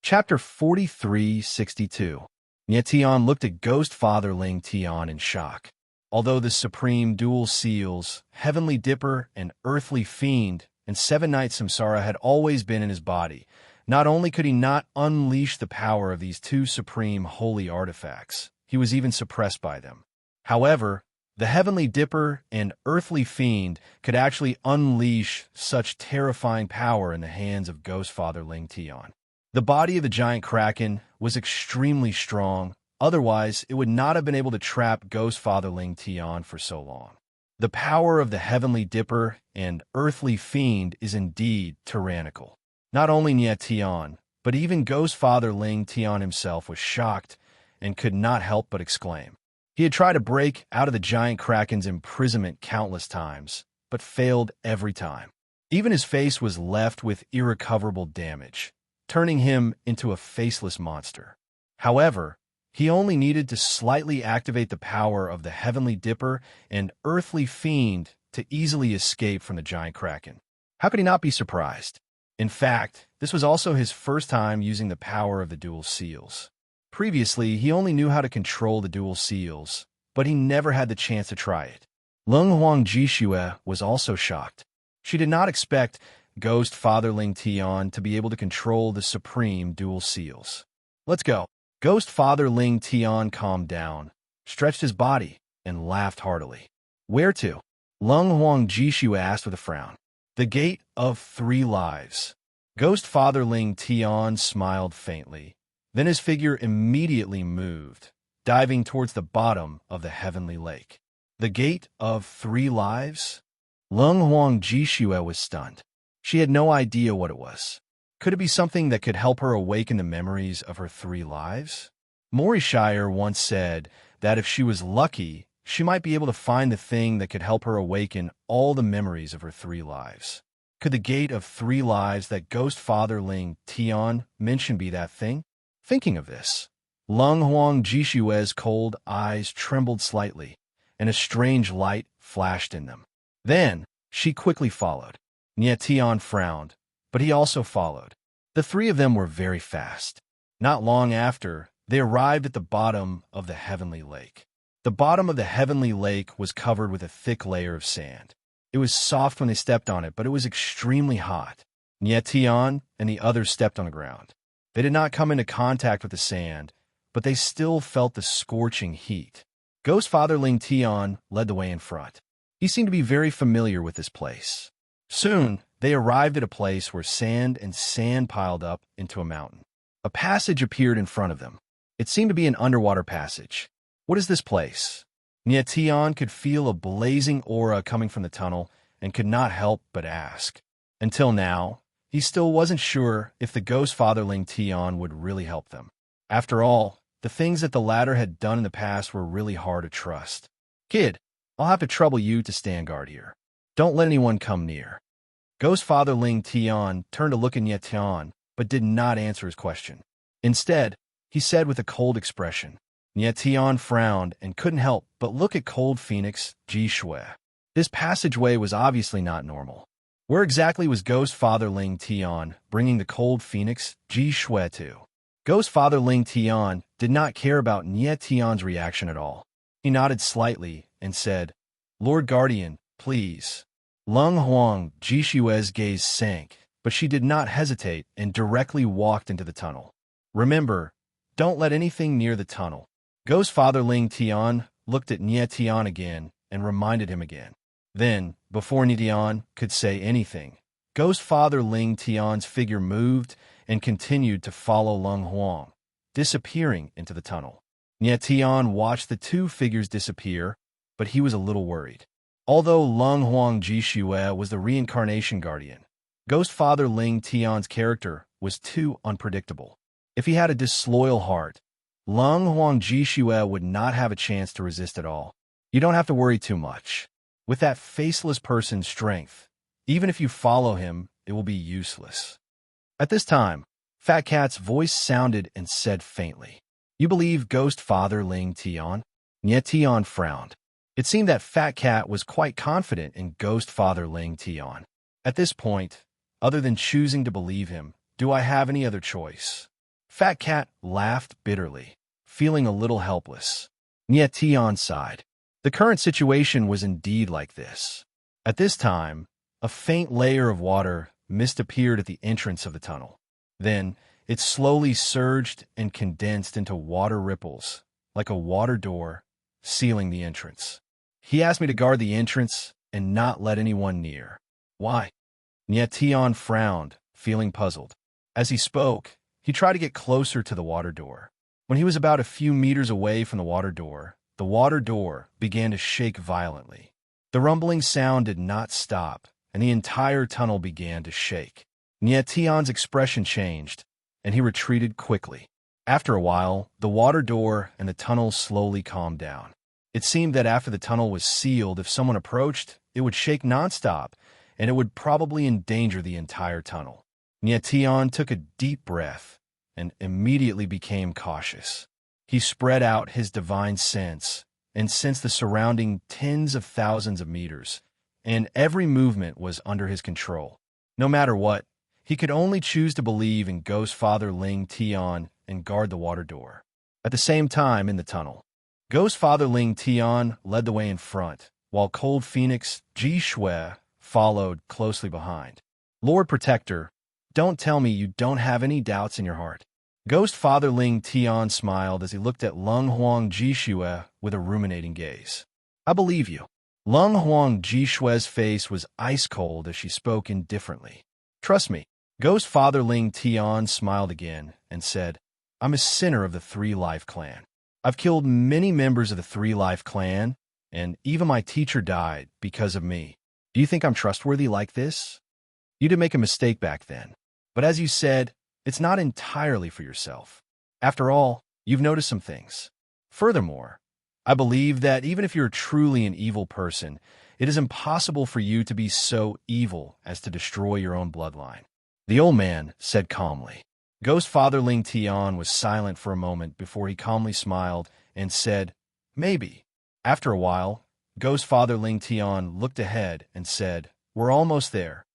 Chapter 4362. Nia Tian looked at Ghost Father Ling Tian in shock. Although the Supreme Dual Seals, Heavenly Dipper, and Earthly Fiend, and 7 Nights Samsara had always been in his body, not only could he not unleash the power of these 2 supreme holy artifacts, he was even suppressed by them. However, the Heavenly Dipper and Earthly Fiend could actually unleash such terrifying power in the hands of Ghost Father Ling Tian. The body of the giant kraken was extremely strong, otherwise it would not have been able to trap Ghost Father Ling Tian for so long. The power of the Heavenly Dipper and Earthly Fiend is indeed tyrannical. Not only Nia Tian, but even Ghost Father Ling Tian himself was shocked and could not help but exclaim. He had tried to break out of the giant kraken's imprisonment countless times, but failed every time. Even his face was left with irrecoverable damage, turning him into a faceless monster. However, he only needed to slightly activate the power of the Heavenly Dipper and Earthly Fiend to easily escape from the giant kraken. How could he not be surprised? In fact, this was also his first time using the power of the dual seals. Previously, he only knew how to control the dual seals, but he never had the chance to try it. Lung Huang Jishue was also shocked. She did not expect Ghost Father Ling Tian to be able to control the supreme dual seals. "Let's go." Ghost Father Ling Tian calmed down, stretched his body, and laughed heartily. "Where to?" Lung Huang Jishue asked with a frown. "The Gate of 3 Lives." Ghost Father Ling Tian smiled faintly. Then his figure immediately moved, diving towards the bottom of the heavenly lake. The Gate of 3 Lives? Lung Huang Jishue was stunned. She had no idea what it was. Could it be something that could help her awaken the memories of her 3 lives? Maury Shire once said that if she was lucky, she might be able to find the thing that could help her awaken all the memories of her 3 lives. Could the gate of 3 lives that Ghost Father Ling Tian mentioned be that thing? Thinking of this, Lung Huang Jishue's cold eyes trembled slightly, and a strange light flashed in them. Then, she quickly followed. Nie Tian frowned, but he also followed. The 3 of them were very fast. Not long after, they arrived at the bottom of the heavenly lake. The bottom of the heavenly lake was covered with a thick layer of sand. It was soft when they stepped on it, but it was extremely hot. Nie Tian and the others stepped on the ground. They did not come into contact with the sand, but they still felt the scorching heat. Ghost Father Ling Tian led the way in front. He seemed to be very familiar with this place. Soon, they arrived at a place where sand and sand piled up into a mountain. A passage appeared in front of them. It seemed to be an underwater passage. What is this place? Nie Tian could feel a blazing aura coming from the tunnel and could not help but ask. Until now, he still wasn't sure if the Ghost Father Ling Tian would really help them. After all, the things that the latter had done in the past were really hard to trust. Kid, I'll have to trouble you to stand guard here. Don't let anyone come near. Ghost Father Ling Tian turned to look at Nie Tian, but did not answer his question. Instead, he said with a cold expression. Nie Tian frowned and couldn't help but look at Cold Phoenix Ji Shui. This passageway was obviously not normal. Where exactly was Ghost Father Ling Tian bringing the Cold Phoenix Ji Shui to? Ghost Father Ling Tian did not care about Nie Tian's reaction at all. He nodded slightly and said, Lord Guardian, please. Lung Huang Jishue's gaze sank, but she did not hesitate and directly walked into the tunnel. Remember, don't let anything near the tunnel. Ghost Father Ling Tian looked at Nie Tian again and reminded him again. Then, before Nie Tian could say anything, Ghost Father Ling Tian's figure moved and continued to follow Lung Huang, disappearing into the tunnel. Nie Tian watched the 2 figures disappear, but he was a little worried. Although Lung Huang Jishui was the reincarnation guardian, Ghost Father Ling Tian's character was too unpredictable. If he had a disloyal heart, Lung Huang Jishui would not have a chance to resist at all. You don't have to worry too much. With that faceless person's strength, even if you follow him, it will be useless. At this time, Fat Cat's voice sounded and said faintly, You believe Ghost Father Ling Tian? Nie Tian frowned. It seemed that Fat Cat was quite confident in Ghost Father Ling Tian. At this point, other than choosing to believe him, do I have any other choice? Fat Cat laughed bitterly, feeling a little helpless. Nie Tian sighed. The current situation was indeed like this. At this time, a faint layer of water mist appeared at the entrance of the tunnel. Then, it slowly surged and condensed into water ripples, like a water door, sealing the entrance. He asked me to guard the entrance and not let anyone near. Why? Nie Tian frowned, feeling puzzled. As he spoke, he tried to get closer to the water door. When he was about a few meters away from the water door began to shake violently. The rumbling sound did not stop, and the entire tunnel began to shake. Nie Tian's expression changed, and he retreated quickly. After a while, the water door and the tunnel slowly calmed down. It seemed that after the tunnel was sealed, if someone approached, it would shake nonstop, and it would probably endanger the entire tunnel. Nie Tian took a deep breath and immediately became cautious. He spread out his divine sense and sensed the surrounding tens of thousands of meters, and every movement was under his control. No matter what, he could only choose to believe in Ghost Father Ling Tian and guard the water door. At the same time in the tunnel, Ghost Father Ling Tian led the way in front, while Cold Phoenix Ji Shui followed closely behind. Lord Protector, don't tell me you don't have any doubts in your heart. Ghost Father Ling Tian smiled as he looked at Lung Huang Jishui with a ruminating gaze. I believe you. Lung Huang Jishui's face was ice cold as she spoke indifferently. Trust me. Ghost Father Ling Tian smiled again and said, I'm a sinner of the 3 Life Clan. I've killed many members of the 3 Life Clan, and even my teacher died because of me. Do you think I'm trustworthy like this? You did make a mistake back then. But as you said, it's not entirely for yourself. After all, you've noticed some things. Furthermore, I believe that even if you're truly an evil person, It is impossible for you to be so evil as to destroy your own bloodline. The old man said calmly. Ghost Father Ling Tian was silent for a moment before he calmly smiled and said, maybe. After a while, Ghost Father Ling Tian looked ahead and said, we're almost there.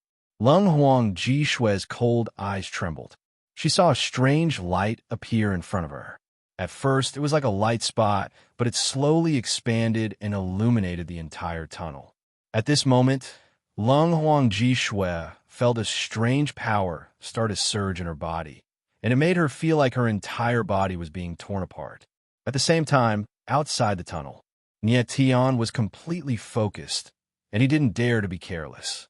Lung Huang Ji Shui's cold eyes trembled. She saw a strange light appear in front of her. At first, it was like a light spot, but it slowly expanded and illuminated the entire tunnel. At this moment, Lung Huang Ji Shui felt a strange power start to surge in her body, and it made her feel like her entire body was being torn apart. At the same time, outside the tunnel, Nie Tian was completely focused, and he didn't dare to be careless.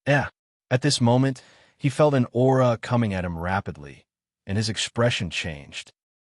At this moment, he felt an aura coming at him rapidly, and his expression changed.